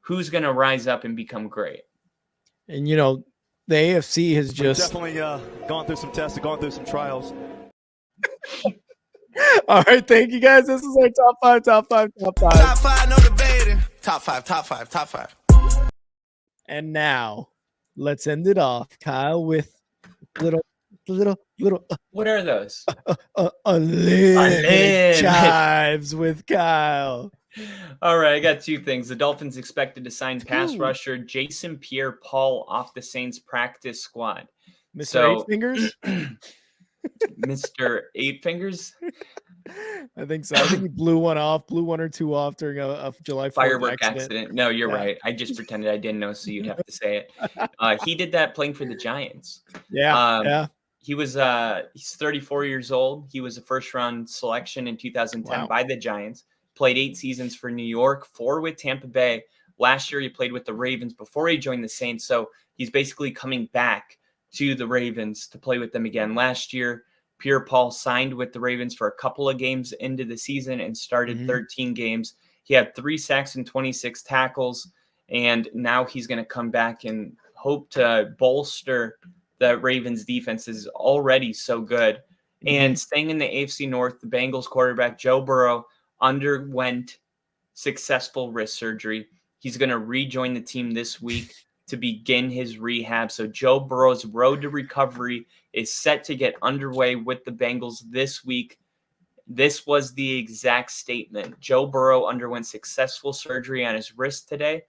Who's going to rise up and become great? And, you know, the AFC has just definitely gone through some tests, gone through some trials. All right, thank you guys. This is our top five. Top five, no debating. Top five. And now, let's end it off, Kyle, with little. What are those? Unlimited chives with Kyle. All right, I got two things. The Dolphins expected to sign pass rusher Jason Pierre-Paul off the Saints practice squad. Mr. Eight Fingers? Mr. Eight Fingers? I think so. I think he blew one or two off during a July 4th firework accident. No, you're right. I just pretended I didn't know, so you'd have to say it. He did that playing for the Giants. Yeah. He was he's 34 years old. He was a first-round selection in 2010 by the Giants. Played 8 seasons for New York, 4 with Tampa Bay. Last year, he played with the Ravens before he joined the Saints. So he's basically coming back to the Ravens to play with them again. Last year, Pierre-Paul signed with the Ravens for a couple of games into the season and started 13 games. He had 3 sacks and 26 tackles. And now he's going to come back and hope to bolster the Ravens defense is already so good. And staying in the AFC North, the Bengals quarterback Joe Burrow underwent successful wrist surgery. He's going to rejoin the team this week to begin his rehab. So Joe Burrow's road to recovery is set to get underway with the Bengals this week. This was the exact statement. Joe Burrow underwent successful surgery on his wrist today.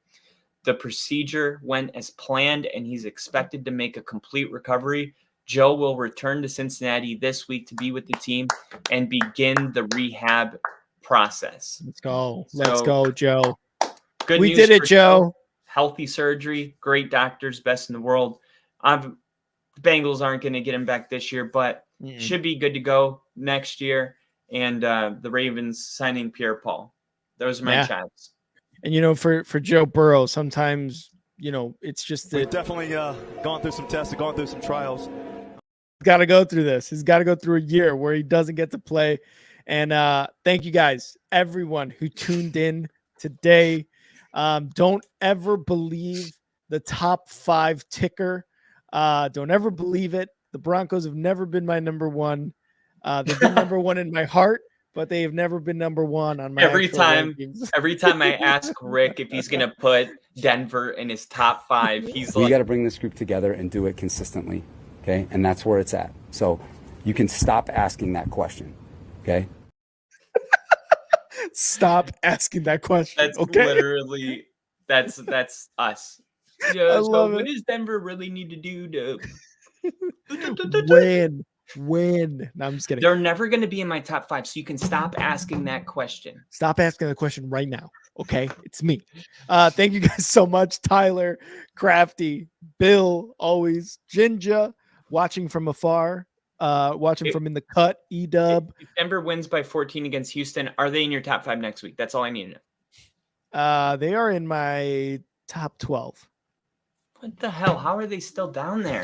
The procedure went as planned, and he's expected to make a complete recovery. Joe will return to Cincinnati this week to be with the team and begin the rehab process. Let's go, Joe. Good we news did it, for Joe. Healthy surgery, great doctors, best in the world. The Bengals aren't going to get him back this year, but should be good to go next year. And the Ravens signing Pierre-Paul. Those are my chives. And, you know, for Joe Burrow, sometimes, you know, it's just that We've definitely gone through some tests, gone through some trials. He's got to go through this. He's got to go through a year where he doesn't get to play. And thank you guys, everyone who tuned in today. Don't ever believe the top 5 ticker. Don't ever believe it. The Broncos have never been my number one. They've been number one in my heart, but they have never been number one on my every time rankings. I ask Rick if he's gonna put Denver in his top 5, he's We got to bring this group together and do it consistently, okay? And that's where it's at. So you can stop asking that question, okay? Stop asking that question. That's okay? that's us. I love what it. does Denver really need to do to win? No, I'm just kidding. They're never going to be in my top 5, so you can stop asking that question. Stop asking the question right now. Okay, it's me. Thank you guys so much, Tyler, Crafty, Bill, always, Jinja, watching from afar, watching from in the cut, E-Dub. If Denver wins by 14 against Houston, are they in your top 5 next week? That's all I need to know. They are in my top 12. What the hell? How are they still down there?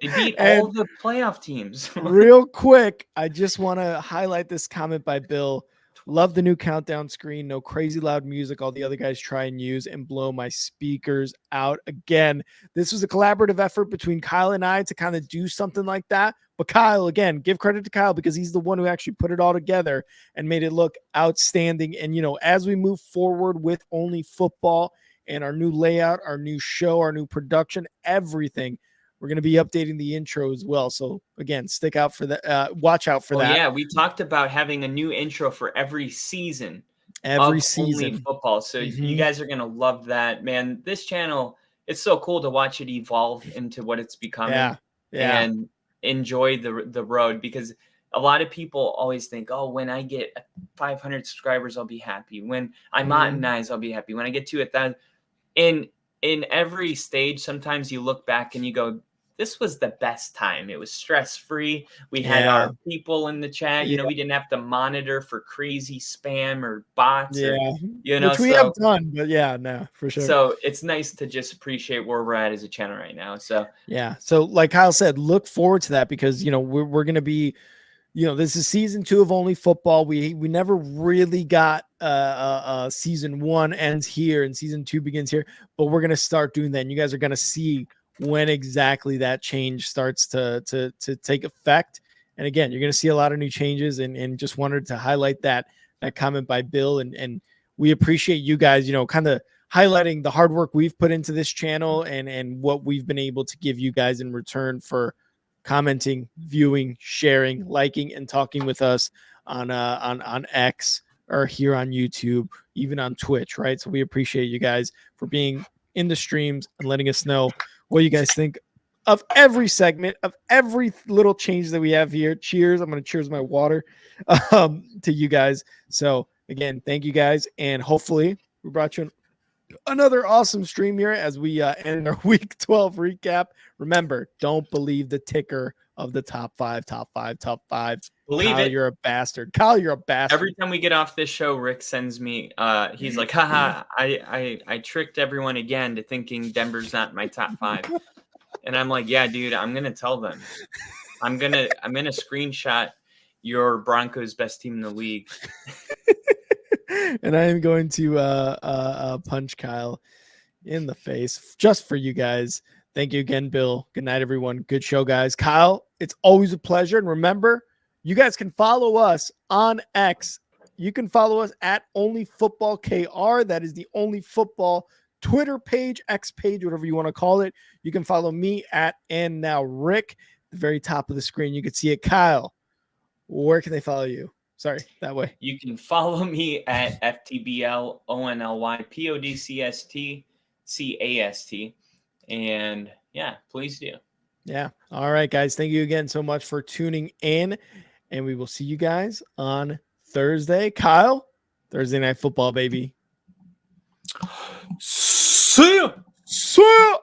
They beat all the playoff teams. Real quick, I just want to highlight this comment by Bill. Love the new countdown screen. No crazy loud music. All the other guys try and use and blow my speakers out. Again, this was a collaborative effort between Kyle and I to kind of do something like that. But Kyle, again, give credit to Kyle because he's the one who actually put it all together and made it look outstanding. And, you know, as we move forward with Only Football and our new layout, our new show, our new production, everything, we're going to be updating the intro as well. So again, stick out for that. Watch out for that. Yeah, we talked about having a new intro for every season. Every of season. Only Football. So you guys are going to love that, man. This channel, it's so cool to watch it evolve into what it's becoming and enjoy the road, because a lot of people always think, oh, when I get 500 subscribers, I'll be happy. When I monetize, I'll be happy. When I get to 1,000. In every stage, sometimes you look back and you go, this was the best time. It was stress-free. We had our people in the chat. We didn't have to monitor for crazy spam or bots. Or, which we have done, but no, for sure. So it's nice to just appreciate where we're at as a channel right now. So so like Kyle said, look forward to that because we're gonna be, this is season 2 of Only Football. We never really got season 1 ends here and season 2 begins here, but we're gonna start doing that. And you guys are gonna see when exactly that change starts to take effect. And again, you're gonna see a lot of new changes, and just wanted to highlight that comment by Bill, and we appreciate you guys, kind of highlighting the hard work we've put into this channel and what we've been able to give you guys in return for commenting, viewing, sharing, liking, and talking with us on X or here on YouTube, even on Twitch, right? So we appreciate you guys for being in the streams and letting us know what you guys think of every segment, of every little change that we have here. Cheers. I'm going to cheers my water to you guys. So again, thank you guys. And hopefully we brought you another awesome stream here as we end our week 12 recap. Remember, don't believe the ticker of the top five. Believe Kyle, it. you're a bastard. Kyle, you're a bastard. Every time we get off this show, Rick sends me, he's like, haha, I tricked everyone again to thinking Denver's not in my top 5. And I'm like, yeah, dude, I'm going to tell them. I'm going to screenshot your Broncos best team in the league. And I am going to punch Kyle in the face just for you guys. Thank you again, Bill. Good night, everyone. Good show, guys. Kyle, it's always a pleasure. And remember, you guys can follow us on X. You can follow us at OnlyFootballKR. That is the Only Football Twitter page, X page, whatever you want to call it. You can follow me at And Now Rick. At the very top of the screen, you can see it. Kyle, where can they follow you? Sorry, that way. You can follow me at FTBLONLYPODCSTCAST. And yeah, please do. Yeah. All right, guys. Thank you again so much for tuning in. And we will see you guys on Thursday. Kyle, Thursday Night Football, baby. See ya. See ya.